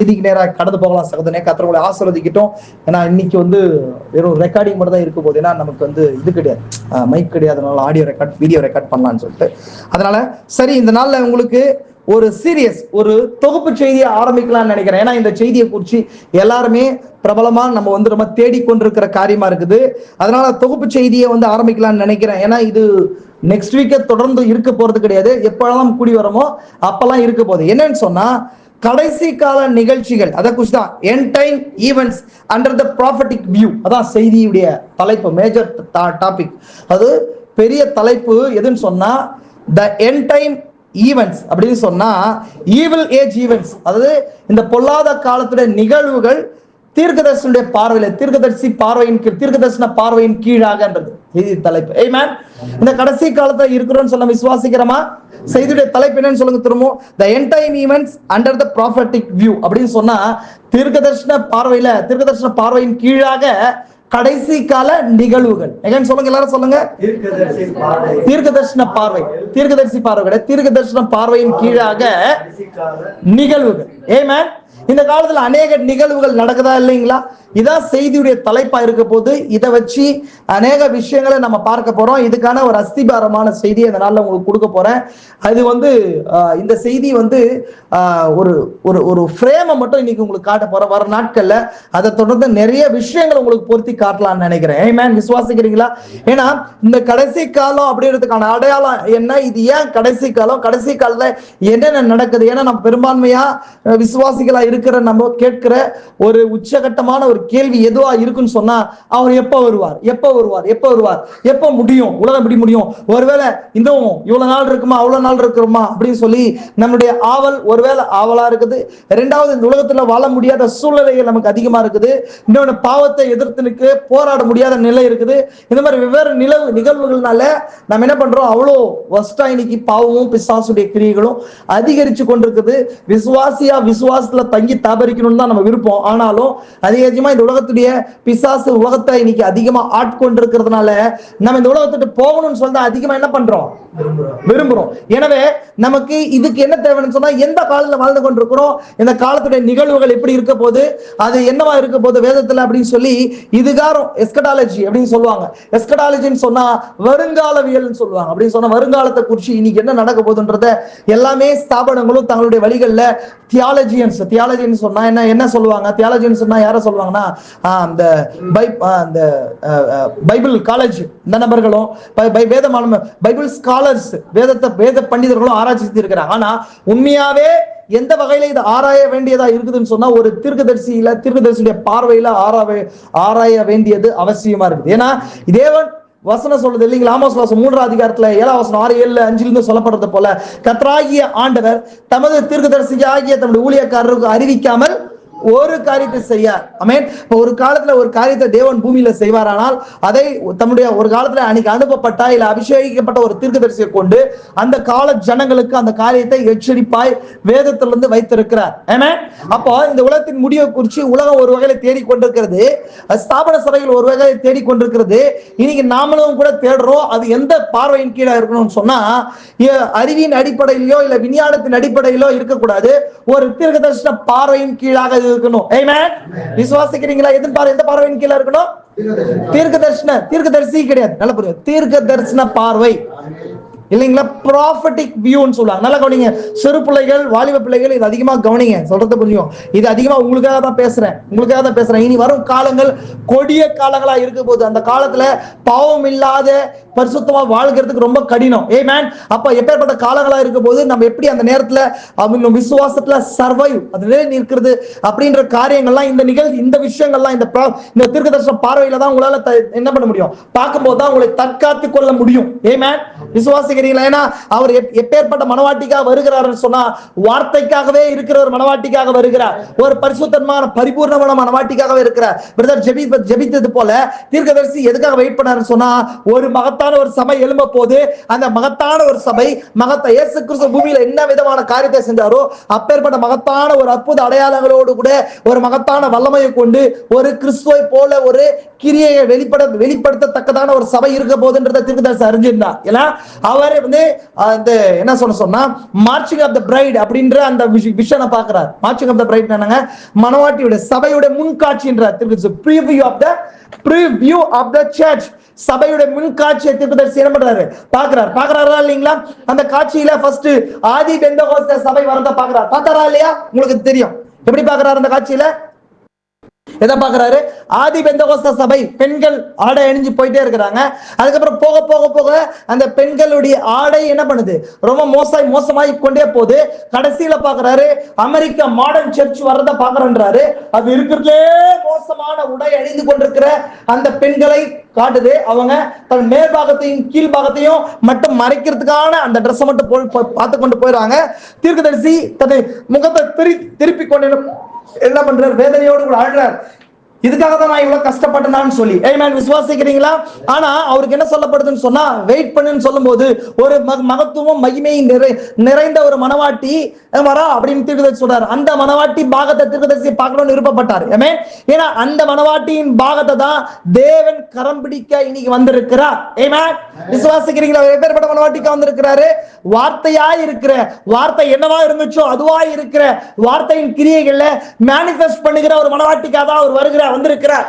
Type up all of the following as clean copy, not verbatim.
செய்திக்கு நேராக கடந்து போகலாம் சகோதரனே. கர்த்தர் ஆசீர்வதிக்கட்டும். ஏன்னா இன்னைக்கு வெறும் ரெக்கார்டிங் மட்டும் தான் இருக்க போகுது. ஏன்னா நமக்கு இது கிடையாது, மைக் கிடையாது, அதனால ஆடியோ ரெக்கார்ட் வீடியோ ரெக்கார்ட் பண்ணலாம்னு சொல்லிட்டு. அதனால சரி, இந்த நாள்ல உங்களுக்கு ஒரு சீரியஸ் ஒரு தொகுப்பு செய்தியை ஆரம்பிக்கலாம்னு நினைக்கிறேன். ஏன்னா இந்த செய்தியை குறித்து எல்லாருமே பிரபலமா நம்ம ரொம்ப தேடிக்கொண்டிருக்கிற காரியமா இருக்குது. அதனால தொகுப்பு செய்தியை ஆரம்பிக்கலாம்னு நினைக்கிறேன். ஏன்னா இது நெக்ஸ்ட் வீக்கே தொடர்ந்து இருக்க போறது கிடையாது. எப்பெல்லாம் கூடி வரமோ அப்பெல்லாம் இருக்க போகுது. என்னன்னு சொன்னா, கடைசி கால நிகழ்ச்சிகள், அதை குறிச்சுதான் end time events under the prophetic view. அதான் செய்தியுடைய தலைப்பு, மேஜர் டாபிக். அது பெரிய தலைப்பு. எதுன்னு சொன்னா த எண்ட் டைம் ஈவென்ட்ஸ் அப்படின்னு சொன்னா ஈவில் ஏஜ் ஈவென்ட்ஸ், அதாவது இந்த பொல்லாத காலத்துடைய நிகழ்வுகள் தீர்க்கதரிசனுடைய பார்வையில, தீர்க்கதரிசி பார்வையின் கீழ், தீர்க்கதரிசன பார்வையின் கீழாகன்றது செய்தி தலைப்பு. ஆமென். இந்த கடைசி காலத்துல இருக்கிறோம்னு சொல்ல விசுவாசிக்கிறோமா? செய்தியுடைய தலைப்பு என்னன்னு சொல்லுங்க திரும்ப. The end time events under the prophetic view அப்படின்னு சொன்னா தீர்க்கதரிசன பார்வையில, தீர்க்கதரிசன பார்வையின் கீழாக கடைசி கால நிகழ்வுகள். எங்கன்னு சொல்லுங்க, எல்லாரும் சொல்லுங்க. தீர்க்கதரிசன பார்வை, தீர்க்கதரிசி பார்வை கிடையாது, தீர்க்கதரிசன பார்வையின் கீழாக நிகழ்வுகள். ஆமென். இந்த காலத்துல அநேக நிகழ்வுகள் நடக்குதா இல்லைங்களா? இதான் செய்தியுடைய தலைப்பா இருக்க போது. இதை வச்சு அநேக விஷயங்களை நம்ம பார்க்க போறோம். இதுக்கான ஒரு அஸ்திபாரமான செய்தியை இந்த நாள்ல உங்களுக்கு கொடுக்க போறேன். அது இந்த செய்தி ஒரு ஒரு ஒரு ஃப்ரேமை மட்டும் இன்னைக்கு உங்களுக்கு காட்ட போறேன். வர நாட்கள்ல அதை தொடர்ந்து நிறைய விஷயங்களை உங்களுக்கு பொருத்தி காட்டலாம்னு நினைக்கிறேன். ஆமென். விசுவாசிக்கிறீங்களா? ஏன்னா இந்த கடைசி காலம் அப்படின்றதுக்கான அடையாளம் என்ன? இது ஏன் கடைசி காலம்? கடைசி காலத்துல என்னென்ன நடக்குது? ஏன்னா நம்ம பெரும்பான்மையா விசுவாசிகளா இருக்கிற நம்ம கேட்கிற ஒரு உச்சகட்டமான ஒரு கேள்வி எதுவா இருக்குன்னு சொன்னா, அவர் எப்ப வருவார், எப்ப வருவார், எப்ப வருவார், எப்ப முடியும், உலகம் எப்படி முடியும், ஒருவேளை இன்னும் இவ்வளவு நாள் இருக்குமா, அவ்வளவு நாள் இருக்குமா அப்படின்னு சொல்லி நம்முடைய ஆவல் ஒருவேளை ஆவலா இருக்குது. இரண்டாவது, இந்த உலகத்துல வாழ முடியாத சூழ்நிலைகள் நமக்கு அதிகமா இருக்குது. இன்னொன்னு, பாவத்தை எதிர்த்து நிற்க போராட முடியாத நிலை இருக்குது. இந்த மாதிரி வெவ்வேறு நிகழ்வுகள்னால நம்ம என்ன பண்றோம், அவ்வளோ வஸ்டா இன்னைக்கு பாவமும் பிசாசுடைய கிரியைகளும் அதிகரிச்சு கொண்டிருக்குது. விசுவாசத்துல தங்கி தாபரிக்கணும்னு தான் நம்ம விருப்பம். ஆனாலும் அதிகமா இந்த உலகத்துடைய பிசாசு உலகத்தை இன்னைக்கு அதிகமா ஆட்கொண்டிருக்கிறதுனால நம்ம இந்த உலகத்துக்கு போகணும்னு சொல்லிட்டு அதிகமா என்ன பண்றோம், விரும்புறோம். எனவே நமக்கு இதுக்கு என்ன தேவைன்னு சொன்னா, எந்த காலத்துல வாழ்ந்து கொண்டிருக்கிறோம், இந்த காலத்துடைய நிகழ்வுகள் எப்படி இருக்க போது, அது என்னவா இருக்க போது வேதத்துல அப்படின்னு சொல்லி இதுகாரம் எஸ்கடாலஜி அப்படின்னு சொல்லுவாங்க. எஸ்கடாலஜின்னு சொன்னா வருங்காலவியல் சொல்லுவாங்க. அப்படின்னு சொன்னா வருங்காலத்தை குறிச்சு இன்னைக்கு என்ன நடக்க போகுதுன்றத எல்லாமே ஸ்தாபனங்களும் தங்களுடைய வழிகள்ல தியாலஜின்னு சொன்னா என்ன சொல்லுவாங்க? தியாலஜின்னு சொன்னா யார சொல்லுவாங்கன்னா, அந்த பைபிள் காலேஜ் இந்த நபர்களும் வேதமான பைபிள் ஸ்காலர்ஸ், வேத பண்டிதர்களும் ஆராய்ச்சி இருக்கிறாங்க. ஆனா உண்மையாவே எந்த வகையில இது ஆராய வேண்டியதா இருக்குதுன்னு சொன்னா, ஒரு தீர்க்கதரிசியுடைய பார்வையில ஆராய வேண்டியது அவசியமா இருக்குது. ஏன்னா தேவன் வசனம் சொல்றது இல்லைங்களா? ஆமோஸ் வாசம் 3ஆம் அதிகாரத்துல 7ஆம் வசனம் 6, 7, 5 சொல்லப்படுறது போல, கர்த்தராகிய ஆண்டவர் தமது தீர்க்கதரிசியாகிய தம்முடைய ஊழியக்காரருக்கு அறிவிக்காமல் ஒரு காரியத்தை செய்யார். ஆமென். ஒரு காலத்துல ஒரு காரியத்தை தேவன் பூமியில செய்வாரானால் அதை தம்முடைய ஒரு காலத்துல அன்னைக்கு அனுப்பப்பட்ட இல்ல அபிஷேகிக்கப்பட்ட ஒரு தீர்க்கதரிசியை கொண்டு அந்த கால ஜனங்களுக்கு அந்த காரியத்தை எச்சரிப்பாய் வேதத்திலிருந்து வைத்திருக்கிறார். ஆமென். அப்போ இந்த உலகத்தின் முடிவை குறித்து உலகம் ஒரு வகையில தேடிக்கொண்டிருக்கிறது, ஸ்தாபன சபைகள் ஒரு வகையில தேடிக்கொண்டிருக்கிறது. இன்னைக்கு நாமளும் கூட தேடுறோம். அது எந்த பார்வையின் கீழே இருக்கணும்னு சொன்னா, அறிவின் அடிப்படையிலோ இல்ல விஞ்ஞானத்தின் அடிப்படையிலோ இருக்கக்கூடாது, ஒரு தீர்க்கதரிசன பார்வையின் கீழாக இருக்கணும். ஆமென். விசுவாசிக்கிறீங்களா? எந்த பார்வையின் கீழ இருக்கணும்? தீர்க்கதரிசி கிடையாது, நல்ல புரியும், தீர்க்கதரிசன பார்வை இல்லைங்களா? ப்ராஃபட்டிக் வியூன்னு சொல்லுவாங்க. நல்லா கவனிங்க. சிறு பிள்ளைகள், வாலிப பிள்ளைகள், இது அதிகமா கவனிங்க, சொல்றது புரியும். இது அதிகமா உங்களுக்காக தான் பேசுறேன். இனி வரும் காலங்கள் கொடிய காலங்களா இருக்க போது. அந்த காலத்துல பாவம் இல்லாத பரிசுத்தமா வாழ்கிறதுக்கு ரொம்ப கடினம். ஆமென். அப்ப எப்பேற்பட்ட காலங்களா இருக்க போது நம்ம எப்படி அந்த நேரத்துல அவங்க விசுவாசத்துல சர்வைவ் அதுல நிற்கிறது அப்படின்ற காரியங்கள்லாம் இந்த விஷயங்கள்லாம் இந்த தீர்க்கதரிசன பார்வையில தான் உங்களால என்ன பண்ண முடியும், பார்க்கும்போது தான் உங்களை தற்காத்து கொள்ள முடியும். ஆமென். விசுவாசிக்கிறீங்களா? ஏன்னா அவர் எப்பேற்பட்ட மனவாட்டிக்காக வருகிறார் சொன்னா, வார்த்தைக்காகவே இருக்கிற ஒரு மனவாட்டிக்காக வருகிறார். ஒரு பரிசுத்தமான பரிபூர்ணமான மனவாட்டிக்காகவே இருக்கிறார். பிரதர் ஜெபித்தது போல தீர்க்கதரிசி எதுக்காக வெயிட் பண்ணாருன்னு சொன்னா, ஒரு மகத்தான ஒரு சபை எழும்ப போது, அந்த மகத்தான ஒரு சபை இயேசு கிறிஸ்து பூமியில என்ன விதமான காரியத்தை செஞ்சாரோ அப்பேற்பட்ட மகத்தான ஒரு அற்புத அடையாளங்களோடு கூட ஒரு மகத்தான வல்லமையை கொண்டு ஒரு கிறிஸ்துவை போல ஒரு கிரியையை வெளிப்படுத்தத்தக்கதான ஒரு சபை இருக்க போதுன்றதை தீர்க்கதரிசி அறிஞ்சிருந்தார். ஏன்னா அவர் அவர் வந்து என்ன சொன்னா மார்ச்சிங் ஆஃப் த பிரைட் அப்படின்ற அந்த விஷனை பார்க்கிறார். மார்ச்சிங் ஆஃப் த பிரைட் என்னங்க? மனவாட்டியுடைய சபையுடைய முன்காட்சின்றார். preview of the church, சபையுடைய முன்காட்சியை தீர்க்கதரிசி என்ன பண்றாரு? பாக்குறாரா இல்லீங்களா? அந்த காட்சியில ஃபர்ஸ்ட் ஆதி பெந்தகோஸ்தே சபை வரத பார்த்தாரா இல்லையா? உங்களுக்கு தெரியும் எப்படி பார்க்கறாரு அந்த காட்சியில? எதை பார்க்கறாரு? ஆதி பெந்தகோஸ்தே சபை பெண்கள் ஆடை அணிஞ்சு போயிட்டே இருக்கிறாங்க. அதுக்கப்புறம் போக போக போக அந்த பெண்களுடைய ஆடை என்ன பண்ணுது? ரொம்ப மோசமாய் கொண்டே போகுது. கடைசியில பார்க்கறாரு அமெரிக்கா மாடர்ன் சர்ச் வரத பார்க்கறன்றாரு. அது இருக்கிறதுலே மோசமான உடை அணிந்து கொண்டிருக்கிற அந்த பெண்களை காட்டுது. அவங்க தன் மேற்பாகத்தையும் கீழ்பாகத்தையும் மட்டும் மறைக்கிறதுக்கான அந்த ட்ரெஸ் மட்டும் பார்த்து கொண்டு போயிடுறாங்க. தீர்க்கதரிசி தன்னை முகத்தை திருப்பி கொண்டு என்ன பண்றாரு? வேதனையோடு கூட ஆடுறார். இதுக்காக தான் நான் இவ்வளவு கஷ்டப்பட்டேன்னு சொல்லி. ஆமென். விசுவாசிக்கிறீங்களா? ஆனா அவருக்கு என்ன சொல்லப்படுதுன்னு சொன்னா, வெயிட் பண்ணுன்னு சொல்லும்போது ஒரு மகத்துவம் மகிமை நிறைந்த ஒரு மனவாட்டி வரா அப்படின்னு தீர்க்கதரிசி சொல்றாரு. அந்த மனவாட்டி பாகத்தை தீர்க்கதரிசி பார்க்கணும்னு விருப்பப்பட்டார். ஆமென். ஏன்னா அந்த மனவாட்டியின் பாகத்தை தான் தேவன் கரம் பிடிக்க இன்னைக்கு வந்திருக்கிறார். ஆமென். விசுவாசிக்கிறீங்களா? எப்பேற்பட்ட மனவாட்டிக்கு வந்திருக்கிறாரு? வார்த்தையா இருக்கிற, வார்த்தை என்னவா இருந்துச்சோ அதுவா இருக்கிற வார்த்தையின் கிரியைகள்ல மேனிஃபெஸ்ட் பண்ணுகிற ஒரு மனவாட்டிக்காக தான் அவர் வருகிறார், வந்திருக்கிறார்.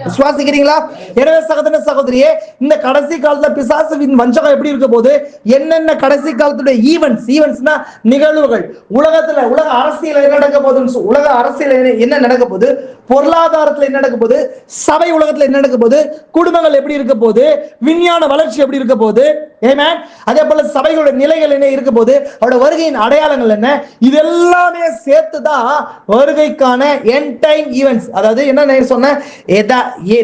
விசுவாசிக்கிறீங்களா? எனவே சகோதர சகோதரியே, இந்த கடைசி காலத்துல பிசாசுவின் வஞ்சகம் எப்படி இருக்க போது, என்னென்ன கடைசி காலத்துடைய ஈவென்ட்ஸ்னா நிகழ்வுகள், உலக அரசியல் என்ன நடக்க போகுது, உலக அரசியல் என்ன நடக்க போகுது, பொருளாதாரத்துல என்ன நடக்க போகுது, சபை உலகத்துல என்ன நடக்க போகுது, குடும்பங்கள் எப்படி இருக்க போகுது, விஞ்ஞான வளர்ச்சி எப்படி இருக்க போகுது, ஆமென். அதே போல சபைகளுடைய நிலைகள் என்ன இருக்க போகுது, அவருடைய வருகையின் அடையாளங்கள் என்ன, இதெல்லாமே சேர்த்துதான் வருகைக்கான எண்ட் டைம் ஈவென்ட்ஸ். அதாவது என்ன சொன்ன,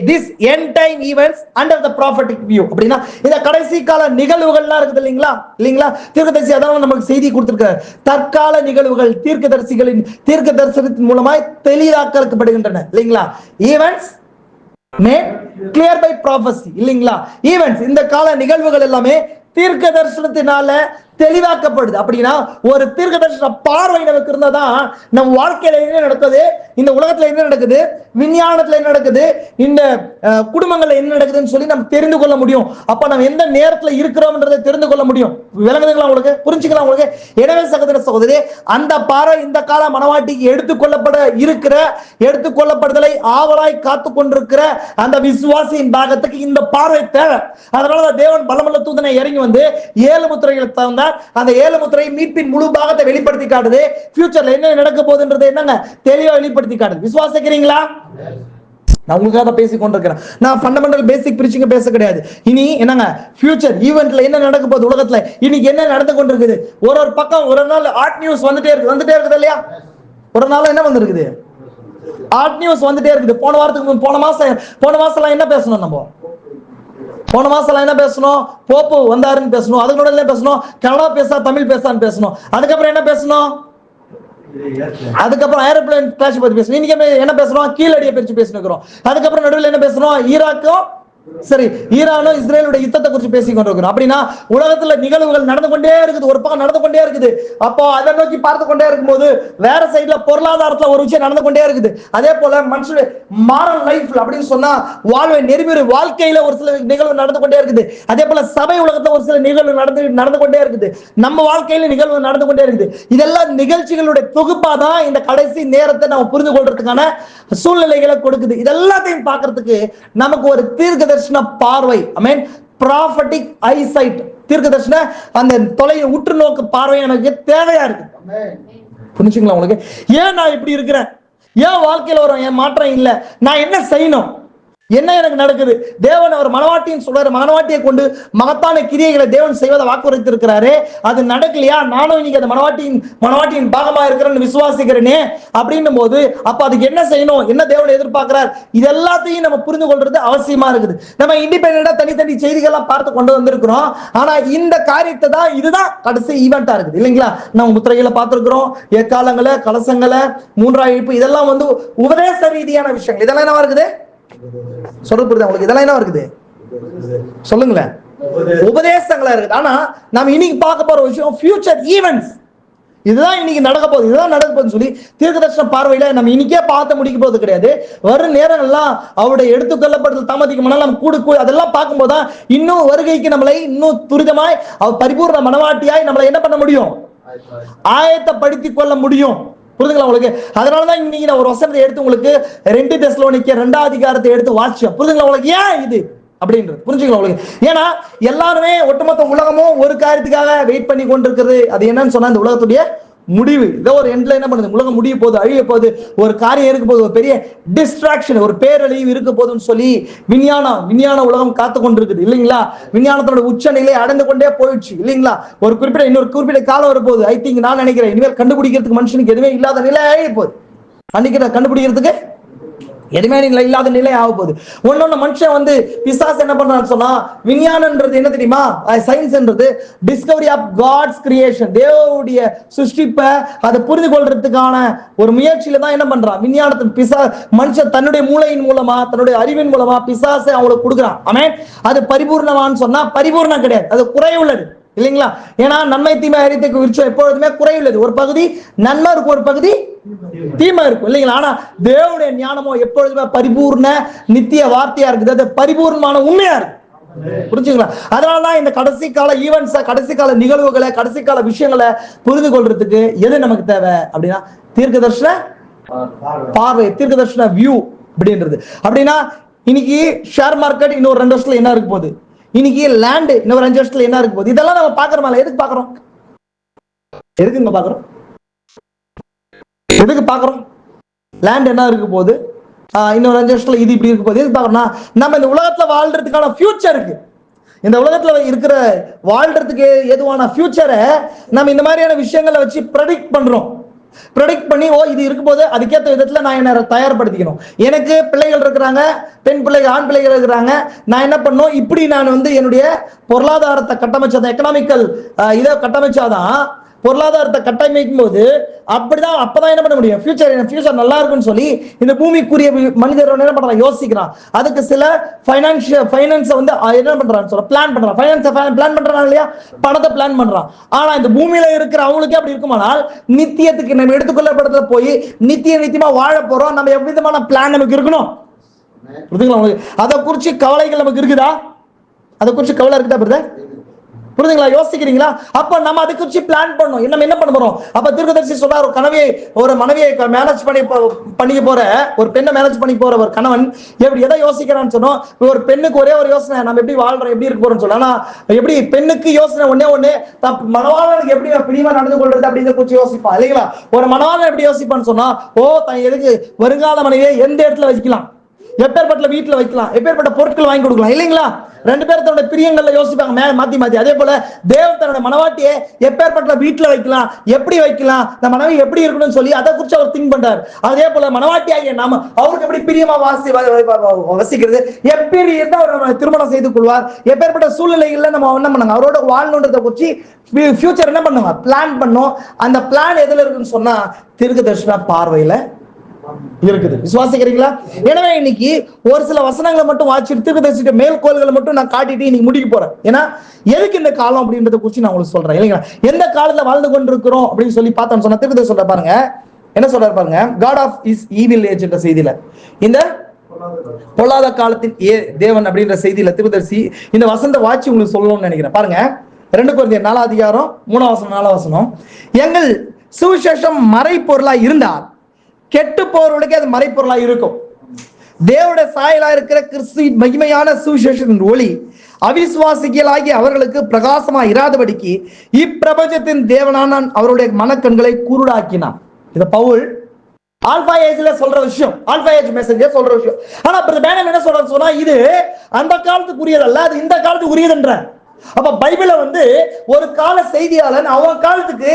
this end time events under the prophetic view அப்படினா இந்த கடைசி கால நிகழ்வுகள்லாம் இருக்குது இல்லீங்களா? தீர்க்கதரிசி அதான் நமக்கு செய்தி கொடுத்திருக்கார். தற்கால நிகழ்வுகள் தீர்க்க தரிசனத்தின் மூலமாய் தெளிவாக்கப்படுகின்றன இல்லீங்களா? events made clear by prophecy இல்லீங்களா? events, இந்த கால நிகழ்வுகள் எல்லாமே தீர்க்க தரிசனத்தினால தெளிவாக்கப்படுது. அப்படின்னா ஒரு தீர்க்க தரிசன பார்வை நமக்கு இருந்தாதான் நம் வாழ்க்கையில என்ன நடக்குது, இந்த உலகத்துல என்ன நடக்குது, விஞ்ஞானத்துல என்ன நடக்குது, இந்த குடும்பங்கள்ல என்ன நடக்குதுன்னு சொல்லி நம்ம தெரிந்து கொள்ள முடியும். அப்ப நம்ம எந்த நேரத்துல இருக்கிறோம்ன்றதை தெரிந்து கொள்ள முடியும். விளங்குதுங்களா உங்களுக்கு? புரிஞ்சுக்கலாம் உங்களுக்கு? எனவே சகோதர சகோதரி, அந்த பார்வை இந்த கால மனவாட்டிக்கு எடுத்துக்கொள்ளப்படுதலை ஆவலாய் காத்து கொண்டிருக்கிற அந்த விசுவாசியின் பாகத்துக்கு இந்த பார்வை தேவை. அதனால தேவன் பலமுள்ள தூதனை இறங்கி வந்து 7 முத்திரைகளை தந்தார். அந்த 7 முத்திரை மீட்பின் முழு பாகத்தை வெளிப்படுத்தி காட்டுது. ஃபியூச்சர்ல என்ன நடக்க போகுதுன்றது என்னங்க தெளிவா வெளிப்படுத்தி காட்டுது. விசுவாசிக்கிறீங்களா? நான் உங்களுக்காக பேசிக் கொண்டிருக்கிறேன். நான் ஃபண்டமெண்டல் பேசிக் பிரீச்சிங் பேச கிடையாது. இனி என்னங்க ஃபியூச்சர் ஈவென்ட்ல என்ன நடக்க போகுது, உலகத்துல இன்னைக்கு என்ன நடந்து கொண்டிருக்குது. ஒரு பக்கம் ஒரு நாள் ஆட் நியூஸ் வந்துட்டே இருக்குது இல்லையா? ஒரு நாள் என்ன வந்திருக்குது? ஆட் நியூஸ் வந்துட்டே இருக்குது. போன மாசம் என்ன பேசணும் நம்ம? போன மாசம் என்ன பேசணும்? போப்பு வந்தாருன்னு பேசணும். அதுக்கு என்ன பேசணும்? கன்னடா பேசா தமிழ் பேசான்னு பேசணும். அதுக்கப்புறம் என்ன பேசணும்? அதுக்கப்புறம் ஏரோப்ளேன் கிராஷ் பத்தி பேசணும். இன்னைக்கு என்ன பேசுறோம்? கீழடியை பற்றி பேசிக்கிறோம். அதுக்கப்புறம் நடுவில் என்ன பேசுறோம்? ஈராக்கும் ஈரானும் இஸ்ரேலுடைய யுத்தத்தை குறித்து பேசிக் கொண்டிருக்கிறோம். அப்படின்னா உலகத்துல நிகழ்வுகள் நடந்து கொண்டே இருக்குது, ஒரு பக்கம் நடந்து கொண்டே இருக்குது. அப்போ அதை நோக்கி பார்த்து கொண்டே இருக்கும்போது வேற சைட்ல பொருளாதாரத்துல ஒரு விஷயம் நடந்து கொண்டே இருக்குது. அதே போல மனுஷனுடைய மாரல் லைஃப் அப்படின்னு சொன்னா நெறிமுறை வாழ்க்கையில ஒரு சில நிகழ்வு நடந்து கொண்டே இருக்குது. அதே போல சபை உலகத்துல ஒரு சில நிகழ்வு நடந்து கொண்டே இருக்குது. நம்ம வாழ்க்கையில நிகழ்வு நடந்து கொண்டே இருக்குது. இதெல்லாம் நிகழ்ச்சிகளுடைய தொகுப்பா தான் இந்த கடைசி நேரத்தை நம்ம புரிந்து கொள்றதுக்கான சூழ்நிலைகளை கொடுக்குது. இதெல்லாத்தையும் பார்க்கறதுக்கு நமக்கு ஒரு தீர்க்க தரிசன பார்வை, prophetic eyesight, தீர்க்க தரிசன அந்த உற்று நோக்கு பார்வை எனக்கு தேவையா இருக்கு. புரிஞ்சுங்களா உங்களுக்கு? ஏன் நான் இப்படி இருக்கிறேன், ஏன் வாழ்க்கையில ஒரு என் மாற்றம் இல்லை, நான் என்ன செய்யணும், என்ன எனக்கு நடக்குது? தேவன் அவர் மனவாட்டின்னு சொல்றாரு. மனவாட்டியை கொண்டு மகத்தான கிரியைகளை தேவன் செய்வதை வாக்குறுத்தி இருக்கிறாரு. அது நடக்கலையா? நானும் இன்னைக்கு அந்த மனவாட்டியின் பாகமா இருக்கிறேன்னு விசுவாசிக்கிறேனே அப்படின்னும் போது அப்ப அதுக்கு என்ன செய்யணும், என்ன தேவன் எதிர்பார்க்கிறார், இது எல்லாத்தையும் நம்ம புரிந்து கொள்றது அவசியமா இருக்குது. நம்ம இண்டிபெண்டா தனித்தனி செய்திகள்லாம் பார்த்து கொண்டு வந்திருக்கிறோம். ஆனா இந்த காரியத்தை தான், இதுதான் கடைசி ஈவெண்டா இருக்குது இல்லைங்களா? நம்ம முத்திரைகளை பார்த்திருக்கிறோம், எக்காலங்களை, கலசங்களை, மூன்றாம் இழுப்பு, இதெல்லாம் வந்து உபதேச ரீதியான விஷயங்கள். இதெல்லாம் என்ன இருக்குது சொல்றது உங்களுக்கு? இதெல்லாம் என்ன இருக்குது சொல்லுங்களேன்? உபதேசங்களா இருக்குது. ஆனா நாம இன்னைக்கு பார்க்க போற விஷயம் ஃபியூச்சர் ஈவென்ட்ஸ். இதுதான் இன்னைக்கு நடக்க போகுது, இதுதான் நடக்க போகுதுன்னு சொல்லி தீர்க்கதரிசன பார்வையில நம்ம இன்னைக்கே பார்த்து முடிக்க போது கிடையாது. வரும் நேரங்கள்லாம் அவருடைய எடுத்துக்கொள்ளப்படுதல் தாமதிக்குமானால் நம்ம கூட அதெல்லாம் பார்க்கும்போதுதான் இன்னும் வருகைக்கு நம்மளை இன்னும் துரிதமாய் அவர் பரிபூர்ண மனவாட்டியாய் நம்மளை என்ன பண்ண முடியும், ஆயத்தப்படுத்திக் கொள்ள முடியும். புரிதுங்களா உங்களுக்கு? அதனாலதான் இன்னைக்கு நான் ஒரு வசனத்தை எடுத்து உங்களுக்கு 2 தெசலோனிக்கேயர் 2ஆம் அதிகாரத்தை எடுத்து வாசிச்சோம். புரிதுங்களா உங்களுக்கு? ஏன் இது அப்படின்றது புரிஞ்சுங்களா உங்களுக்கு? ஏன்னா எல்லாருமே ஒட்டுமொத்த உலகமும் ஒரு காரியத்துக்காக வெயிட் பண்ணி கொண்டிருக்கிறது. அது என்னன்னு சொன்னா இந்த உலகத்துடைய முடிவு. இதோ ஒரு எண்ட்ல என்ன பண்ணுது, உலகம் முடிய போகுது, அழிய போகுது, ஒரு காரியம் இருக்க போகுது, ஒரு பெரிய டிஸ்ட்ராக்ஷன், ஒரு பேரழிவு இருக்க போகுதுன்னு சொல்லி விஞ்ஞான உலகம் காத்து கொண்டிருக்குது இல்லைங்களா? விஞ்ஞானத்தோட உச்ச நிலை அடைந்து கொண்டே போயிடுச்சு இல்லைங்களா? ஒரு இன்னொரு குறிப்பிட்ட காலம் வரப்போகுது. ஐ திங்க் நான் நினைக்கிறேன் இனிமேல் கண்டுபிடிக்கிறதுக்கு மனுஷனுக்கு எதுவுமே இல்லாத நிலை ஆகி போகுது. அன்னைக்கு கண்டுபிடிக்கிறதுக்கு எதுவுமே இல்லாத நிலை ஆக போகுது. ஒன்னொன்னு மனுஷன் வந்து பிசாசு என்ன பண்றான்னு சொன்னா, விஞ்ஞானம்ன்றது என்ன தெரியுமா, சயின்ஸ்ன்றது டிஸ்கவரி ஆஃப் காட்ஸ் கிரியேஷன், தேவனுடைய சிருஷ்டிப்பை அதை புரிந்து கொள்றதுக்கான ஒரு முயற்சியில தான் என்ன பண்றான் விஞ்ஞானத்தின் மனுஷன் தன்னுடைய மூளையின் மூலமா தன்னுடைய அறிவின் மூலமா பிசாசை அவங்களுக்கு கொடுக்குறான். ஆமென். அது பரிபூர்ணமான்னு சொன்னா பரிபூர்ணம் கிடையாது, அது குறைவுள்ளது இல்லைங்களா? ஏன்னா நன்மை தீமை அறிவித்த விருட்சம் எப்பொழுதுமே குறையுள்ளது. ஒரு பகுதி நன்மை இருக்கும், ஒரு பகுதி தீமை இருக்கும் இல்லைங்களா? ஆனா தேவனுடைய ஞானமோ எப்பொழுதுமே பரிபூர்ண நித்திய வார்த்தையா இருக்குது, அது பரிபூர்ணமான உண்மையா இருக்கு. புரிஞ்சுங்களா? அதனாலதான் இந்த கடைசி கால ஈவென்ட்ஸ், கடைசி கால நிகழ்வுகளை, கடைசி கால விஷயங்களை புரிந்து கொள்றதுக்கு எது நமக்கு தேவை அப்படின்னா தீர்க்கதரிசன பார்வை, தீர்க்கதரிசன வியூ அப்படின்றது. அப்படின்னா இன்னைக்கு ஷேர் மார்க்கெட் இன்னொரு 2 வருஷத்துல என்ன இருக்கு போகுது, இன்னைக்கு லேண்ட் இன்னொரு 5 வருஷத்துல என்ன இருக்கு போகுது, இதெல்லாம் நம்ம பாக்குறோம். எதுக்கு பாக்குறோம்? எதுக்குங்க பாக்குறோம்? எதுக்கு பாக்குறோம்? லேண்ட் என்ன இருக்கு போகுது, இன்னொரு 5 வருஷத்துல இது இப்படி இருக்கு போகுது, எதுக்கு பாக்குறோம்னா நம்ம இந்த உலகத்துல வாழ்றதுக்கான ஃபியூச்சர் இருக்கு. இந்த உலகத்துல இருக்கிற வாழ்றதுக்கு எதுவான ஃபியூச்சரை நம்ம இந்த மாதிரியான விஷயங்களை வச்சு ப்ரெடிக்ட் பண்றோம். ப்ரெடிக்ட் பண்ணி இது இருக்கும் போது அதுக்கேற்ற விதத்துல நான் என்ன தயார்படுத்திக்கணும். எனக்கு பிள்ளைகள் இருக்கிறாங்க, பெண் பிள்ளைகள் ஆண் பிள்ளைகள் இருக்கிறாங்க, நான் என்ன பண்ணும் இப்படி நான் வந்து என்னுடைய பொருளாதாரத்தை கட்டமைச்சாதான், எக்கனாமிக்கல் இதை கட்டமைச்சாதான், பொருளாதாரத்தை கட்டமைக்கும் போது அப்படிதான் அப்பதான் என்ன பண்ண முடியும், ஃபியூச்சர் நல்லா இருக்குன்னு சொல்லி இந்த பூமிக்குரிய மனிதர் என்ன பண்றான், யோசிக்கிறான். அதுக்கு சில ஃபைனான்ஸை வந்து என்ன பண்றான்னு சொல்ல பிளான் பண்றான். ஃபைனான்ஸை பிளான் பண்றான் இல்லையா, பணத்தை பிளான் பண்றான். ஆனா இந்த பூமியில இருக்கிற அவங்களுக்கே அப்படி இருக்குமானால் நித்தியத்துக்கு நம்ம எடுத்துக்கொள்ளப்படத்துல போய் நித்தியமா வாழ போறோம். நம்ம எவ்விதமான விதமான பிளான் நமக்கு இருக்கணும். புரியுதுங்களா உங்களுக்கு? அதை குறிச்சு கவலைகள் நமக்கு இருக்குதா? அதை குறிச்சு கவலை இருக்குதா பிரதர்? புரியுதுங்களா? யோசிக்கிறீங்களா? அப்ப நம்ம அதை குறிச்சு பிளான் பண்ணணும். நம்ம என்ன பண்ண போறோம்? அப்ப தீர்க்கதரிசி சொல்றார், ஒரு மனைவியை மேனேஜ் பண்ணி போற ஒரு பெண்ணை மேனேஜ் பண்ணி போற ஒரு கணவன் எப்படி எதை யோசிக்கிறான்னு சொன்னோம். ஒரு பெண்ணுக்கு ஒரே ஒரு யோசனை, நம்ம எப்படி வாழ்றோம், எப்படி இருக்க போறோம்னு சொல்ல. ஆனா எப்படி பெண்ணுக்கு யோசனை ஒண்ணு மனவாளனுக்கு எப்படி பிரிவா நடந்து கொள்றது அப்படின்னு குறிச்சு யோசிப்பான் இல்லைங்களா? ஒரு மனவாளன் எப்படி யோசிப்பான்னு சொன்னா, தான் எதுக்கு வருங்கால மனைவியை எந்த இடத்துல வச்சுக்கலாம், எப்பேற்பட்ட வீட்டுல வைக்கலாம், எப்பேற்பட்ட பொருட்கள் வாங்கி கொடுக்கலாம் இல்லைங்களா? 2 பேர் தன்னோட பிரியங்கள்ல யோசிப்பாங்க மாத்தி. அதே போல தேவன் தன்னோட மனவாட்டியை எப்பேற்பட்ட வீட்டுல வைக்கலாம், எப்படி வைக்கலாம், இந்த மனைவி எப்படி இருக்கணும்னு சொல்லி அதை குறிச்சு அவர் திங்க் பண்றாரு. அதே போல மனவாட்டியாகிய நாம அவருக்கு எப்படி பிரியமா வசிக்கிறது, எப்படி இருந்தா அவர் திருமணம் செய்து கொள்வார், எப்பேற்பட்ட சூழ்நிலைகள்ல நம்ம என்ன பண்ணாங்க அவரோட வாழணுன்றதை குறிச்சு ஃபியூச்சர் என்ன பண்ணுவாங்க பிளான் பண்ணோம். அந்த பிளான் எதுல இருக்குன்னு சொன்னா தீர்க்கதரிசன பார்வையில இருக்குது. விசுவாசிக்கிறீங்களா? எனவே இன்னைக்கு ஒரு சில வசனங்களை மட்டும் வாசிட்டு தீர்க்கதரிசிட்ட மேல்கோள்களை மட்டும் நான் காட்டிட்டு இன்னைக்கு முடிக்க போறேன். ஏன்னா எதுக்கு இந்த காலம் அப்படின்றத குறிச்சு நான் உங்களுக்கு சொல்றேன் இல்லைங்களா? எந்த காலத்துல வாழ்ந்து கொண்டிருக்கிறோம் அப்படின்னு சொல்லி பார்த்தோம்னு சொன்னா தீர்க்கதரிசி சொல்ற பாருங்க, என்ன சொல்றாரு பாருங்க, god of is evil age என்ற செய்தியில இந்த பொல்லாத காலத்தின் தேவன் அப்படின்ற செய்தியில தீர்க்கதரிசி இந்த வசனத்தை வாட்சி உங்களுக்கு சொல்லணும்னு நினைக்கிறேன். பாருங்க 2 கொரிந்தியர் 4ஆம் அதிகாரம் 3ஆம் வசனம் 4ஆம் வசனம், எங்கள் சுவிசேஷம் மறைப்பொருளா இருந்தால் கெட்டு போறவர்களுக்கு அது மறைப்பொருளா இருக்கும். தேவனுடைய சாயலா இருக்கிற கிறிஸ்து மகிமையான சுவிசேஷத்தின் ஒளி அவிசுவாசிகளாகி அவர்களுக்கு பிரகாசமா இராதபடிக்கு இப்பிரபஞ்சத்தின் தேவனான அவருடைய மனக்கண்களை குருடாக்கினான். இது பவுல் ஆல்பா ஏஜ்ல சொல்ற விஷயம், ஆல்பா ஏஜ் மெசேஜ் சொல்ற விஷயம். ஆனா என்ன சொல்றாரு சொன்னா, இது அந்த காலத்துக்கு உரியதல்ல, அது இந்த காலத்துக்கு உரியதுன்ற. அப்ப பைபிள வந்து ஒரு கால செய்தியாளன் அவன் காலத்துக்கு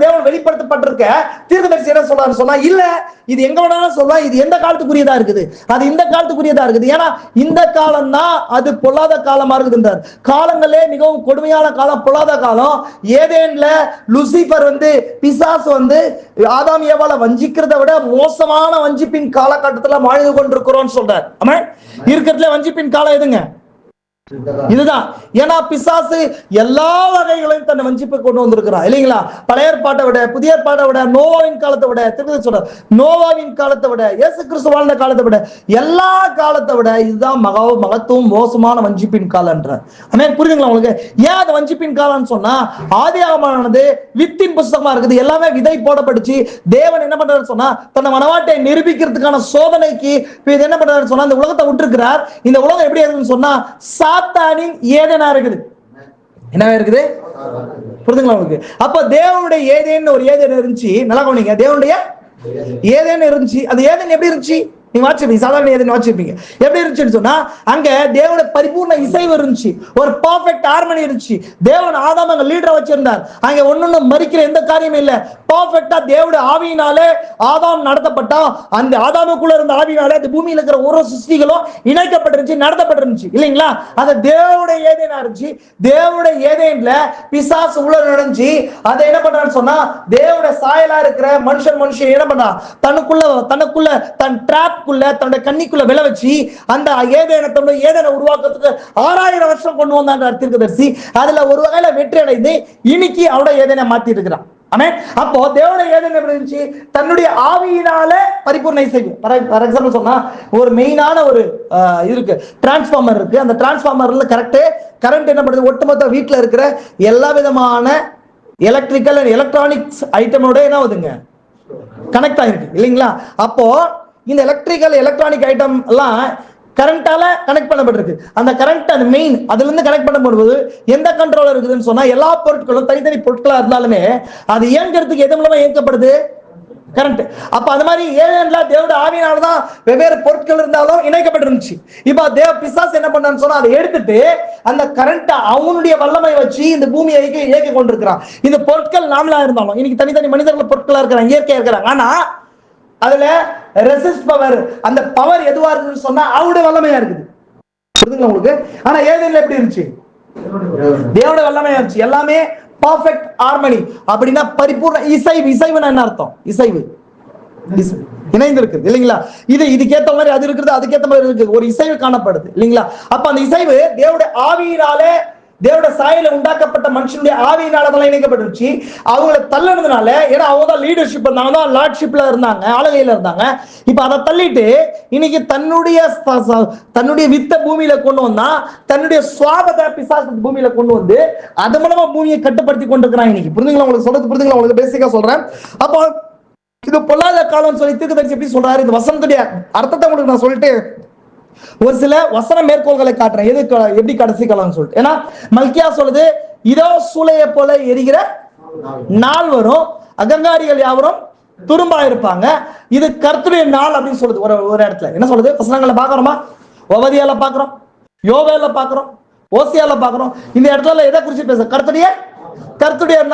தேவன் வெளிப்படுத்தப்பட்டிருக்க தீர்க்கதரிசி என்ன சொல்றாரு சொன்னா, இல்ல இது எங்க வேணாலும் சொல்லலாம், இது எந்த காலத்துக்குரியதா இருக்குது, அது இந்த காலத்துக்குரியதா இருக்குது. ஏன்னா இந்த காலம் தான் அது பொல்லாத காலமா இருக்குதுன்றார். காலங்களே மிகவும் கொடுமையான காலம், பொல்லாத காலம். ஏதேன்ல லூசிபர் வந்து பிசாசு வந்து ஆதாம் ஏவாளை வஞ்சிக்கிறத விட மோசமான வஞ்சிப்பின் காலகட்டத்துல வாழ்ந்து கொண்டிருக்கிறோம் சொல்றார். ஆமா, இருக்கிறதுல வஞ்சிப்பின் காலம் எதுங்க? இதுதான். ஏன்னா பிசாசு எல்லா வகைகளையும் தன்னை வஞ்சிப்பை கொண்டு வந்திருக்கிறான் இல்லைங்களா? பழைய ஏற்பாட்டை விட, புதிய ஏற்பாட்டை விட, நோவாவின் காலத்தை விட, திருப்பதி சொல்ற நோவாவின் காலத்தை விட, இயேசு கிறிஸ்து வாழ்ந்த காலத்தை விட, எல்லா காலத்தை விட இதுதான் மகத்துவம் மோசமான வஞ்சிப்பின் காலன்ற. புரியுதுங்களா உங்களுக்கு? ஏன் அது வஞ்சிப்பின் காலம்னு சொன்னா, ஆதியாகமமானது வித்தின் புஸ்தகமா இருக்குது. எல்லாமே விதை போடப்பட்டுச்சு. தேவன் என்ன பண்றாரு சொன்னா, தன்னை மனவாட்டை நிரூபிக்கிறதுக்கான சோதனைக்கு இது என்ன பண்றாரு சொன்னா, இந்த உலகத்தை விட்டுருக்கிறார். இந்த உலகம் எப்படி இருக்குன்னு சொன்னா, சாத்தானின் ஏதேனா இருக்குது. என்ன இருக்குது? புரியுதுங்களா உங்களுக்கு? அப்ப தேவனுடைய ஏதேன்னு ஒரு ஏதேன் இருந்துச்சு. நல்லா கவனிங்க. தேவனுடைய ஏதேன் இருந்துச்சு. அது ஏதேன் எப்படி இருந்துச்சு? நீங்க வாட்சிருப்பீங்க, சாதாரண ஏதேன் வாட்சிருப்பீங்க. எப்படி இருந்துச்சுன்னு சொன்னா, அங்க தேவனுடைய பரிபூர்ண இசைவு இருந்துச்சு, ஒரு பர்ஃபெக்ட் ஹார்மனி இருந்துச்சு. தேவன் ஆதாம் அங்க லீடரா வச்சிருந்தார். அங்க ஒன்னொன்னு மறிக்கிற எந்த காரியமும் இல்ல. பர்ஃபெக்டா தேவனுடைய ஆவியினாலே ஆதாம் நடத்தப்பட்டா, அந்த ஆதாமுக்குள்ள இருந்த ஆவியினாலே அந்த பூமியில இருக்கிற ஒரு சிருஷ்டிகளும் இணைக்கப்பட்டிருந்துச்சு, நடத்தப்பட்டிருந்துச்சு இல்லைங்களா? அது தேவனுடைய ஏதேனா இருந்துச்சு. தேவனுடைய ஏதேன்ல பிசாசு உள்ள நடந்துச்சு. அதை என்ன பண்றான்னு சொன்னா, தேவனுடைய சாயலா இருக்கிற மனுஷன் என்ன பண்றான், தனக்குள்ள தன் டிராப் தன்னுடைய கண்ணிக்குள்ள விளை வச்சு அந்த ஏதேனை உருவாக்கத்துக்கு 6000 வருஷம் கொண்டு வந்தாங்க தீர்க்கதரிசி. அதுல ஒரு வகையில வெற்றி அடைந்து இன்னைக்கு அவட ஏதேனை மாத்தி இருக்கிறான். அப்போ தேவனுடைய ஏதேன் எப்படி இருந்துச்சு? தன்னுடைய ஆவியினால பரிபூர்ண இசைவு. ஃபார் எக்ஸாம்பிள் சொன்னா, ஒரு மெயினான ஒரு இருக்கு, டிரான்ஸ்பார்மர் இருக்கு. அந்த டிரான்ஸ்பார்மர்ல கரண்ட் என்ன பண்ணுது, ஒட்டுமொத்த வீட்டுல இருக்கிற எல்லா விதமான எலக்ட்ரிக்கல் அண்ட் எலக்ட்ரானிக்ஸ் ஐட்டமோட என்ன ஆகுதுங்க, கனெக்ட் ஆயிருக்கு இல்லைங்களா? அப்போ இந்த எலக்ட்ரானிக் ஐட்டம் எல்லாம் கரண்டால கனெக்ட் பண்ணப்பட்டிருக்கு. அந்த கரண்ட், அந்த மெயின் அதுல இருந்து கனெக்ட் பண்ணும்போது எந்த கண்ட்ரோலர் இருக்குதுன்னு சொன்னா, எல்லா பொருட்களும் தனித்தனி பொருட்களா இருந்தாலுமே அது இயங்குறதுக்கு எது மூலமா இயக்கப்படுது? கரண்ட். அப்ப அந்த மாதிரி ஏதேன்ல தேவனுடைய ஆவியினாலதான் வெவ்வேறு பொருட்கள் இருந்தாலும் இணைக்கப்பட்டிருந்துச்சு. இப்ப பிசாசு என்ன பண்ணான்னு சொன்னா, அதை எடுத்துட்டு அந்த கரண்ட் அவனுடைய வல்லமை வச்சு இந்த பூமியை இயக்கி கொண்டிருக்கிறான். இந்த பொருட்கள் நாமளா இருந்தாலும் இன்னைக்கு தனித்தனி மனிதர்கள் பொருட்களா இருக்கிறாங்க, இயற்கையா இருக்கிறாங்க. ஆனா அதுல ரெசிஸ்ட் பவர், அந்த பவர் எதுவா இருக்குன்னு சொன்னா அவருடைய வல்லமையா இருக்குது. புரியுதுங்களா உங்களுக்கு? ஆனா ஏதேன்ல எப்படி இருந்துச்சு? தேவனுடைய வல்லமையா இருந்துச்சு. எல்லாமே பர்ஃபெக்ட் ஹார்மனி. அப்படின்னா பரிபூர்ண இசைவு. இசைவுனா என்ன அர்த்தம்? இசைவு இணைந்து இருக்குது இல்லைங்களா? இதுக்கேற்ற மாதிரி அது இருக்குது, அதுக்கேற்ற மாதிரி இருக்குது, ஒரு இசைவு காணப்படுது இல்லைங்களா? அப்ப அந்த இசைவு தேவனுடைய ஆவியினாலே, தேவனுடைய சாயல உண்டாக்கப்பட்ட மனுஷனுடைய ஆவியினால இணைக்கப்பட்டுருச்சு. அவங்களை தள்ளினதுனால, ஏன்னா அவங்க தான் லீடர்ஷிப் இருந்தாங்க, தான் லார்ட்ஷிப்ல இருந்தாங்க, ஆளுகையில இருந்தாங்க. இப்ப அதை தள்ளிட்டு இன்னைக்கு தன்னுடைய வித்த பூமியில கொண்டு வந்தா, தன்னுடைய சுவாபத்தை பிசாசு பூமியில கொண்டு வந்து அது மூலமா பூமியை கட்டுப்படுத்தி கொண்டிருக்கிறாங்க இன்னைக்கு. புரிஞ்சுங்களா உங்களுக்கு? சொல்றது புரிஞ்சுங்களா உங்களுக்கு? பேசிக்கா சொல்றேன். அப்போ இது பொல்லாத காலம் சொல்லி தீர்க்கதரிசி எப்படி சொல்றாரு? இந்த வசனத்துடைய அர்த்தத்தை உங்களுக்கு நான் சொல்லிட்டு ஒரு சில வசன மேற்கோள்களை காட்டுறேன், எது எப்படி கடைசி காலம் சொல்லிட்டு. ஏன்னா மல்கியா சொல்லுது, இதோ சூளையை போல எரிகிற நாள் வரும், அகங்காரிகள் யாவரும் துரும்பா இருப்பாங்க, இது கர்த்தருடைய நாள் அப்படின்னு சொல்லுது. ஒரு இடத்துல என்ன சொல்லுது? வசனங்களை பாக்குறோமா? ஓவதியால பாக்குறோம், யோவேல பாக்குறோம், ஓசியால பாக்குறோம். இந்த இடத்துல எதை குறிச்சு பேச? கர்த்தருடைய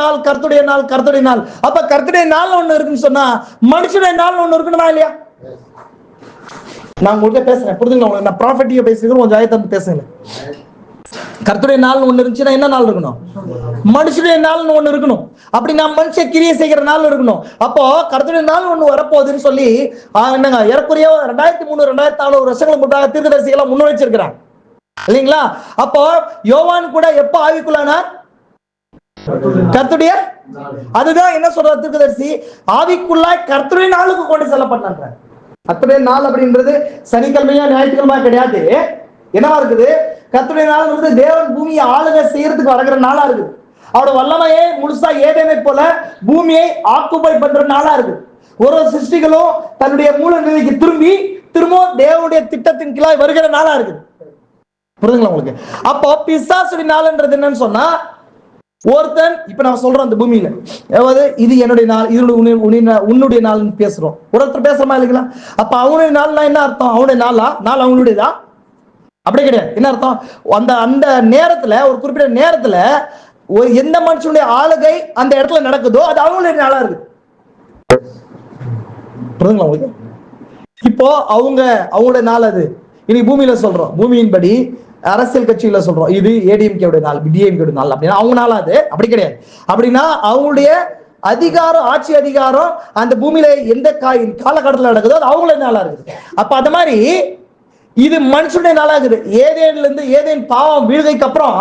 நாள், கர்த்தருடைய நாள், கர்த்தருடைய நாள். அப்ப கர்த்தருடைய நாள் ஒண்ணு இருக்குன்னு சொன்னா மனுஷனுடைய நாள் ஒண்ணு இருக்கணுமா இல்லையா? நான் உங்கள்கிட்ட பேசுறேன், புரிஞ்சுங்களா உங்களுக்கு? நான் ப்ராஃபெட்டியா பேசுகிறேன், கொஞ்சம் ஆயத்தம் பேசுங்க. கர்த்தருடைய நாள் ஒண்ணு இருந்துச்சுன்னா என்ன நாள் இருக்கணும்? மனுஷனுடைய நாள் ஒண்ணு இருக்கணும். அப்படி நான் மனுஷ கிரியை செய்கிற நாள் இருக்கணும். அப்போ கர்த்தருடைய நாள் ஒண்ணு வரப்போகுதுன்னு சொல்லி என்னங்க, ஏறக்குறைய 2300 2400 வருஷங்களுக்கு முன்னாடி தீர்க்கதரிசிகளை முன்வைச்சிருக்கிறாங்க இல்லைங்களா? அப்போ யோவான் கூட எப்ப ஆவிக்குள்ளானார்? கர்த்தருடைய, அதுதான் என்ன சொல்ற தீர்க்கதரிசி, ஆவிக்குள்ளாய் கர்த்தருடைய நாளுக்கு கொண்டு செல்லப்பட்டாங்க. கர்த்தருடைய நாள் அப்படின்றது சனிக்கிழமையா ஞாயிற்றுக்கிழமையா கிடையாது. என்னவா இருக்குது? கர்த்தருடைய நாள் வந்து தேவன் பூமியை ஆளுகை செய்யறதுக்கு வளர்கிற நாளா இருக்குது. அவரோட வல்லமையை முழுசா ஏதேனை போல பூமியை ஆக்குபை பண்ற நாளா இருக்கு. ஒரு சிருஷ்டிகளும் தன்னுடைய மூல நிலைக்கு திரும்பவும் தேவனுடைய திட்டத்தின் கீழாய் வருகிற நாளா இருக்குது. புரியுதுங்களா உங்களுக்கு? அப்போ பிசாசுடைய நாள்ன்றது என்னன்னு சொன்னா, ஒருத்தன் இப்ப நான் சொல்றேன் அந்த பூமியில, அதாவது இது என்னுடைய நாள், இது உன்னுடைய நாள் பேசுறோம், ஒருத்தர் பேசுறமா இல்லைங்களா? அப்ப அவனுடைய நாள்னா என்ன அர்த்தம்? அவனுடைய நாள் அவங்களுடையதா? அப்படி கிடையாது. என்ன அர்த்தம்? அந்த நேரத்துல, ஒரு குறிப்பிட்ட நேரத்துல எந்த மனுஷனுடைய ஆளுகை அந்த இடத்துல நடக்குதோ அது அவங்களுடைய நாளா இருக்கு. புரியுதுங்களா உங்களுக்கு? இப்போ அவங்களுடைய நாள் அது. இன்னைக்கு பூமியில சொல்றோம், பூமியின்படி அரசியல் கட்சியில சொல்றோம் இது ஏடிஎம்கே நாள், டிஎம்கே நாள் அப்படின்னா அவங்க நாளா அது? அப்படி கிடையாது. அப்படின்னா அவங்களுடைய அதிகாரம், ஆட்சி அதிகாரம் அந்த பூமியில எந்த காலகட்டத்தில் நடக்குதோ அது அவங்களுடைய நாளா இருக்குது. அப்ப அந்த மாதிரி இது மனுஷனுடைய நாளாகுது. ஏதேன்ல இருந்து ஏதேன் பாவம் வீழ்கைக்கு அப்புறம்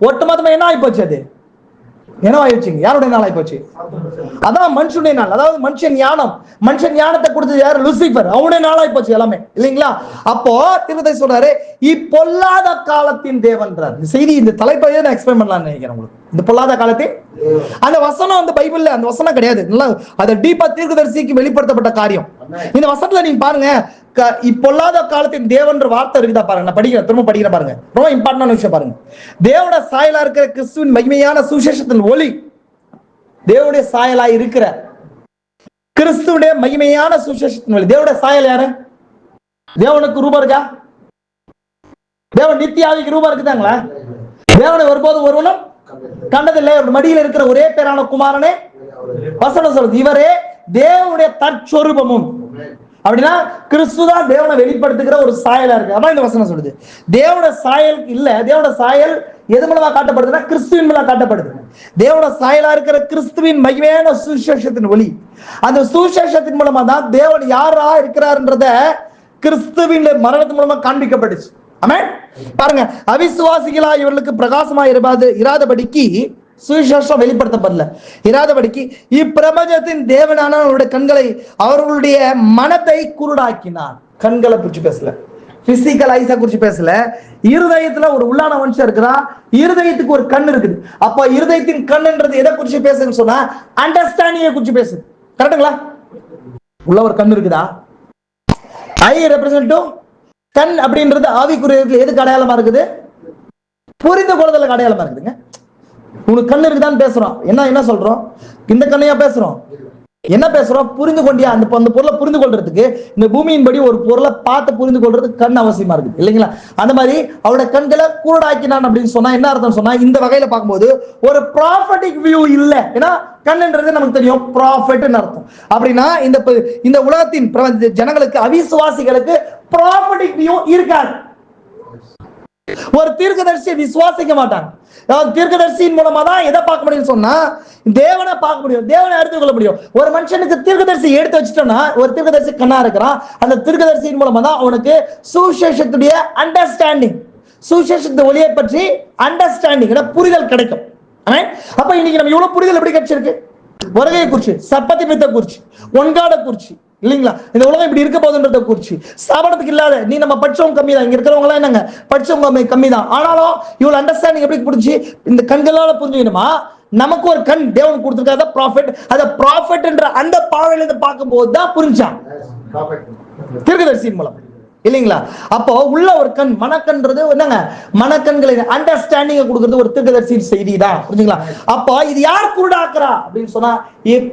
ஒட்டுமொத்தமா என்ன ஆகி போச்சு? அது என்ன ஆயிடுச்சுங்க? யாருடைய நாள் ஆகி போச்சு? அதான் மனுஷனுடைய நாள். அதாவது மனுஷன் ஞானம், மனுஷன் ஞானத்தை கொடுத்தது யாரு? லூசிபர். அவனுடைய நாள் ஆகி போச்சு எல்லாமே, இல்லைங்களா? அப்போ தீர்க்கதரிசி சொல்றாரு, இப்பொல்லாத காலத்தின் தேவன்றார். இந்த செய்தி, இந்த தலைப்பையே நான் எக்ஸ்பிளைன் பண்ணலாம்னு நினைக்கிறேன் உங்களுக்கு. இந்த பொல்லாத காலத்தில் அந்த வசனம் வந்து பைபிள்ல அந்த வசனம் கிடையாது. அது டீப்பா தீர்க்கதரிசிக்கு வெளிப்படுத்தப்பட்ட காரியம். இந்த வசனத்துல நீங்க பாருங்க, இப்பொல்லாத காலத்தின் தேவன்ற வார்த்தை இருக்குதா பாருங்க. நான் படிக்கிறேன், திரும்ப படிக்கிறேன் பாருங்க. ரொம்ப இம்பார்ட்டன்டான விஷயம் பாருங்க. தேவனோட சாயலா இருக்கிற கிறிஸ்துவின் மகிமையான சுவிசேஷத்தின் ஒளி, தேவனுடைய சாயலா இருக்கிற கிறிஸ்துவுடைய மகிமையான சுவிசேஷத்தின் ஒளி. தேவனுடைய சாயல் யாரு? தேவனுக்கு ரூபம் இருக்கா? தேவன் நித்தியாவிக்கு ரூபம் இருக்குதாங்களா? தேவனை ஒருபோதும் ஒருவனும் கண்டதில்லை. மடியில் இருக்கிற ஒரே பேரான குமாரனே வசனம் சொல்றது, இவரே தேவனுடைய தற்சொரூபமும். அப்படின்னா கிறிஸ்துதான் தேவனை வெளிப்படுத்துகிற ஒரு சாயலா இருக்கு. அதான் இந்த வசனம் சொல்லுது. தேவனோட சாயல் இல்ல, தேவனோட சாயல் எது மூலமா காட்டப்படுதுன்னா கிறிஸ்துவின் மூலம் காட்டப்படுது. தேவனோட சாயலா இருக்கிற கிறிஸ்துவின் மகிமையான சுவிசேஷத்தின் ஒளி. அந்த சுவிசேஷத்தின் மூலமா தான் தேவன் யாரா இருக்கிறார்ன்றத கிறிஸ்துவின் மரணத்தின் மூலமா காண்பிக்கப்பட்டுச்சு. ஆமென். பாருங்க, அவிசுவாசிகளா இவர்களுக்கு பிரகாசமா இராதபடிக்கு சுவிசேஷம் வெளிப்படுத்தப்படல, இராதபடிக்கு இப்பிரபஞ்சத்தின் தேவனான அவருடைய கண்களை, அவர்களுடைய மனத்தை குருடாக்கினார். கண்களை குறிச்சு பேசல, பிசிக்கல் ஐஸா குறிச்சு பேசல. இருதயத்துல ஒரு உள்ளான மனுஷன் இருக்கிறா, இருதயத்துக்கு ஒரு கண் இருக்குது. அப்ப இருதயத்தின் கண்ன்றது எதை குறிச்சு பேசுன்னு சொன்னா அண்டர்ஸ்டாண்டிங்கை குறிச்சு பேசுது. கரெக்டுங்களா? உள்ள ஒரு கண் இருக்குதா? ஐ ரெப்ரசன்ட் கண் அப்படின்றது ஆவிக்குரிய எதுக்கு அடையாளமா இருக்குது? புரிந்து கொள்ளுதலுக்கு அடையாளமா இருக்குதுங்க. உனக்கு கண்ணு இருக்குதான்னு பேசுறோம். என்ன சொல்றோம்? இந்த கண்ணையா பேசுறோம்? என்ன பேசுறோம்? புரிந்து கொண்டியா? அந்த பொருளை புரிந்து கொள்றதுக்கு இந்த பூமியின் படி ஒரு பொருளை பார்த்து புரிந்து கொள்றதுக்கு கண் அவசியமா இருக்குது, இல்லைங்களா? அந்த மாதிரி அவருடைய கண்களை குருடாக்கினான் அப்படின்னு சொன்னா என்ன அர்த்தம் சொன்னா, இந்த வகையில பார்க்கும்போது ஒரு ப்ராஃபட்டிக் வியூ இல்ல. ஏன்னா கண்ணுன்றது நமக்கு தெரியும், ப்ராஃபிட் அர்த்தம். அப்படின்னா இந்த உலகத்தின் ஜனங்களுக்கு, அவிசுவாசிகளுக்கு ப்ராஃபட்டிக் வியூ இருக்காது. ஒரு தீர்க்கதரிசியை விசுவாசிக்க மாட்டாங்க. தீர்க்கதரிசியின் மூலமா தான் எதை பார்க்க முடியும் சொன்னா தேவனை பார்க்க முடியும், தேவனை அறிந்து கொள்ள முடியும். ஒரு மனுஷனுக்கு தீர்க்கதரிசி எடுத்து வச்சுட்டோம்னா, ஒரு தீர்க்கதரிசி கண்ணா இருக்கிறான், அந்த தீர்க்கதரிசியின் மூலமா தான் அவனுக்கு சுவிசேஷத்துடைய அண்டர்ஸ்டாண்டிங், சுவிசேஷத்து ஒளியை பற்றி அண்டர்ஸ்டாண்டிங், புரிதல் கிடைக்கும். அப்ப இன்னைக்கு நம்ம இவ்வளவு புரிதல் எப்படி கிடைச்சிருக்கு? வருகையை குறிச்சு, சப்பத்தி மித்த குறிச்சு, ஒன்காட குறிச்சு, இல்லைங்களா? இந்த உலகம் இப்படி இருக்க போதுன்றத குறிச்சு, ஸ்தாபனத்துக்கு இல்லாத நீ நம்ம படிச்சவங்க கம்மி தான். இங்க இருக்கிறவங்க எல்லாம் என்னங்க படிச்சவங்க கம்மி தான். ஆனாலும் இவ்வளவு அண்டர்ஸ்டாண்டிங் எப்படி புரிஞ்சு இந்த கண்களால புரிஞ்சுக்கணுமா? நமக்கு ஒரு கண் தேவன் கொடுத்திருக்காத ப்ராஃபிட். அத ப்ராஃபிட்ன்ற அந்த பார்வையில இருந்து பார்க்கும்போது தான் புரிஞ்சான் தீர்க்கதரிசியின் மூலம், இல்லைங்களா? அப்போ உள்ள ஒரு கண், மனக்கண்றது என்னங்க? மனக்கண்களை அண்டர்ஸ்டாண்டிங் கொடுக்கிறது ஒரு தீர்க்கதரிசியின் செய்தி தான், புரிஞ்சுங்களா? அப்போ இது யார் குருடாக்குறா அப்படின்னு சொன்னா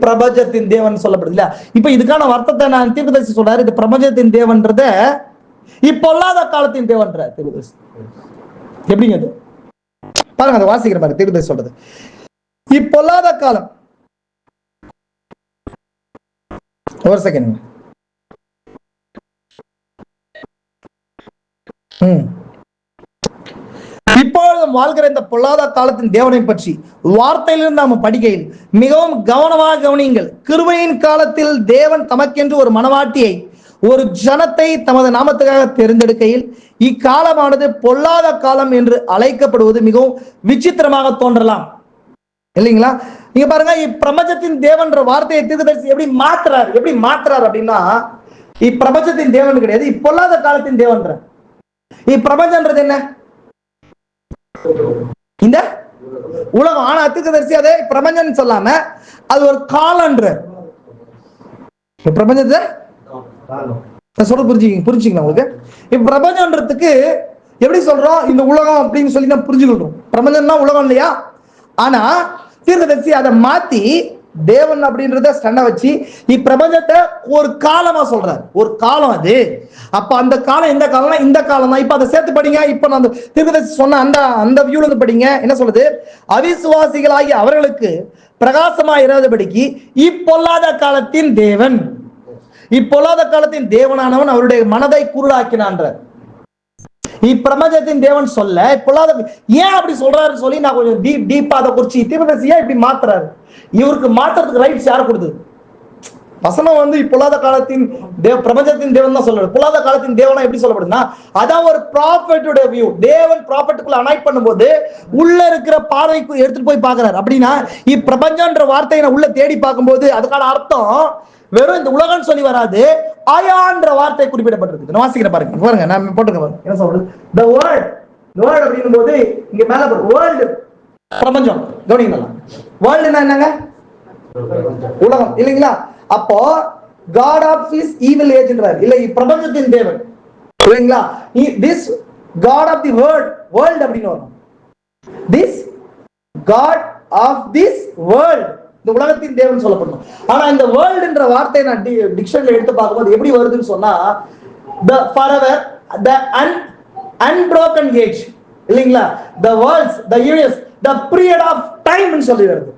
பிரபஞ்சத்தின் தேவன் சொல்லப்படுது இல்ல. இப்ப இதுக்கான அர்த்தத்தை நான் தீர்க்கதரிசி சொல்றாரு, இது பிரபஞ்சத்தின் தேவன்றத இப்பொல்லாத காலத்தின் தேவன்ற தீர்க்கதரிசி. எப்படிங்க அது பாருங்க, அதை வாசிக்கிற பாருங்க. தீர்க்கதரிசி சொல்றது இப்பொல்லாத காலம். ஒரு செகண்ட். இப்பொழுதும் வாழ்கிற இந்த பொல்லாத காலத்தின் தேவனை பற்றி வார்த்தையிலிருந்து நாம படிக்கையில் மிகவும் கவனமாக கவனியுங்கள். கிருபையின் காலத்தில் தேவன் தமக்கென்று ஒரு மனவாட்டியை, ஒரு ஜனத்தை தமது நாமத்துக்காக தேர்ந்தெடுக்கையில் இக்காலமானது பொல்லாத காலம் என்று அழைக்கப்படுவது மிகவும் விசித்திரமாக தோன்றலாம், இல்லைங்களா? நீங்க பாருங்க, இப்பிரபஞ்சத்தின் தேவன்ற வார்த்தையை தீர்க்கதரிசி எப்படி மாத்துறாரு அப்படின்னா, இப்பிரபஞ்சத்தின் தேவன் கிடையாது, இப்பொல்லாத காலத்தின் தேவன்ற. இப்பிரபஞ்சம்ன்றது என்ன? இந்த உலகம். ஆனா தீர்க்கதரிசி அதை பிரபஞ்சம் சொல்லாம அது ஒரு காலன்ற. பிரபஞ்சத்தை சொல்ல புரிஞ்சுக்கலாம் உங்களுக்கு. இப்ப பிரபஞ்சம்ன்றதுக்கு எப்படி சொல்றோம்? இந்த உலகம் அப்படின்னு சொல்லி நான் புரிஞ்சுக்கிட்டோம். பிரபஞ்சம்னா உலகம் இல்லையா? ஆனா தீர்க்கதரிசி அதை மாத்தி தேவன் அப்படின்றத ஸ்டண்ட வச்சு இப்பிரபஞ்சத்தை ஒரு காலமா சொல்றாரு. ஒரு காலம் அது. அப்ப அந்த காலம் எந்த காலம்னா இந்த காலம் தான். இப்ப அதை சேர்த்து படிங்க. இப்ப நான் தீர்க்கதரிசி சொன்ன அந்த வியூல இருந்து படிங்க. என்ன சொல்லுது? அவிசுவாசிகளாகி அவர்களுக்கு பிரகாசமா இராதபடிக்கு இப்பொல்லாத காலத்தின் தேவன், இப்பொல்லாத காலத்தின் தேவனானவன் அவருடைய மனதை குருடாக்கினான்ற. இப்பிரபஞ்சத்தின் தேவன் சொல்ல இப்பொல்லாத ஏன் அப்படி சொல்றாருன்னு சொல்லி நான் கொஞ்சம் டீப்பா அதை குறிச்சு தீர்க்கதரிசி ஏன் இப்படி மாத்துறாரு? இவருக்கு மாத்துறதுக்கு ரைட்ஸ் யார் கொடுத்தது? வசனம் வந்து இப்பொல்லாத காலத்தின் பிரபஞ்சத்தின் தேவன் தான் சொல்றாரு. பொல்லாத காலத்தின் தேவனா எப்படி சொல்லப்படுதுன்னா, அதான் ஒரு ப்ராஃபெட்டோட வியூ. தேவன் ப்ராஃபெட்டுக்குள்ள அனாய்ட் பண்ணும்போது உள்ள இருக்கிற பார்வைக்கு எடுத்துட்டு போய் பாக்குறாரு. அப்படின்னா இப்பிரபஞ்சம்ன்ற வார்த்தையை நான் உள்ள தேடி பார்க்கும்போது அதுக்கான அர்த்தம் வெறும் இந்த உலகம் சொல்லி வராது, ஆயான்ற வார்த்தை குறிப்பிடப்பட்டிருக்கு. நான் வாசிக்கிற பாருங்க, பாருங்க நான் போட்டுக்க பாருங்க என்ன சொல்றது. த வேர்ல்ட், வேர்ல்ட் அப்படிங்கும் போது இங்க மேல வேர்ல்டு பிரபஞ்சம் கவனிங்களா. வேர்ல்டுனா என்னங்க? உலகம் இல்லைங்களா? அப்போ God of his evil age என்றார். இல்லை, பிரபஞ்சத்தின் தேவன் இல்லைங்களா? this God of the world, world அப்படின்னு வரும். this God of this world, இந்த உலகத்தின் தேவன் சொல்லப்படும். ஆனா இந்த வேர்ல்டுன்ற வார்த்தையை நான் டிக்ஷனரியில எடுத்து பார்க்கும்போது எப்படி வருதுன்னு சொன்னா, the forever, the unbroken age இல்லைங்களா, the worlds, the years, the period of time ன்னு சொல்லி வருது.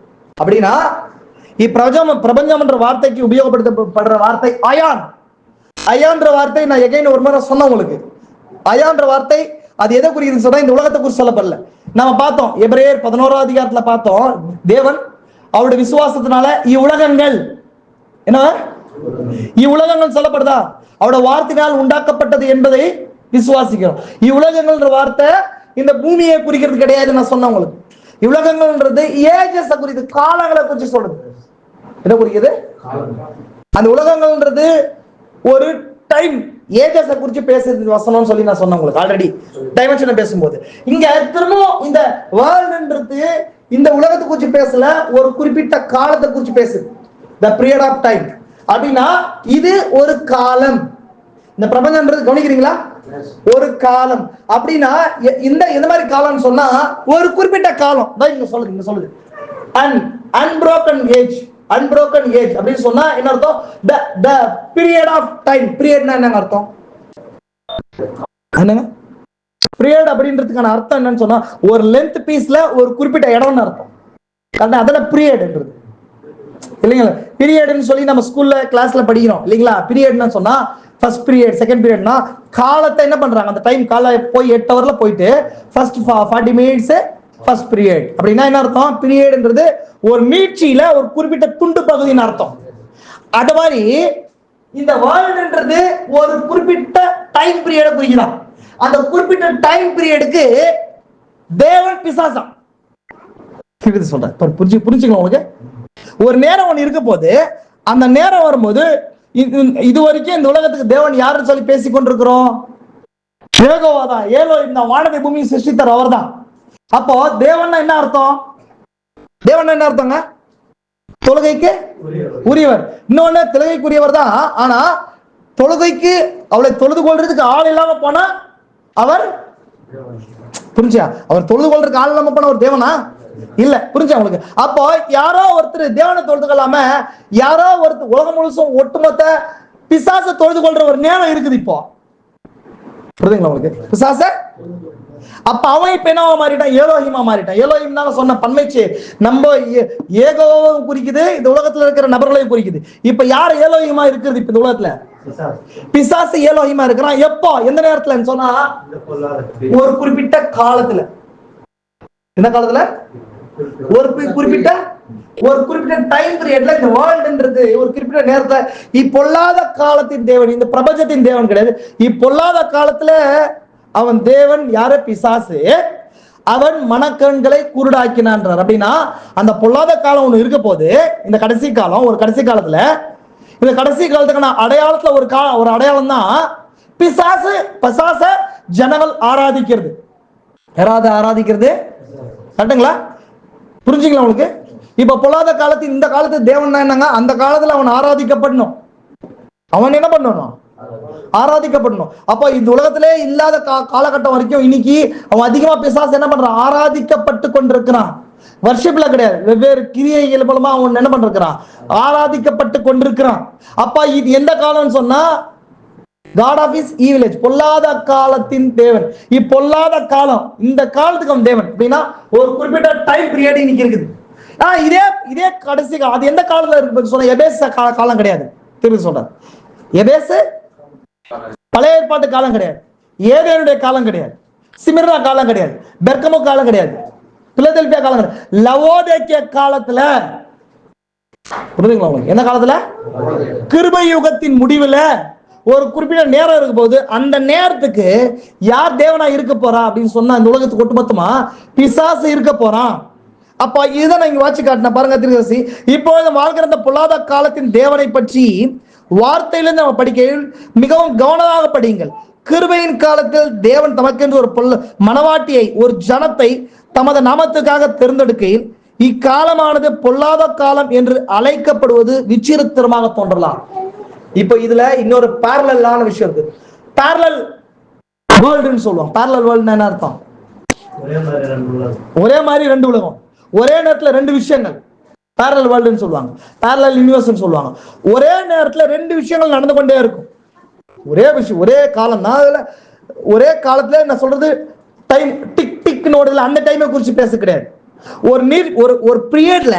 அப்படின்னா பிரபஞ்சம் என்ற வார்த்தைக்கு உபயோகப்படுத்தப்படுற வார்த்தை அயான். அயான்ற வார்த்தை நான் எகைன் ஒரு முறை சொன்னேன் உங்களுக்கு. அயான்ற வார்த்தை அது எதை குறிக்குதுன்னு சொன்னா இந்த உலகத்தை குறித்து சொல்லப்படல. நாம பார்த்தோம் எபிரேயர் 11ஆம் அதிகாரத்துல பார்த்தோம், தேவன் அவருடைய விசுவாசத்தினால இவ்வுலகங்கள் என்ன இவ்வுலகங்கள் சொல்லப்படுதா, அவருடைய வார்த்தையினால் உண்டாக்கப்பட்டது என்பதை விசுவாசிக்கிறோம். இவ்வுலகங்கள்ன்ற வார்த்தை இந்த பூமியை குறிக்கிறது கிடையாது. நான் சொன்னேன் உங்களுக்கு, இவ்வுலகங்கள்ன்றது ஏஜஸ் குறித்து, காலங்களை குறித்து சொல்றது. என்ன குறிக்குது? அந்த உலகங்கள்ன்றது ஒரு டைம், ஏஜஸை குறித்து பேசுறது வசனம்னு சொல்லி நான் சொன்னேன் உங்களுக்கு ஆல்ரெடி டைமென்ஷனை பேசும்போது. இங்க திரும்பவும் இந்த வேர்ல்டுன்றது இந்த உலகத்தை குறித்து பேசல, ஒரு குறிப்பிட்ட காலத்தை குறித்து பேசுது. the period of time அப்படின்னா இது ஒரு காலம். இந்த பிரபஞ்சம்ன்றது கவனிக்கிறீங்களா? ஒரு காலம். அப்படின்னா இந்த மாதிரி காலம்னு சொன்னா ஒரு குறிப்பிட்ட காலம் தான் இங்க சொல்லுது. unbroken age, unbroken age அப்படின்னு சொன்னா என்ன அர்த்தம்? the period of time. பீரியட்னா என்னங்க அர்த்தம்? என்னங்க பீரியட் அப்படின்றதுக்கான அர்த்தம் என்னன்னு சொன்னா ஒரு லென்த் பீஸ்ல ஒரு குறிப்பிட்ட இடம்னு அர்த்தம். அதெல்லாம் பீரியட்ன்றது இல்லைங்களா? பீரியட்னு சொல்லி நம்ம ஸ்கூல்ல கிளாஸ்ல படிக்கிறோம் இல்லைங்களா? பீரியட்னு சொன்னா ஃபர்ஸ்ட் பீரியட், செகண்ட் பீரியட்னா காலத்தை என்ன பண்றாங்க, அந்த டைம் காலை போய் 8 ஹவர்ல போயிட்டு ஃபர்ஸ்ட் 40 மினிட்ஸ் ஃபர்ஸ்ட் பீரியட். அப்படின்னா என்ன அர்த்தம்? பீரியட்ன்றது ஒரு மீட்சியில ஒரு குறிப்பிட்ட துண்டு பகுதியின் அர்த்தம். அது மாதிரி இந்த வேர்ல்டுன்றது ஒரு குறிப்பிட்ட டைம் பீரியட குறிக்கிறான். அந்த குறிப்பிட்ட டைம் பீரியடுக்கு தேவன் பிசாசம் சொல்ற புரிஞ்சுக்கலாம் உங்களுக்கு. ஒரு நேரம் ஒண்ணு இருக்க போது அந்த நேரம் வரும்போது இது வரைக்கும் இந்த உலகத்துக்கு தேவன் யாருன்னு சொல்லி பேசிக் கொண்டிருக்கிறோம், யெகோவாதான், எலோஹிம் தான், வானத்தை பூமியை சிருஷ்டித்தார் அவர்தான். அப்போ தேவன் என்ன அர்த்தம்? தேவன் என்ன அர்த்தங்க? தொழுகைக்கு உரியவர். இன்னொன்னு தொழுகைக்குரியவர் தான். ஆனா தொழுகைக்கு அவளை தொழுது கொள்றதுக்கு ஆள் இல்லாம போனா அவர் புரிஞ்சா? அவர் தொழுது கொள்றதுக்கு ஆள் இல்லாம போன ஒரு தேவனா இல்ல. புரிஞ்சா உங்களுக்கு? அப்போ யாரோ ஒருத்தர் தேவனை தொழுது கொள்ளாம யாரோ ஒருத்தர் உலகம் முழுசும் ஒட்டுமொத்த பிசாச தொழுது கொள்ற ஒரு நேரம் இருக்குது இப்போ. புரியுதுங்களா உங்களுக்கு? பிசாச அப்ப அவன் இப்ப என்னவா மாறிட்டான்? ஏலோஹிமா மாறிட்டான். ஏலோஹிம் தான் சொன்ன பன்மைச்சு நம்ம ஏகோவும் குறிக்குது, இந்த உலகத்துல இருக்கிற நபர்களையும் குறிக்குது. இப்ப யார் ஏலோஹிமா இருக்கிறது? இப்ப இந்த உலகத்துல பிசாசு ஏலோஹிமா இருக்கிறான். எப்போ? எந்த நேரத்துல சொன்னா ஒரு குறிப்பிட்ட காலத்துல. என்ன காலத்துல? ஒரு குறிப்பிட்ட டைம் பீரியட்ல இந்த வேர்ல்டுன்றது ஒரு குறிப்பிட்ட நேரத்துல இப்பொல்லாத காலத்தின் தேவன், இந்த பிரபஞ்சத்தின் தேவன் கிடையாது. இப்பொல்லாத காலத்துல அவன் தேவன் யார? பிசாசு. அவன் மனக்கண்களை குருடாக்கினான்றார். அப்படின்னா அந்த பொல்லாத காலம் ஒண்ணு இருக்க போது, இந்த கடைசி காலம், ஒரு கடைசி காலத்துல, இந்த கடைசி காலத்துக்கான அடையாளத்துல ஒரு அடையாளம் தான் பிசாச ஜனங்கள் ஆராதிக்கிறது. யாராவது ஆராதிக்கிறது கரெக்டுங்களா? புரிஞ்சுங்களா உங்களுக்கு? இப்ப பொல்லாத காலத்தில் இந்த காலத்து தேவன் என்னங்க? அந்த காலத்துல அவன் ஆராதிக்கப்படணும். அவன் என்ன பண்ணணும்? ஆராதிக்கப்படணும். அப்ப இந்த உலகத்திலே இல்லாத காலகட்டம் வரைக்கும் இன்னைக்கு அவன் அதிகமா பிசாசு என்ன பண்றான்? ஆராதிக்கப்பட்டு கொண்டிருக்கிறான். வர்ஷிப்ல கிடையாது, வெவ்வேறு கிரியைகள் மூலமா அவன் என்ன பண்றான்? ஆராதிக்கப்பட்டு கொண்டிருக்கிறான். அப்ப இது எந்த காலம்னு சொன்னா God of his evil age, பொல்லாத காலத்தின் தேவன். இப்பொல்லாத காலம், இந்த காலத்துக்கு அவன் தேவன். அப்படின்னா ஒரு குறிப்பிட்ட டைம் பீரியட் இன்னைக்கு இருக்குது. இதே கடைசி காலம். அது எந்த காலத்துல இருக்கு சொன்ன? எபேச காலம் கிடையாது. திரும்பி சொல்றேன், எபேசு பழைய ஏற்பாட்டு காலம் கிடையாது, ஏதேனுடைய காலம் கிடையாது, சிமிர்னா காலம் கிடையாது, பெர்கமோ காலம் கிடையாது, பிலதெல்பியா காலம் கிடையாது. லவோதேக்கிய காலத்துல புரியுதுங்களா உங்களுக்கு? எந்த காலத்துல? கிருபை யுகத்தின் முடிவுல ஒரு குறிப்பிட்ட நேரம் இருக்க போது, அந்த நேரத்துக்கு யார் தேவனா இருக்க போறா அப்படின்னு சொன்னா இந்த உலகத்துக்கு ஒட்டுமொத்தமா பிசாசு இருக்க போறான். அப்ப இதுதான் நான் இங்க வாட்சி காட்டின பாருங்க திருக்கசி. இப்பொழுது வாழ்கிற அந்த பொல்லாத காலத்தின் தேவனை பற்றி வார்த்தையிலிருந்து நம்ம படிக்கையில் மிகவும் கவனமாக படியுங்கள். கிருபையின் காலத்தில் தேவன் தமக்கென்று ஒரு மனவாட்டியை, ஒரு ஜனத்தை தமது நாமத்துக்காக தேர்ந்தெடுக்கையில் இக்காலமானது பொல்லாத காலம் என்று அழைக்கப்படுவது விசித்திரமாக தோன்றலாம். இப்ப இதுல இன்னொரு பேரலான விஷயம் இருக்கு. பேரலல் வேர்ல்டுன்னு சொல்லுவாங்க. பேரலல் வேர்ல்டுனா என்ன அர்த்தம்? ஒரே மாதிரி ரெண்டு உலகம், ஒரே நேரத்துல ரெண்டு விஷயங்கள். பேரலல் வேர்ல்டுன்னு சொல்லுவாங்க, பேரலல் யூனிவர்ஸ்னு சொல்லுவாங்க. ஒரே நேரத்துல ரெண்டு விஷயங்கள் நடந்து கொண்டே இருக்கும். ஒரே விஷயம், ஒரே காலம் தான். அதுல ஒரே காலத்துல நான் சொல்றது டைம் டிக் டிக் நோடுல அந்த டைமை குறிச்சு பேச கிடையாது. ஒரு நீர் ஒரு பீரியட்ல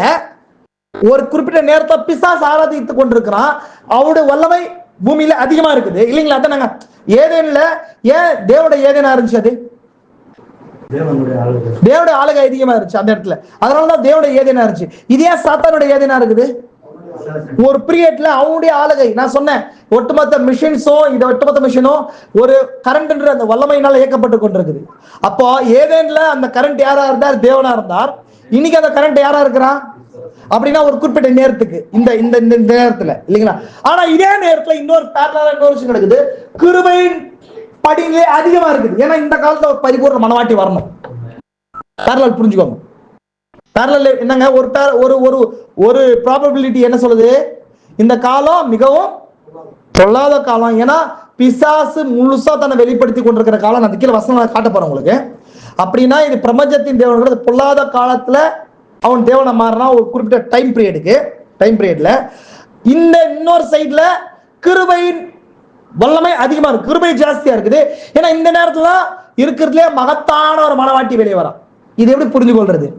ஒரு குறிப்பிட்ட நேரத்தை பிசாசு ஆராதித்து கொண்டிருக்கிறான். அவருடைய வல்லமை பூமியில அதிகமா இருக்குது இல்லைங்களா? அதான் நாங்க ஏதேன்ல ஏன் தேவோட ஏதேனா இருந்துச்சு? அது தேவோட ஆளுகை அதிகமா இருந்துச்சு அந்த இடத்துல. அதனாலதான் தேவோட ஏதேனா இருந்துச்சு. இது ஏன் சாத்தானோட ஏதேனா இருக்குது? ஒரு பீரியட்ல அவனுடைய ஆளுகை. நான் சொன்னேன், ஒட்டுமொத்த மிஷின்ஸும் இந்த ஒட்டுமொத்த மிஷினும் ஒரு கரண்ட் என்ற அந்த வல்லமையினால இயக்கப்பட்டு கொண்டிருக்குது. அப்போ ஏதேன்ல அந்த கரண்ட் யாரா இருந்தார்? தேவனா இருந்தார். இன்னைக்கு அந்த கரண்ட் யாரா இருக்கிறான் அப்படின்னா ஒரு குறிப்பிட்ட நேரத்துக்கு, இந்த இந்த நேரத்துல இல்லைங்களா? ஆனா இதே நேரத்துல இன்னொரு பேரலா இன்னொரு விஷயம் நடக்குது. கிருபையின் படிநிலை அதிகமா இருக்குது. ஏன்னா இந்த காலத்துல ஒரு பரிபூர்ண மனவாட்டி வரணும். பேரலல் புரிஞ்சுக்கோங்க. பேரலல் என்னங்க? ஒரு ஒரு ஒரு ப்ராபபிலிட்டி என்ன சொல்லுது? இந்த காலம் மிகவும் பொல்லாத காலம். ஏன்னா பிசாசு முழுசா தன்னை வெளிப்படுத்தி கொண்டிருக்கிற காலம். நான் கீழே வசனம் காட்ட போறேன் உங்களுக்கு. அப்படின்னா இது பிரபஞ்சத்தின் தேவன் பொல்லாத காலத்துல அவன் தேவனை மாறினா ஒரு குறிப்பிட்ட டைம் பீரியட்ல இந்த இன்னொரு சைட்ல கிருபையின் வல்லமை அதிகமா இருக்கு, கிருபை ஜாஸ்தியா இருக்குது. ஏன்னா இந்த நேரத்துல இருக்கிறதுலே மகத்தான ஒரு மனவாட்டி வெளியே வரா. இது எப்படி புரிஞ்சு கொள்றது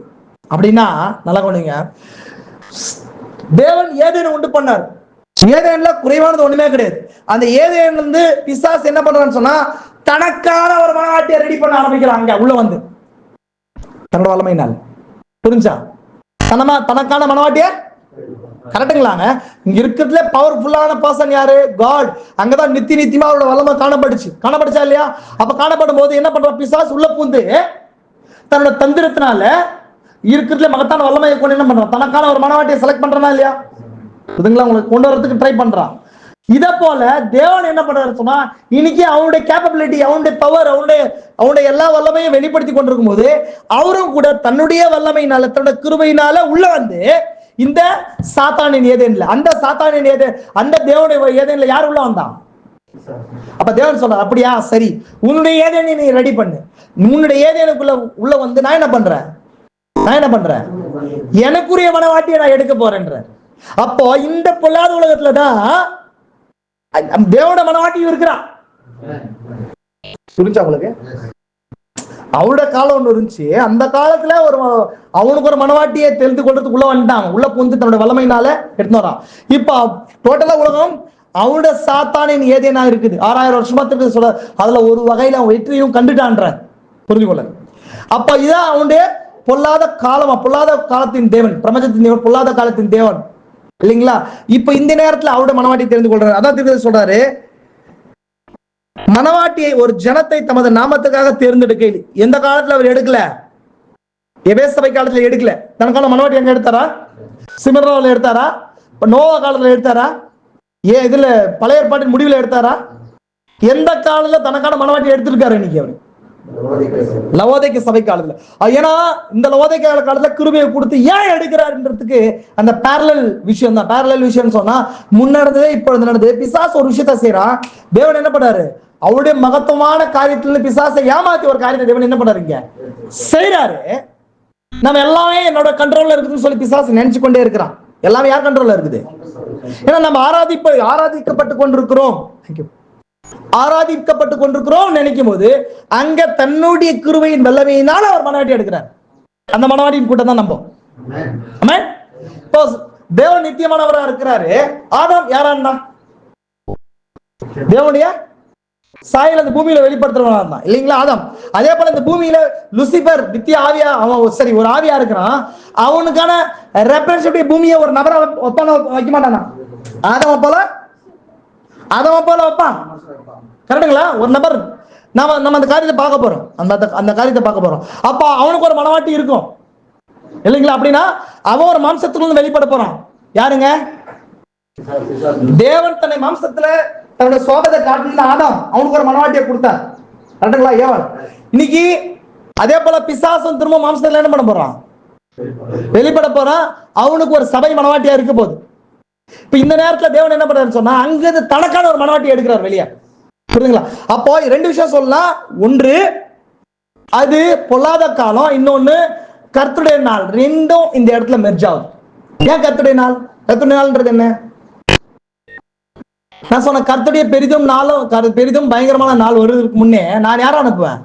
அப்படின்னா, நல்லா கொண்டீங்க, தேவன் ஏதேனை உண்டு பண்ணார். ஏதேன்ல குறைவானது ஒண்ணுமே கிடையாது. அந்த ஏதேன் வந்து பிசாசு என்ன பண்றான்னு சொன்னா தனக்கான ஒரு மனவாட்டியை ரெடி பண்ண ஆரம்பிக்கிறாங்க உள்ள வந்து தன்னோட வல்லமையினால். புரிஞ்சா? தனக்கான மனவாட்டிய கரெக்டுங்களாங்க. இங்க இருக்கிறதுல பவர்ஃபுல்லான பர்சன் யாரு? காட். அங்கதான் நித்தியமா அவரோட வல்லமை காணப்படுச்சா இல்லையா? அப்ப காணப்படும் போது என்ன பண்ற? பிசாசு உள்ள பூந்து தன்னோட தந்திரத்தினால இருக்கிறதுல மகத்தான வல்லமையை கொண்டு என்ன பண்றான்? தனக்கான ஒரு மனவாட்டியை செலக்ட் பண்றானா இல்லையா? இதுங்களா உங்களுக்கு கொண்டு வரதுக்கு ட்ரை பண்றான். இத போல தேவன் என்ன பண்றாரு சொன்னா, இன்னைக்கு அவனுடைய கேப்பபிலிட்டி, அவனுடைய பவர், அவனுடைய எல்லா வல்லமையும் வெளிப்படுத்தி கொண்டிருக்கும் போது அவரும் கூட தன்னுடைய வல்லமையினால, தன்னுடைய கிருபையினால உள்ள வந்து இந்த சாத்தானின் ஏதேன்ல, அந்த தேவனுடைய ஏதேன்ல யார் உள்ள வந்தான்? அப்ப தேவன் சொல்றார், அப்படியா சரி, உன்னுடைய ஏதேனை நீ ரெடி பண்ணு. உன்னுடைய ஏதேனுக்குள்ள உள்ள வந்து நான் என்ன பண்றேன்? எனக்குரிய மனவாட்டியை நான் எடுக்க போறேன்ற. அப்போ இந்த பொல்லாத உலகத்துலதான் தேவோட மனவாட்டியும் இருக்கிறான். புரிஞ்சா உங்களுக்கு? அவரோட காலம் ஒண்ணு இருந்துச்சு. அந்த காலத்துல அவனுக்கு ஒரு மனவாட்டியை தெரிந்து கொள்றதுக்கு உள்ள வந்துட்டாங்க. உள்ள புந்து தன்னோட வல்லமையினால எடுத்து வரான். இப்ப டோட்டலா உலகம் அவனோட சாத்தானின் ஏதேனா இருக்குது. 6000 வருஷமாத்துக்கு சொல்ல, அதுல ஒரு வகையில அவன் வெற்றியும் கண்டுட்டான்ற. புரிஞ்சுக்கொள்ள. அப்ப இதான் அவனுடைய பொல்லாத காலத்தின் தேவன், பிரபஞ்சத்தின் தேவன், பொல்லாத காலத்தின் தேவன் இல்லைங்களா? இப்ப இந்த நேரத்துல அவருடைய மனவாட்டியை தெரிந்து கொள்றாரு. அதான் சொல்றாரு, மனவாட்டியை, ஒரு ஜனத்தை தமது நாமத்துக்காக தேர்ந்தெடுக்க. எந்த காலத்துல அவர் எடுக்கல? எபேசு சபை காலத்துல எடுக்கல. தனக்கான மனவாட்டி எங்க எடுத்தாரா? சிமர்னாவில் எடுத்தாரா? நோவா காலத்துல எடுத்தாரா? இதுல பழைய ஏற்பாட்டின் முடிவுல எடுத்தாரா? எந்த காலத்துல தனக்கான மனவாட்டி எடுத்திருக்காரு இன்னைக்கு அவரு? லவோதிக்கேய சபை காலத்துல. ஏன்னா இந்த லவோதிக்கேய காலத்துல கிருபையை கொடுத்து ஏன் எடுக்கிறாருன்றதுக்கு அந்த பேரலல் விஷயம் தான். பேரலல் விஷயம் சொன்னா முன்னடந்ததே இப்பொழுது நடந்தது. பிசாசு ஒரு விஷயத்த செய்யறான், தேவன் என்ன பண்றாரு? அவருடைய மகத்துவமான காரியத்துல பிசாசை ஏமாத்தி ஒரு காரியத்தை தேவன் என்ன பண்றாருங்க செய்யறாரு. நம்ம எல்லாமே என்னோட கண்ட்ரோல்ல இருக்குதுன்னு சொல்லி பிசாசு நினைச்சு கொண்டே இருக்கிறான். எல்லாமே யார் கண்ட்ரோல்ல இருக்குது? ஏன்னா நம்ம ஆராதிக்கப்பட்டு கொண்டிருக்கிறோம், நினைக்கும் போது அங்க தன்னுடைய கிருபையின் வல்லமையினால அவர் மனவாட்டி எடுக்கிறார். அந்த மனவாட்டியின் கூட்டம் தான் நம்ம. தேவன் நித்தியமானவரா இருக்கிறாரு. ஆதாம் யாரா? தேவனுடைய சாயல் அந்த பூமியில வெளிப்படுத்துறவனா இருந்தான் இல்லைங்களா ஆதாம். அதே போல இந்த பூமியில லூசிபர் நித்திய ஆவியா அவன் சரி ஒரு ஆவியா இருக்கிறான். அவனுக்கான ரெப்ரசன்டேட்டிவ் பூமியை ஒரு நபரை ஒப்பான வைக்க மாட்டானா? ஆதாம போல வைப்பான். கரெக்டுங்களா? ஒரு நபர் நம்ம அந்த காரியத்தை பார்க்க போறோம். அந்த காரியத்தை பார்க்க போறோம். அப்ப அவனுக்கு ஒரு மனவாட்டி இருக்கும் இல்லைங்களா? அப்படின்னா அவன் ஒரு மாம்சத்திலிருந்து வெளிப்பட போறான். யாருங்க? தேவன் தன்னை மாம்சத்துல தன்னுடைய சோபத்தை காட்டின ஆதாம் அவனுக்கு ஒரு மனவாட்டியை கொடுத்தார். கரெக்டுங்களா? ஏவன் இன்னைக்கு அதே போல பிசாசும் திரும்ப மாம்சத்துல என்ன பண்ண போறான்? வெளிப்பட போறான். அவனுக்கு ஒரு சபை மனவாட்டியா இருக்க போகுது. இப்ப இந்த நேரத்துல தேவன் என்ன பண்றாருன்னு சொன்னா அங்கிருந்து தனக்கான ஒரு மனவாட்டி எடுக்கிறார் வெளியே. புரியுதுங்களா? அப்போ ரெண்டு விஷயம் சொல்லலாம். ஒன்று அது பொல்லாத காலம், இன்னொன்னு கர்த்தருடைய நாள். ரெண்டும் இந்த இடத்துல மெர்ஜ் ஆகுது. ஏன் கர்த்தருடைய நாள்? கர்த்தருடைய நாள்ன்றது என்ன? நான் சொன்ன கர்த்தருடைய பெரிதும் பயங்கரமான நாள் வருவதற்கு முன்னே நான் யாரை அனுப்புவேன்?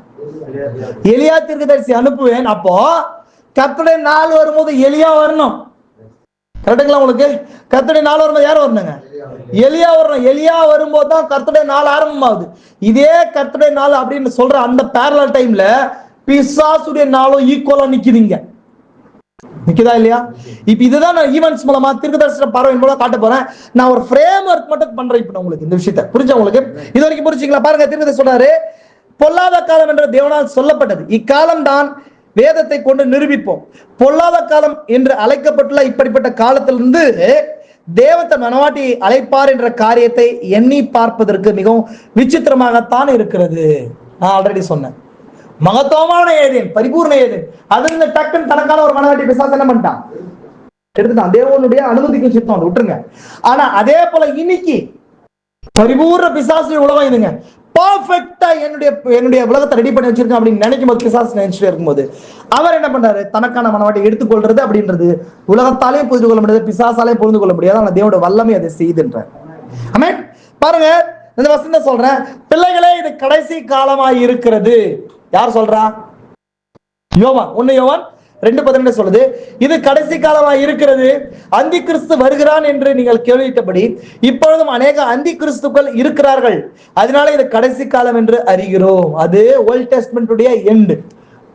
எலியா தீர்க்கதரிசி அனுப்புவேன். அப்போ கர்த்தருடைய நாள் வரும்போது எலியா வரணும். கரெக்டுங்களா? உங்களுக்கு கர்த்தருடைய நாள் வரும்போது யார் வரணுங்க? எலியா வரணும். எலியா வரும்போது தான் கர்த்தருடைய நாள் ஆரம்பமாகுது. இதே கர்த்தருடைய நாள் அப்படின்னு சொல்ற அந்த பேரலல் டைம்ல பிசாசுடைய நாளும் ஈக்குவலா நிக்குதுங்க. நிக்குதா இல்லையா? இப்ப இதுதான் நான் ஈவென்ட்ஸ் மூலமா தீர்க்கதரிசன பார்வையின் மூலம் காட்ட போறேன். நான் ஒரு ஃப்ரேம் ஒர்க் மட்டும் பண்றேன். இப்ப உங்களுக்கு இந்த விஷயத்தை புரிஞ்சா? உங்களுக்கு இது வரைக்கும் புரிஞ்சுங்களா? பாருங்க, தீர்க்கதரிசி சொல்றாரு பொல்லாத காலம் என்ற தேவனால் சொல்லப்பட்டது. இக்காலம் தான் வேதத்தை கொண்டு நிரூபிப்போம். பொல்லாத காலம் என்று அழைக்கப்பட்டுள்ள இப்படிப்பட்ட காலத்திலிருந்து தேவத்தை மனவாட்டி அழைப்பார் என்ற காரியத்தை எண்ணி பார்ப்பதற்கு மிகவும் விசித்திரமாகத்தான் இருக்கிறது. நான் ஆல்ரெடி சொன்னேன். மகத்துவமான ஏதேன், பரிபூர்ண ஏதேன், அது இந்த டக்குன்னு தனக்கான ஒரு மனவாட்டி பிசாசு என்ன பண்ணிட்டான்? எடுத்துட்டான். தேவனுடைய அனுமதிக்கு சித்தம் அது விட்டுருங்க. ஆனா அதே போல இன்னைக்கு பரிபூர்ண பிசாசு உலகம் இதுங்க. பர்ஃபெக்டா என்னுடைய உலகத்தை ரெடி பண்ணி வச்சிருக்கேன் அப்படின்னு நினைக்கும் போது பிசாசு நினைச்சிட்டு இருக்கும்போது அவர் என்ன பண்றாரு? தனக்கான மனவாட்டி எடுத்துக்கொள்றது அப்படின்றது உலகத்தாலேயும் புரிந்து கொள்ள முடியாது, பிசாசாலையும் புரிந்து கொள்ள முடியாது. ஆனா தேவனுடைய வல்லமை அதை செய்துன்றார். ஆமென். பாருங்க, இந்த வசனம் சொல்றேன், பிள்ளைகளே இது கடைசி காலமாய் இருக்கிறது. யார் சொல்றா? யோவான் 1 யோவான் 2:12 சொல்லுது, இது கடைசி காலமாய் இருக்கிறது. அந்தி கிறிஸ்து வருகிறான் என்று நீங்கள் கேள்விப்பட்டபடி இப்பொழுதும் அநேக அந்தி கிறிஸ்துக்கள் இருக்கிறார்கள். அதனால இது கடைசி காலம் என்று அறிகிறோம். அது ஓல்ட் டெஸ்ட்மென்ட்டுடைய எண்ட்,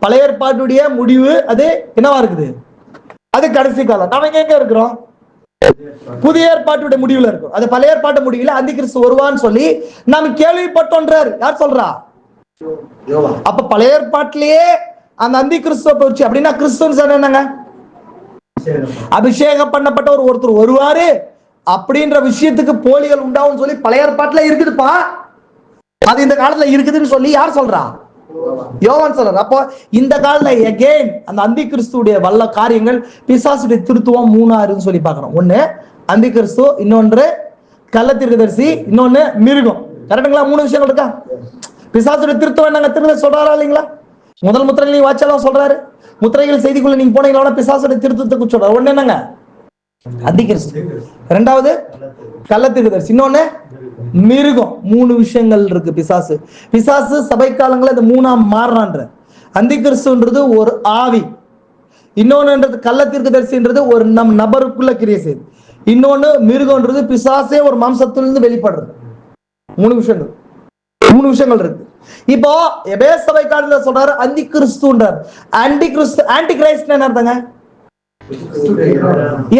பழைய ஏற்பாட்டுடைய முடிவு. அது என்னவா இருக்குது? அது கடைசி காலம். நாம எங்க இருக்கிறோம்? புதிய ஏற்பாட்டுடைய முடிவுல இருக்கும். அது பழைய ஏற்பாட்டு முடிவுல அந்தி கிறிஸ்து வருவான்னு சொல்லி நாம் கேள்விப்பட்டோன்றார். யார் சொல்றா? அப்ப பழைய ஏற்பாட்டிலேயே அந்த அந்தி கிறிஸ்துவ போச்சு அப்படின்னா கிறிஸ்துவன் என்னங்க? அபிஷேகம் பண்ணப்பட்ட ஒருத்தர் வருவாரு அப்படின்ற விஷயத்துக்கு போலிகள் உண்டாவும் சொல்லி பழைய ஏற்பாட்டுல இருக்குதுப்பா. அது இந்த காலத்துல இருக்குதுன்னு சொல்லி யார் சொல்றா? யோவான் சொல்றார். அப்போ இந்த காலத்துல எகெயின் அந்த அந்தி கிறிஸ்துடைய வல்ல காரியங்கள் பிசாசுடைய திருத்துவம் 3 சொல்லி பாக்குறோம். ஒண்ணு அந்தி கிறிஸ்து, இன்னொன்று கள்ள தீர்க்கதரிசி, இன்னொன்னு மிருகம். கரெக்டுங்களா? 3 விஷயங்கள் இருக்கா? பிசாசுடைய திருத்துவம் என்னங்க? திருத்த சொல்றாரா இல்லைங்களா? முதல் முத்திரைகள் நீங்க வாட்செல்லாம் சொல்றாரு. முத்திரைகள் செய்திக்குள்ள நீங்க போனீங்களா பிசாசுடைய திருத்தத்தை சொல்றாரு. ஒண்ணு என்னங்க? அந்தி கிறிஸ்து, இரண்டாவது கள்ள தீர்க்கதரிசி, இன்னொன்னு மிருகம். 3 விஷயங்கள் இருக்கு. பிசாசு சபை காலங்களில் இந்த 3ஆம் மாறுறான்ற. அந்தி கிறிஸ்துன்றது ஒரு ஆவி, இன்னொன்னுன்றது கள்ள தீர்க்கதரிசின்றது ஒரு நம் நபருக்குள்ள கிரியை செய்யுது, இன்னொன்னு மிருகம்ன்றது பிசாசே ஒரு மாம்சத்திலிருந்து வெளிப்படுறது. 3 விஷயங்கள் இருக்கு. இப்போ எபேசு சபை காலத்துல சொல்றாரு அந்தி கிறிஸ்துன்றார். ஆன்டி கிரைஸ்ட் என்ன அர்த்தங்க?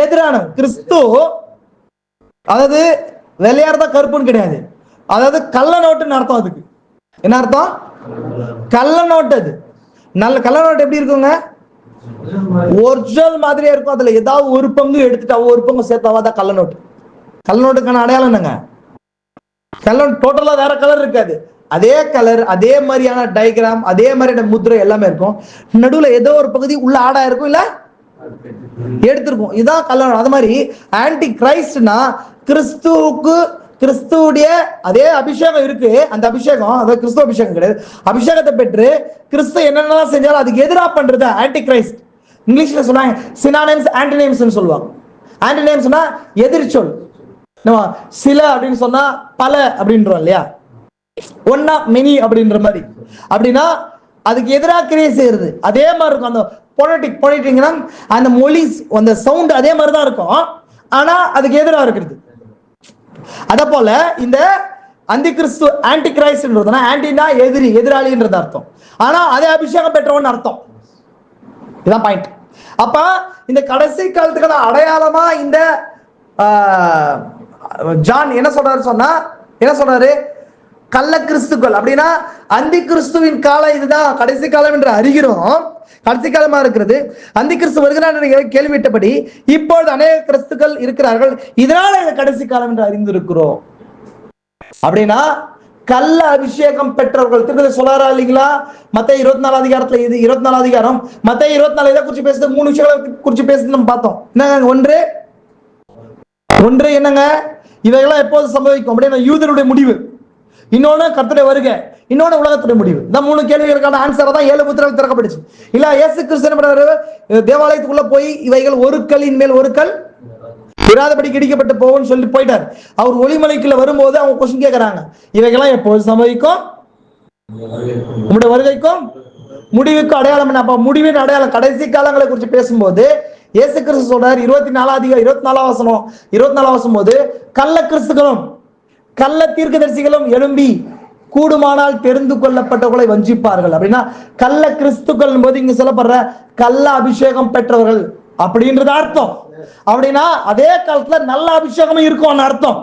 எதிரான கிறிஸ்து. அதாவது வெள்ளையார்தா கருப்புன்னு கிடையாது. அதாவது கள்ள நோட்டுன்னு அர்த்தம். அதுக்கு என்ன அர்த்தம்? கள்ள நோட்டு. அது நல்ல கள்ள நோட்டு எப்படி இருக்குங்க? ஒரிஜினல் மாதிரியா இருக்கும். அதுல ஏதாவது ஒரு பங்கு எடுத்துட்டா ஒரு பங்கு சேர்த்தாவாதான் கள்ள நோட்டு. கள்ள நோட்டுக்கான அடையாளம் என்னங்க? கள்ள நோட்டு டோட்டலா வேற கலர் இருக்காது. அதே கலர், அதே மாதிரியான டயக்ராம், அதே மாதிரியான முத்திரை எல்லாமே இருக்கும். நடுவுல ஏதோ ஒரு பகுதி உள்ள ஆடா இருக்கும், இல்ல எடுத்திருக்கும். இதுதான் கல்யாணம். அது மாதிரி ஆன்டி கிரைஸ்ட்னா கிறிஸ்துவுடைய அதே அபிஷேகம் இருக்கு. அந்த அபிஷேகம் அதாவது கிறிஸ்துவ அபிஷேகம் கிடையாது. அபிஷேகத்தை பெற்று கிறிஸ்து என்னென்னலாம் செஞ்சாலும் அதுக்கு எதிராக பண்றது ஆன்டி கிரைஸ்ட். இங்கிலீஷ்ல சொன்னாங்க சினானிம்ஸ், ஆன்டினிம்ஸ் சொல்லுவாங்க. ஆன்டினிம்ஸ்னா எதிர்ச்சொல். சில அப்படின்னு சொன்னா பல அப்படின்றோம் இல்லையா? ஒன்னா மெனி அப்படின்ற மாதிரி. அப்படின்னா அதுக்கு எதிராக கிரியை செய்யறது அதே மாதிரி இருக்கும். அந்த பொலிட்டிக்னா அந்த மொழி அந்த சவுண்ட் அதே மாதிரி தான் இருக்கும், ஆனா அதுக்கு எதிராக இருக்கிறது. அத போல இந்த அந்தி கிறிஸ்து ஆன்டி கிரைஸ்ட்ன்றதுனா, ஆன்டினா எதிரி, எதிராளின்றது அர்த்தம். ஆனா அதே அபிஷேகம் பெற்றவன் அர்த்தம். இதான் பாயிண்ட். அப்ப இந்த கடைசி காலத்துக்கான அடையாளமா இந்த ஜான் என்ன சொல்றாரு சொன்னா, என்ன சொல்றாரு? கள்ள கிறிஸ்துக்கள் அப்படின்னா அந்தி கிறிஸ்துவின் காலம் இதுதான், கடைசி காலம் என்று அறிகிறோம். கடைசி காலமா இருக்கிறது. அந்தி கிறிஸ்து வருகிறார் கேள்விப்பட்டபடி இப்பொழுது அநேக கிறிஸ்துக்கள் இருக்கிறார்கள், இதனால இந்த கடைசி காலம் என்று அறிந்திருக்கிறோம். அப்படின்னா கள்ள அபிஷேகம் பெற்றவர்கள் திருப்பதி சொல்றாரா இல்லைங்களா? மத்தேயு 24 அதிகாரத்துல, இது 24 அதிகாரம், மத்தேயு 24 இதை குறிச்சு பேசுறது, 3 விஷயங்களை குறிச்சு பேசுறது நம்ம பார்த்தோம். என்னங்க? ஒன்று என்னங்க? இவைகளாம் எப்போது சம்பவிக்கும் அப்படின்னா யூதருடைய முடிவு, இன்னொன்னு கர்த்தருடைய வருகை, இன்னொன்னு உலகத்துடைய முடிவு. இந்த 3 கேள்விகளுக்கான ஆன்சரை தான் 7 புத்தகங்கள் திறக்கப்படுச்சு. இல்ல இயேசு கிறிஸ்து தேவாலயத்துக்குள்ள போய் இவைகள் ஒரு கல்லின் மேல் ஒரு கல் விராதபடிக்கு இடிக்கப்பட்டு போகும்னு சொல்லி போயிட்டார். அவர் ஒளிமலைக்குள்ள வரும்போது அவங்க கொஸ்டின் கேட்கறாங்க, இவைகளாம் எப்போது சம்பவிக்கும்? உங்களுடைய வருகைக்கும் முடிவுக்கும் அடையாளம் என்ன? அப்ப முடிவின் அடையாளம் கடைசி காலங்களை குறித்து பேசும்போது இயேசு கிறிஸ்து சொல்றாரு 24 வசனம் போது கள்ள கிறிஸ்துகளும் கள்ள தீர்க்கதரிசிகளும் எழும்பி கூடுமானால் தெரிந்து கொள்ளப்பட்டவர்களை வஞ்சிப்பார்கள். அப்படின்னா கள்ள கிறிஸ்துக்கள் போது இங்க சொல்லப்படுற கள்ள அபிஷேகம் பெற்றவர்கள் அப்படின்றது அர்த்தம். அப்படின்னா அதே காலத்துல நல்ல அபிஷேகமும் இருக்கும் அர்த்தம்.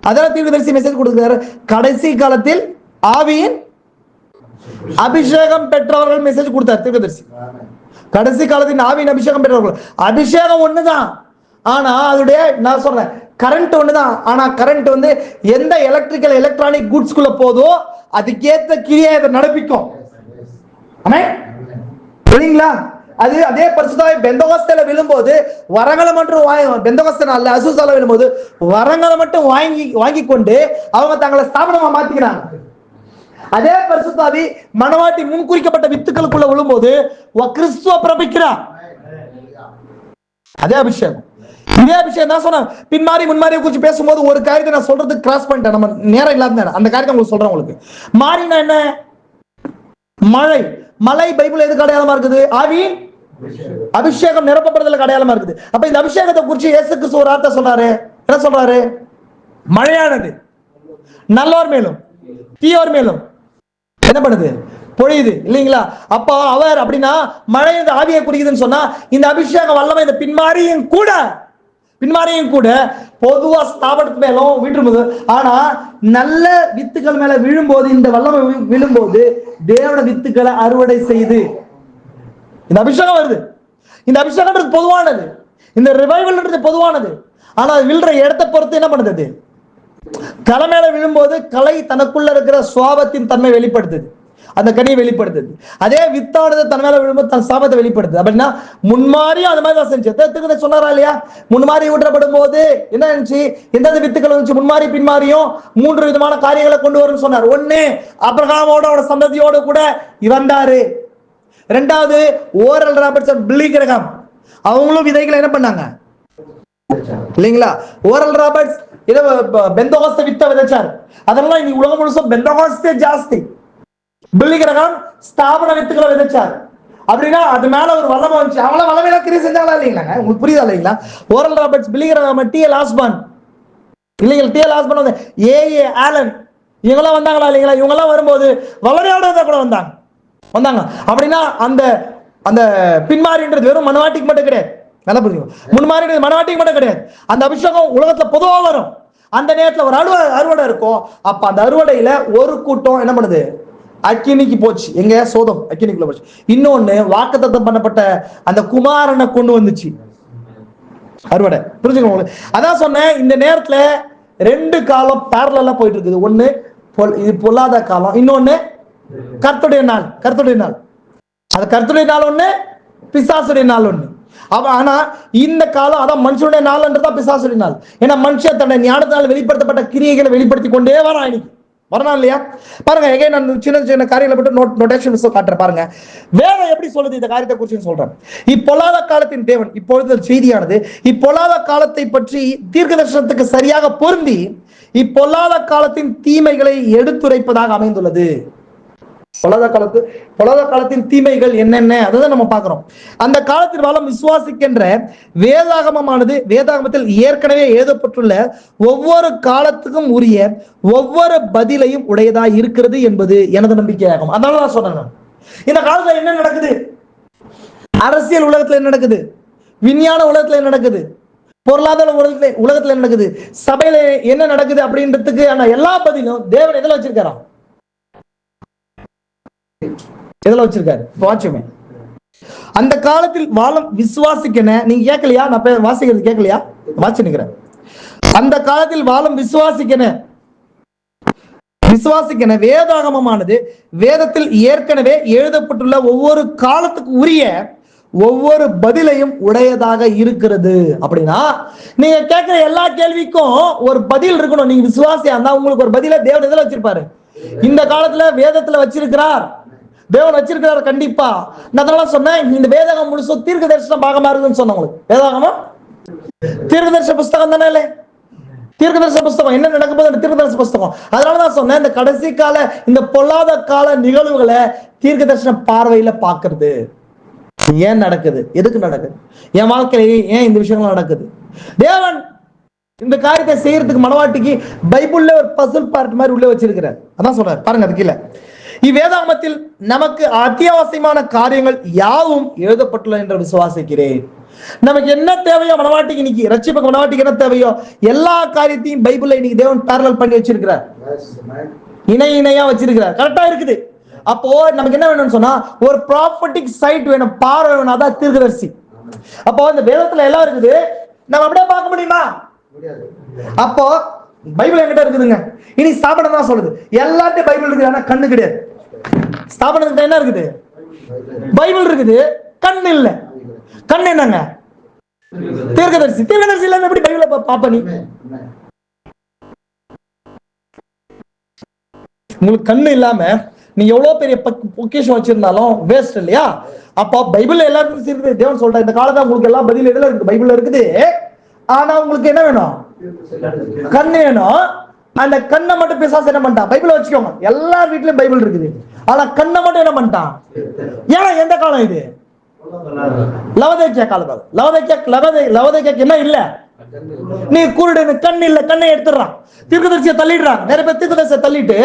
அதெல்லாம் தீர்க்கதரிசி மெசேஜ் கொடுக்கிறாரு, கடைசி காலத்தில் ஆவியின் அபிஷேகம் பெற்றவர்கள் மெசேஜ் கொடுத்தார் தீர்க்கதரிசி. கடைசி காலத்தின் ஆவியின் அபிஷேகம் பெற்றவர்கள். அபிஷேகம் ஒண்ணுதான், ஆனா அதோடைய நான் சொல்றேன் கரண்ட் ஒண்ணுதான், ஆனா கரண்ட் வந்து எந்த எலக்ட்ரானிக் குட்ஸ்குள்ள போதோ அதுக்கேற்ற கிரியை அதை நடப்பிக்கும். புரியுங்களா? அது அதே பரிசுத்தாவி பெந்தகோஸ்தேல விழும்போது வரங்களை மட்டும் பெந்தகோஸ்தே அல்ல அசூசால விழும்போது வரங்களை மட்டும் வாங்கி கொண்டு அவங்க தங்களை ஸ்தாபனமா மாத்திக்கிறாங்க. அதே பரிசுத்தாவி மனவாட்டி முன்குறிக்கப்பட்ட வித்துக்களுக்குள்ள விழும்போது கிறிஸ்துவ பிரபிக்கிறார். அதே அபிஷேகம், இதே அபிஷேகம் தான் சொன்ன. பின்மாறி முன்மாறியை குறித்து பேசும்போது ஒரு காரியத்தை நான் சொல்றதுக்கு கிராஸ் பண்ணிட்டேன், நம்ம நேரம் இல்லாத அந்த காரியத்தை உங்களுக்கு சொல்றேன். உங்களுக்கு மாறினா என்ன? மழை. மழை பைபிள் எதுக்கு அடையாளமா இருக்குது? ஆவி அபிஷேகம் நிரப்பப்படுதலுக்கு அடையாளமா இருக்குது. அப்ப இந்த அபிஷேகத்தை குறித்து இயேசு கிறிஸ்து ஒரு வார்த்தை சொல்றாரு. என்ன சொல்றாரு? மழையானது நல்லோர் மேலும் தீயோர் மேலும் என்ன பண்ணுது? பொழியுது இல்லைங்களா? அப்போ அவர் அப்படின்னா மழை இந்த ஆவியை குறிக்குதுன்னு சொன்னா இந்த அபிஷேகம் வல்லமை இந்த பின்மாரியும் கூட பொதுவா ஸ்தாபனத்து மேலும் விழும்போது, ஆனா நல்ல வித்துக்கள் மேல விழும்போது இந்த வல்லமை விழும்போது தேவன வித்துக்களை அறுவடை செய்து இந்த அபிஷேகம் வருது. இந்த அபிஷேகம்ன்றது பொதுவானது, இந்த ரிவைவல்ன்றது பொதுவானது. ஆனா விழுற இடத்தை பொறுத்து என்ன பண்ணுது? கலை மேல விழும்போது கலை தனக்குள்ள இருக்கிற சுவாபத்தின் தன்மை வெளிப்படுத்துது, அந்த கனியை வெளிப்படுத்துது. அதே வித்தானது தன் மேல விழும்போது தன் சாபத்தை வெளிப்படுத்துது. அப்படின்னா முன்மாறியும் அந்த மாதிரி தான் செஞ்சு சொன்னாரா இல்லையா? முன்மாறி ஊற்றப்படும் போது என்ன இருந்துச்சு? எந்தெந்த வித்துக்கள் வந்துச்சு? முன்மாறி பின்மாறியும் 3 விதமான காரியங்களை கொண்டு வரும்னு சொன்னார். ஒண்ணு, ஆபிரகாமோட சந்ததியோடு கூட வந்தாரு. 2வது, ஓரல் ராபர்ட்சன் பில்லிகிரகாம், அவங்களும் விதைகளை என்ன பண்ணாங்க இல்லைங்களா? ஓரல் ராபர்ட்ஸ் பெந்தகோஸ்தே வித்த விதைச்சார். அதனால இன்னைக்கு உலகம் முழுசும் பெந்தகோஸ்தே ஜாஸ்தி. பில்லிகிரகாம் ஸ்தாபன வித்துக்களை விதைச்சார். அப்படின்னா அது மேல ஒரு வல்லமை வந்துச்சு. அவங்கள வல்லமையில கிரியை செஞ்சாங்களா இல்லைங்களா? உங்களுக்கு புரியுதா இல்லைங்களா? ஓரல் ராபர்ட்ஸ், பில்லிகிரகாம், டிஎல் ஆஸ்பான் இல்லைங்களா? டிஎல் ஆஸ்பான் வந்து ஏஏ ஆலன் இவங்கெல்லாம் வந்தாங்களா இல்லைங்களா? இவங்கெல்லாம் வரும்போது வல்லமையோட கூட வந்தாங்க. அப்படின்னா அந்த அந்த பின்மாறின்றது வெறும் மனவாட்டிக்கு மட்டும் கிடையாது, நல்லா புரியும். முன்மாறின்றது மனவாட்டிக்கு மட்டும் கிடையாது. அந்த அபிஷேகம் உலகத்துல பொதுவாக வரும். அந்த நேரத்துல ஒரு அறுவடை இருக்கும். அப்ப அந்த அறுவடையில ஒரு கூட்டம் என்ன பண்ணுது? அக்கினிக்கு போச்சு. எங்க? சோதம் அக்கினிக்குள்ள போச்சு. இன்னொன்னு வாக்குத்தத்தம் பண்ணப்பட்ட அந்த குமாரனை கொண்டு வந்துச்சு அறுவடை. புரிஞ்சுக்கோங்க. அதான் சொன்னேன், இந்த நேரத்துல 2 காலம் பேரலா போயிட்டு இருக்குது. ஒண்ணு இது பொல்லாத காலம், இன்னொன்னு கர்த்தருடைய நாள். அது கர்த்தருடைய நாள் ஒண்ணு, பிசாசுடைய நாள் ஒண்ணு. ஆனா இந்த காலம் அதான் மனுஷனுடைய நாள்ன்றதான் பிசாசுடைய நாள். ஏன்னா மனுஷன் தன்னை ஞானத்தினால் வெளிப்படுத்தப்பட்ட கிரியைகளை வெளிப்படுத்தி கொண்டே வரணும் இல்லையா? பாருங்க, நான் சின்ன காரியங்களை மட்டும் நோட்டேஷன் காட்டுறேன். பாருங்க வேதம் எப்படி சொல்லுது இந்த காரியத்தை குறித்து சொல்றேன். இப்பொல்லாத காலத்தின் தேவன், இப்பொழுது செய்தியானது இப்பொல்லாத காலத்தை பற்றி தீர்க்கதரிசனத்துக்கு சரியாக பொருந்தி இப்பொல்லாத காலத்தின் தீமைகளை எடுத்துரைப்பதாக அமைந்துள்ளது. பொல்லாத காலத்தின் தீமைகள் என்னென்ன அதை நம்ம பார்க்கிறோம். அந்த காலத்தில் வாழும் விசுவாசிக்கின்ற வேதாகமத்தில் ஏற்கனவே எழுதப்பட்டுள்ள ஒவ்வொரு காலத்துக்கும் உரிய ஒவ்வொரு பதிலையும் உடையதா இருக்கிறது என்பது எனது நம்பிக்கையாகும். அதனால நான் சொன்னேன், இந்த காலத்துல என்ன நடக்குது, அரசியல் உலகத்துல என்ன நடக்குது, விஞ்ஞான உலகத்துல என்ன நடக்குது, பொருளாதார உலகத்துல என்ன நடக்குது, சபையில என்ன நடக்குது அப்படின்றதுக்கு எல்லா பதிலும் தேவன் எதில் வச்சிருக்காரா, எதில் வச்சிருக்காரு. வாட்சுமே அந்த காலத்தில் வாழும் விசுவாசிக்கன, நீங்க கேட்கலையா, நான் வாசிக்கிறது கேட்கலையா, வாட்சி நிக்கிறேன். அந்த காலத்தில் வாழும் விசுவாசிக்கன வேதாகமமானது வேதத்தில் ஏற்கனவே எழுதப்பட்டுள்ள ஒவ்வொரு காலத்துக்கு உரிய ஒவ்வொரு பதிலையும் உடையதாக இருக்கிறது. அப்படின்னா நீங்க கேட்கிற எல்லா கேள்விக்கும் ஒரு பதில் இருக்கணும். நீங்க விசுவாசியா இருந்தா உங்களுக்கு ஒரு பதில தேவன் எதில் வச்சிருப்பாரு, இந்த காலத்துல வேதத்துல வச்சிருக்கிறார், தேவன் வச்சிருக்கிறார் கண்டிப்பா. நான் அதனால சொன்னேன், இந்த வேதாகம் முழுசும் தீர்க்க தரிசன பாகமா இருக்குன்னு சொன்ன உங்களுக்கு. வேதாகமா தீர்க்க தரிசன புஸ்தகம் தானே, இல்லை தீர்க்க தரிசன புஸ்தகம், என்ன நடக்க போகுது தீர்க்க தரிசன புஸ்தகம். அதனாலதான் சொன்னேன், இந்த கடைசி கால இந்த பொல்லாத கால நிகழ்வுகளை தீர்க்க தரிசன பார்வையில பாக்குறது. ஏன் நடக்குது, எதுக்கு நடக்குது, என் வாழ்க்கையில ஏன் இந்த விஷயங்கள் நடக்குது, தேவன் இந்த காரியத்தை செய்யறதுக்கு மனவாட்டிக்கு பைபிள்ல ஒரு பசில் பார்ட் மாதிரி உள்ள வச்சிருக்கிறார். அதான் சொல்றாரு பாருங்க, அது கீழே இவ்வேதாகமத்தில் நமக்கு அத்தியாவசியமான காரியங்கள் யாவும் எழுதப்பட்டுள்ள என்று விசுவாசிக்கிறேன். நமக்கு என்ன தேவையோ மனவாட்டிக்கு, இன்னைக்கு ரட்சிப்புக்கு மனவாட்டிக்கு என்ன தேவையோ எல்லா காரியத்தையும் பைபிள்ல இன்னைக்கு தேவன் பேரலல் பண்ணி வச்சிருக்கிறார், இணையா வச்சிருக்கிறார், கரெக்டா இருக்குது. அப்போ நமக்கு என்ன வேணும்னு சொன்னா ஒரு ப்ராப்பர்ட்டிக் சைட் வேணும், பார்வை வேணும், அதான் தீர்க்கதரிசி. அப்போ இந்த வேதத்துல எல்லாம் இருக்குது, நம்ம அப்படியே பார்க்க முடியுமா? அப்போ பைபிள் என்கிட்ட இருக்குதுங்க. இனி ஸ்தாபனம் தான் சொல்லுது, எல்லாத்தையும் பைபிள் இருக்குது, ஆனா கண்ணு கிடையாது. ஸ்தாபனத்துக்கு என்ன இருக்குது, பைபிள் இருக்குது, கண்ணு இல்ல. கண்ணு என்னங்க, தீர்க்கதரிசி. தீர்க்கதரிசி இல்லாம எப்படி பைபிளை பாப்ப நீ? உங்களுக்கு கண்ணு இல்லாம நீங்க எவ்வளவு பெரிய பொக்கிஷம் வச்சிருந்தாலும் வேஸ்ட் இல்லையா? அப்ப பைபிள் எல்லாருக்கும் இருக்குது. தேவன் சொல்ற இந்த காலத்துல உங்களுக்கு எல்லாம் பதில் எதுல இருக்கு, பைபிள்ல இருக்குது. ஆனா உங்களுக்கு என்ன வேணும், கண்ணு வேணும். அந்த கண்ணை மட்டும் பிசாசு என்ன பண்ணிட்டான், பைபிளை வச்சுக்கோங்க, எல்லார் வீட்லயும் பைபிள் இருக்குது, ஆனா கண்ணை மட்டும் என்ன பண்ணிட்டான். ஏன்னா எந்த காலம் இது, லவதேக்கியா காலம். லவதேக்கியாக்கு என்ன இல்ல, நீ குருடு, கண் இல்ல, கண்ணை எடுத்துறான், தீர்க்கதரிசியை தள்ளிடுறான். நிறைய பேர் தீர்க்கதரிசியை தள்ளிட்டு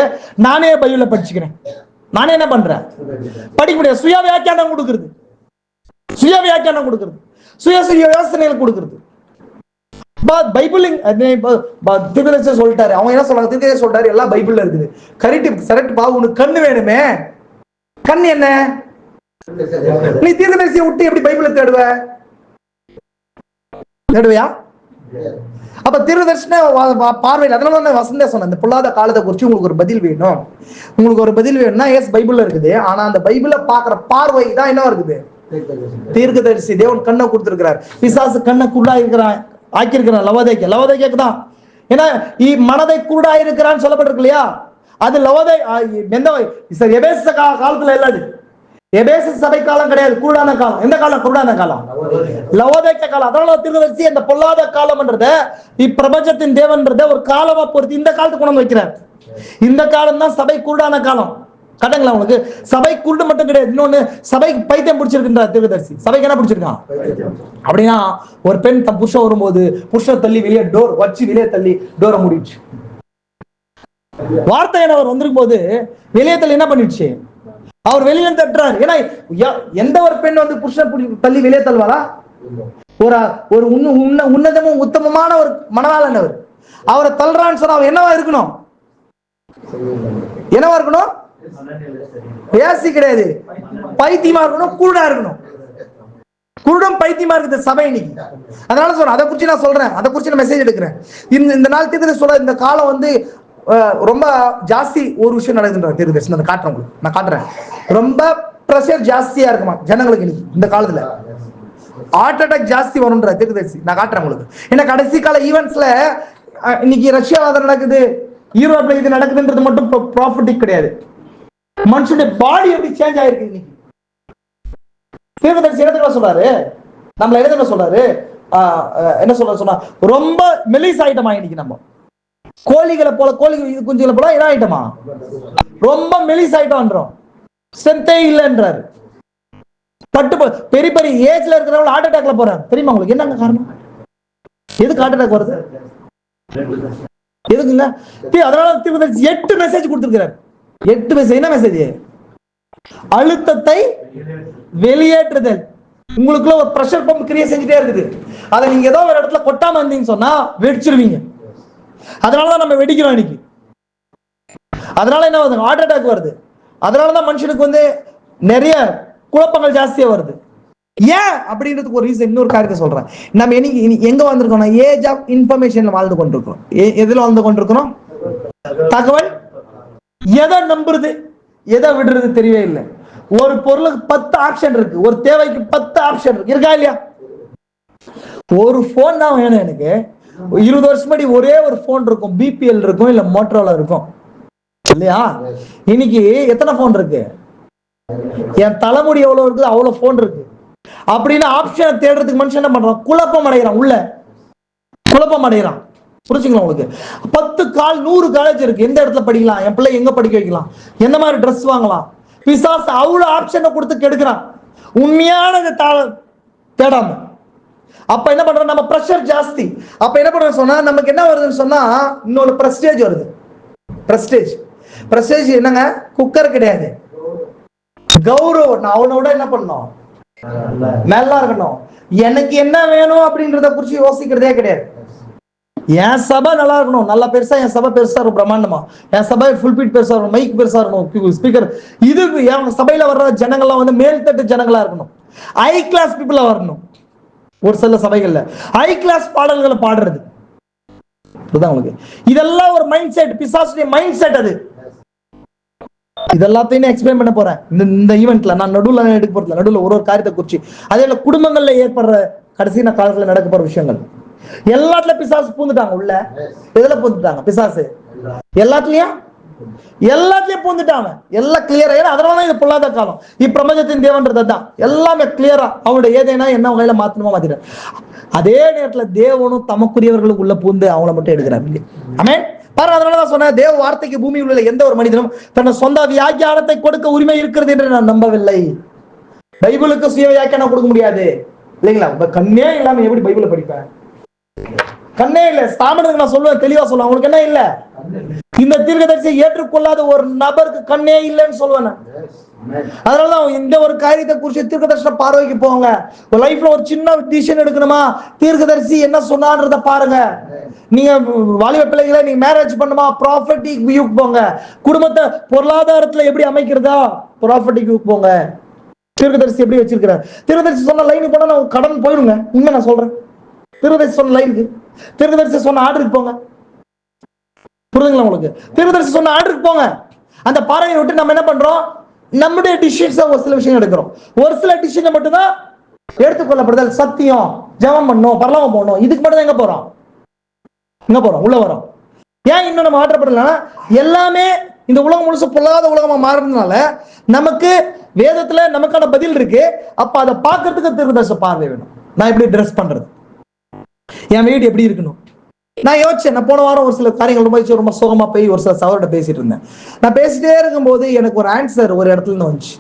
நானே பைபிளை படிச்சுக்கிறேன், நானே என்ன பண்றேன், படிக்க முடியாது. சுய வியாக்கியானம் கொடுக்கிறது, சுய யோசனைகள் கொடுக்கிறது. பைபிள் தீர்க்கதரிசி சொல்லிட்டாரு, அவங்க என்ன சொல்றாங்க, தீர்க்கதரிசி சொல்லிட்டாரு எல்லாம் பைபிள்ல இருக்குது. கரெக்ட் பா, உனக்கு கண்ணு வேணுமே. கண் என்ன, நீ தீர்க்கதரிசியை விட்டு எப்படி பைபிளை தேடுவியா? அப்ப தீர்க்கதரிசன பார்வையில், அதனால வசந்தே சொன்னேன், இந்த பொல்லாத காலத்தை குறிச்சு உங்களுக்கு ஒரு பதில் வேணும். உங்களுக்கு ஒரு பதில் வேணும்னா எஸ் பைபிள்ல இருக்குது, ஆனா அந்த பைபிளை பாக்குற பார்வை தான் என்ன இருக்குது, தீர்க்கதரிசி. தேவன் கண்ணை கொடுத்திருக்கிறார், பிசாசு கண்ணை குருடா இருக்கிறான், ஆக்கியிருக்கிறான். லவதேக்கியாக்கு தான், ஏன்னா மனதை குருடா இருக்கிறான்னு சொல்லப்பட்டிருக்கு இல்லையா? அது லவதை எபேச காலத்துல இல்லாது, எபேசு சபை காலம் கிடையாது, குருடான காலம். எந்த காலம், குருடான காலம், லவோதேக்கியா காலம். அதனால தீர்க்கதரிசி அந்த பொல்லாத காலம்ன்றத இப்பிரபஞ்சத்தின் தேவன்றத ஒரு காலமா பொறுத்து இந்த காலத்துக்கு கொண்டு வைக்கிறார். இந்த காலம் தான் சபை குருடான காலம். கட்டங்களா உங்களுக்கு, சபை குருடு மட்டும் கிடையாது, இன்னொன்னு சபைக்கு பைத்தியம் பிடிச்சிருக்கின்றார் தீர்க்கதரிசி. சபைக்கு என்ன பிடிச்சிருக்கான் அப்படின்னா, ஒரு பெண் தன் புருஷன் வரும்போது புருஷன் தள்ளி வெளியே டோர் வச்சு வெளியே தள்ளி டோரை மூடிடுச்சு. வார்த்தை அவர் வந்திருக்கும் போது வெளியே தள்ளி என்ன பண்ணிடுச்சு, அவர் வெளியே தட்டுறாரு. ஏன்னா எந்த ஒரு பெண் வந்து புருஷன் தள்ளி வெளியே தள்ளுவாரா? ஒரு உன்னதமும் உத்தமமான ஒரு மனவாளன் அவர், அவரை தள்ளுறான்னு சொன்னா அவர் என்னவா இருக்கணும், என்னவா இருக்கணும், பேசி கிடையாது, பைத்தியமா இருக்கணும், குருடா இருக்கணும். குருடம் பைத்தியமா இருக்குது சபை இன்னைக்கு. அதனால சொல்றேன், அதை குறிச்சு நான் சொல்றேன், அதை குறிச்சு நான் மெசேஜ் எடுக்கிறேன். இந்த நாள் தீர்க்கதரிசி சொல்ல, இந்த காலம் வந்து ரொம்ப ஜாஸ்தி ஒரு விஷயம் நடக்குதுன்ற தீர்க்கதரிசி நான் காட்டுறேன் உங்களுக்கு, நான் காட்டுறேன். ரொம்ப பிரஷர் ஜாஸ்தியா இருக்குமா ஜனங்களுக்கு இன்னைக்கு, இந்த காலத்துல ஹார்ட் அட்டாக் ஜாஸ்தி வரும்ன்ற தீர்க்கதரிசி நான் காட்டுறேன் உங்களுக்கு. ஏன்னா கடைசி கால ஈவென்ட்ஸ்ல இன்னைக்கு ரஷ்யாவில் நடக்குது, யூரோப்ல இது நடக்குதுன்றது மட்டும் ப்ராஃபிட்டிக் கிடையாது, மனுஷனுடைய பாடி எப்படி சேஞ்ச் ஆயிருக்கு இன்னைக்கு. தீர்க்கதரிசி என்ன சொல்றாரு, நம்மள என்ன சொல்றாரு, என்ன சொன்னா ரொம்ப மெலிஸ் ஆயிட்டமா இன்னைக்கு. நம்ம கோழிகளை போல, கோழி குஞ்சுகளை போல என்ன ஆயிட்டமா, ரொம்ப மெலிஸ் ஆயிட்டோம். ஸ்ட்ரென்த்தே இல்லைன்றாரு. பட்டு பெரிய பெரிய ஏஜ்ல இருக்கிறவங்க ஹார்ட் அட்டாக்ல போறாங்க. தெரியுமா உங்களுக்கு என்னங்க காரணம்? எதுக்கு ஹார்ட் அட்டாக் வருது? எதுக்குங்க? அதனால 8 மெசேஜ் கொடுத்திருக்கிறார். 8 மெசேஜ். என்ன மெசேஜ்? அழுத்தத்தை வெளியேற்றுதல். உங்களுக்குள்ள ஒரு பிரஷர் பம்ப் கிரியேட் செஞ்சுட்டே இருக்குது. அதை நீங்க ஏதோ ஒரு இடத்துல கொட்டாம இருந்தீங்கன்னு சொன்னா வெடிச்சிருவீங்க. அதனாலதான் நம்ம வெடிக்கிறோம் இன்னைக்கு. அதனால என்ன வருது? ஹார்ட் அட்டாக் வருது. அதனாலதான் மனுஷனுக்கு வந்து நிறைய குழப்பங்கள் ஜாஸ்தியா வருது. ஏன் அப்படின்றதுக்கு ஒரு ரீசன், இன்னொரு காரியத்தை சொல்றேன். நம்ம எங்க வந்திருக்கோம்? ஏஜ் ஆஃப் இன்ஃபர்மேஷன்ல வாழ்ந்து கொண்டிருக்கிறோம். எதுல வாழ்ந்து கொண்டிருக்கிறோம்? தகவல். எதை நம்புறது எதை விடுறது தெரியவே இல்லை. ஒரு பொருளுக்கு 10 ஆப்ஷன் இருக்கு. ஒரு தேவைக்கு 10 ஆப்ஷன் இருக்கு. இருக்கா இல்லையா? ஒரு போன் தான் வேணும் எனக்கு. 20 வருஷம் முன்னாடி ஒரே ஒரு போன் இருக்கும். பிபிஎல் இருக்கும், இல்ல மோட்டரோலா இருக்கும் இல்லையா? இன்னைக்கு எத்தனை போன் இருக்கு? என் தலைமுடி எவ்வளவு இருக்குது அவ்வளவு போன் இருக்கு. அப்படின்னு ஆப்ஷனை தேடுறதுக்கு மனுஷன் என்ன பண்றான்? குழப்பம் அடைகிறான். உள்ள குழப்பம் அடைகிறான். புரிஞ்சுங்களா உங்களுக்கு? 10 100 காலேஜ் இருக்கு. எந்த இடத்துல படிக்கலாம், என் பிள்ளை எங்க படிக்க வைக்கலாம், எந்த மாதிரி ட்ரெஸ் வாங்கலாம், பிசாசு அவ்வளவு ஆப்ஷனை கொடுத்து கெடுக்கிறான். உண்மையானது தேடாம. அப்ப என்ன பண்றோம்? நம்ம பிரஷர் ஜாஸ்தி. அப்ப என்ன பண்றோம் சொன்னா, நமக்கு என்ன வருதுன்னு சொன்னா, இன்னொரு பிரஸ்டேஜ் வருது. பிரஸ்டேஜ் என்னங்க? குக்கர் கிடையாது, கௌரவம். நான் அவனோட என்ன பண்ணணும்? நல்லா இருக்கணும். எனக்கு என்ன வேணும் அப்படின்றத குறிச்சு யோசிக்கிறதே கிடையாது. என் சபை நல்லா இருக்கணும், நல்லா பெருசா, என் சபை பெருசா இருக்கும், பிரம்மாண்டமா, என் சபை ஃபுல்பிட் பெருசா இருக்கணும், மைக் பெருசா இருக்கணும், ஸ்பீக்கர். இது என் சபையில வர்ற ஜனங்கள்லாம் வந்து மேல்தட்டு ஜனங்களா இருக்கணும், ஹை கிளாஸ் பீப்புளா வரணும். ஒரு சில சபைகள்ல ஹை கிளாஸ் பாடல்களை பாடுறது. உங்களுக்கு இதெல்லாம் ஒரு மைண்ட் செட், பிசாசுடைய மைண்ட் செட். அது இதெல்லாத்தையும் எக்ஸ்பிளைன் பண்ண போறேன் இந்த ஈவென்ட்ல. நான் நடுவில் எடுக்க போறதுல, நடுவில் ஒரு காரியத்தை குறிச்சு, அதே குடும்பங்கள்ல ஏற்படுற கடைசி காலத்துல நடக்க போற விஷயங்கள் எல்லாத்துலயும் பிசாசு பூந்துட்டாங்க. உள்ள எதுல பூந்துட்டாங்க? பிசாசு எல்லாத்துலயும் பூந்துட்டாங்க. எல்லாம் கிளியரா. ஏன்னா அதனாலதான் இது பொல்லாத காலம். இப்பிரபஞ்சத்தின் தேவன்றது தான். எல்லாமே கிளியரா அவனுடைய ஏதேனா என்ன வகையில மாத்தணுமா மாத்திட்டார். அதே நேரத்துல தேவனும் தமக்குரியவர்களுக்கு உள்ள பூந்து அவங்கள மட்டும் எடுக்கிறாங்க. ஆமென். பாருங்க, அதனாலதான் சொன்னேன், தேவ வார்த்தைக்கு பூமி உள்ள எந்த ஒரு மனிதனும் தன் சொந்த வியாக்கியானத்தை கொடுக்க உரிமை இருக்கிறது என்று நான் நம்பவில்லை. பைபிளுக்கு சுய வியாக்கியானம் கொடுக்க முடியாது இல்லைங்களா? கண்ணே இல்லாம எப்படி பைபிளை படிப்பேன்? கண்ணே இல்ல. ஸ்தாபனத்துக்கு நான் சொல்லுவேன், தெளிவா சொல்லுவேன், உங்களுக்கு என்ன இல்ல? இந்த தீர்க்கதரிசியை ஏற்றுக்கொள்ளாத ஒரு நபருக்கு கண்ணே இல்லைன்னு சொல்லுவேன். அதனாலதான் இந்த ஒரு காரியத்தை குறிச்சு தீர்க்கதரிசன பார்வைக்கு போங்க. லைஃப்ல ஒரு சின்ன டிசிஷன் எடுக்கணுமா, தீர்க்கதரிசி என்ன சொன்னான்றத பாருங்க. நீங்க வாலிப பிள்ளைகளை நீங்க மேரேஜ் பண்ணுமா, ப்ராஃபட்டிக் வியூக்கு போங்க. குடும்பத்தை பொருளாதாரத்துல எப்படி அமைக்கிறதா, ப்ராஃபட்டிக் வியூக்கு போங்க. தீர்க்கதரிசி எப்படி வச்சிருக்கிறார்? தீர்க்கதரிசி சொன்ன லைன் போனா நான் கடன் போயிடுங்க. உண்மை நான் சொல்றேன். தீர்க்கதரிசி சொன்ன லைனுக்கு, தீர்க்கதரிசி சொன்ன ஆர்டருக்கு போங்க. புரியுதுங்களா உங்களுக்கு? தீர்க்கதரிசி சொன்ன ஆர்டருக்கு போங்க. அந்த பார்வையை விட்டு நம்ம என்ன பண்றோம்? நம்முடைய டிசிஷன்ஸ் ஒரு சில விஷயம் எடுக்கிறோம். ஒரு சில டிசிஷன் மட்டும்தான் எடுத்துக்கொள்ளப்படுதல். சத்தியம், ஜெபம் பண்ணணும், பரலோகம் போகணும், இதுக்கு மட்டும் தான் எங்க போறோம்? உள்ள வரோம். ஏன் இன்னும் நம்ம மாற்றப்படல? எல்லாமே இந்த உலகம் முழுசு பொல்லாத உலகமா மாறுறதுனால நமக்கு வேதத்துல நமக்கான பதில் இருக்கு. அப்ப அதை பார்க்கறதுக்கு தீர்க்கதரிசி பார்வை வேணும். நான் எப்படி ட்ரெஸ் பண்றது, என் வீடு எப்படி இருக்கணும். நான் யோசிச்சேன். நான் போன வாரம் ஒரு சில காரியங்கள் ரொம்ப சோகமா போய் ஒரு சில சவர்கிட்ட பேசிட்டு இருந்தேன். நான் பேசிட்டே இருக்கும்போது எனக்கு ஒரு ஆன்சர் ஒரு இடத்துல இருந்து வந்துச்சு,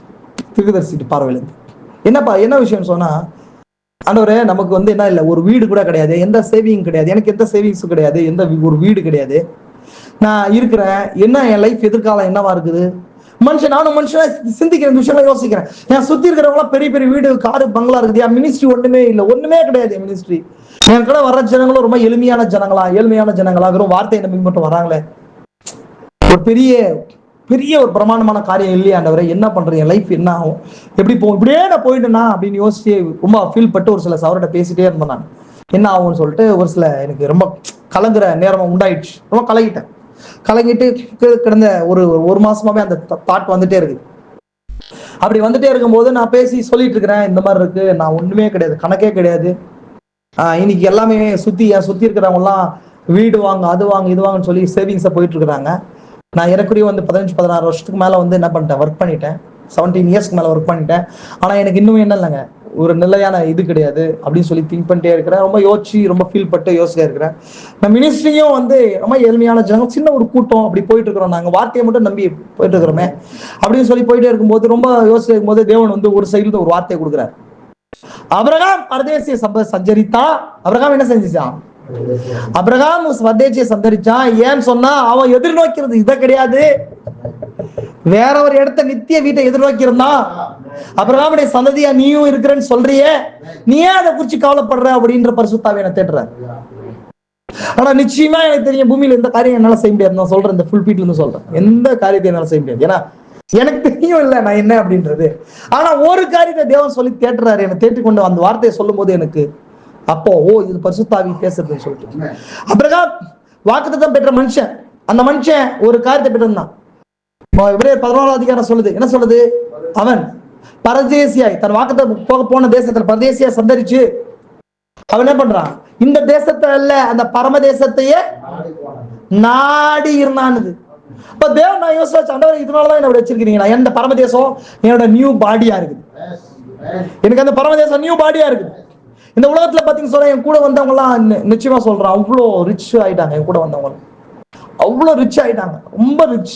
தீர்க்கதரிசி பார்வையில இருந்து. என்ன விஷயம் சொன்னா, ஆண்டவரே நமக்கு வந்து என்ன இல்லை, ஒரு வீடு கூட கிடையாது, எந்த சேவிங் கிடையாது, எனக்கு எந்த சேவிங்ஸும் கிடையாது, எந்த ஒரு வீடு கிடையாது. நான் இருக்கிறேன், என்ன என் லைஃப் எதிர்காலம் என்னவா இருக்குது? நானும் மனுஷனா சிந்திக்கிற விஷயங்களை யோசிக்கிறேன். என் சுத்தி இருக்கிறவங்களாம் பெரிய பெரிய வீடு, காரு, பங்களா இருக்குது. என் மினிஸ்ட்ரி ஒண்ணுமே இல்லை, ஒண்ணுமே கிடையாது. என் மினிஸ்ட்ரி, என் கூட வர்ற ஜனங்களும் ரொம்ப ஏழ்மையான ஜனங்களா, வெறும் வார்த்தையை நம்பி மட்டும் வராங்களே. ஒரு பெரிய ஒரு பிரமாண்டமான காரியம் இல்லையா ஆண்டவரே? என்ன பண்றேன்? என் லைஃப் என்ன ஆகும், எப்படி போகும், இப்படியே நான் போயிட்டேனா அப்படின்னு யோசிச்சு ரொம்ப ஃபீல் பட்டு ஒரு சில சவர்கிட்ட பேசிட்டே இருந்தேன். நான் என்ன ஆகும்னு சொல்லிட்டு ஒரு சில எனக்கு ரொம்ப கலங்குற நேரம் உண்டாயிடுச்சு. ரொம்ப கலங்கிட்டு கிடந்த ஒரு மாசமாவே அந்த தாட் வந்துட்டே இருக்கு. அப்படி வந்துட்டே இருக்கும்போது நான் பேசி சொல்லிட்டு இருக்கிறேன், இந்த மாதிரி இருக்கு, நான் ஒண்ணுமே கிடையாது, கணக்கே கிடையாது. இன்னைக்கு எல்லாமே என் சுத்தி இருக்கிறவங்க எல்லாம் வீடு வாங்க, அது வாங்க, இது வாங்கன்னு சொல்லி சேவிங்ஸை போயிட்டு இருக்கிறாங்க. நான் எனக்குரிய வந்து 15-16 வருஷத்துக்கு மேல வந்து என்ன பண்ணிட்டேன், ஒர்க் பண்ணிட்டேன். 17 இயர்ஸ்க்கு மேல ஒர்க் பண்ணிட்டேன். ஆனா எனக்கு இன்னும் என்ன இல்லைங்க, ஒரு நிலையான இது கிடையாது அப்படின்னு சொல்லி திங்க் பண்ணிட்டே இருக்கிறேன். ரொம்ப யோசிச்சு ரொம்ப ஃபீல் பட்டு யோசிச்சுட்டே இருக்கிறேன். நான் மினிஸ்ட்ரியும் வந்து ரொம்ப ஏழ்மையான ஜனம், சின்ன ஒரு கூட்டம் அப்படி போயிட்டு இருக்கிறோம். நாங்கள் வார்த்தையை மட்டும் நம்பி போயிட்டு இருக்கிறோமே அப்படின்னு சொல்லி போயிட்டே இருக்கும்போது ரொம்ப யோசிச்சு இருக்கும்போது தேவன் வந்து ஒரு சைடுல ஒரு வார்த்தையை கொடுக்குறாரு. அபிரகாம் பரதேசியை சஞ்சரித்தா. அபிரகாம் என்ன செஞ்சுச்சான்? அபிரகாம் பரதேசியை சந்தரிச்சான். ஏன்னு சொன்னா அவன் எதிர்நோக்கிறது இதை கிடையாது, வேற ஒரு இடத்த நித்திய வீட்டை எதிர்நோக்கி இருந்தான். அபிரகாமுடைய சந்ததியா நீயும் இருக்கிறேன்னு சொல்றியே, நீ ஏன் அதை குறிச்சு கவலைப்படுற அப்படின்ற பரிசுத்தாவை என்ன தேடுற. ஆனா நிச்சயமா எனக்கு தெரியும் பூமியில எந்த காரியம் என்னால செய்ய முடியாது. நான் சொல்றேன், இந்த ஃபுல் பீட்ல இருந்து சொல்றேன், எந்த காரியத்தை என்னால செய்ய முடியாது. ஏன்னா எனக்கு தெரியும் இல்ல நான் என்ன அப்படின்றது. ஆனா ஒரு காரியத்தை தேவன் சொல்லி தேட்டுறாரு, என்னை தேட்டிக்கொண்டு அந்த வார்த்தையை சொல்லும் போது எனக்கு அப்போ இது பரிசுத்தாவி பேசுறதுன்னு சொல்லிட்டு. அபிரகாம் வாக்குத்தத்தம் பெற்ற மனுஷன். அந்த மனுஷன் ஒரு காரியத்தை பெற்றிருந்தான். 11ஆம் அதிகாரம் சொல்லுது, என்ன சொல்லுது? அவன் பரதேசியாய் தன் வாக்குத்த போக போன தேசத்துல பரதேசியா சந்தரிச்சு அவன் என்ன பண்றான்? இந்த தேசத்தை அல்ல, அந்த பரம தேசத்தையே நாடி இருந்தானது. இப்ப தேவன் நான் யோசிச்சு, ஆண்டவரே இதனாலதான் என்ன வச்சிருக்கீங்க, நான் எந்த பரம தேசம் என்னோட நியூ பாடியா இருக்குது, எனக்கு அந்த பரம தேசம் நியூ பாடியா இருக்குது. இந்த உலகத்துல பாத்தீங்கன்னு சொல்ல என் கூட வந்தவங்க எல்லாம் நிச்சயமா சொல்றான், அவ்வளோ ரிச் ஆயிட்டாங்க. என் கூட வந்தவங்க அவ்வளோ ரிச் ஆயிட்டாங்க, ரொம்ப ரிச்.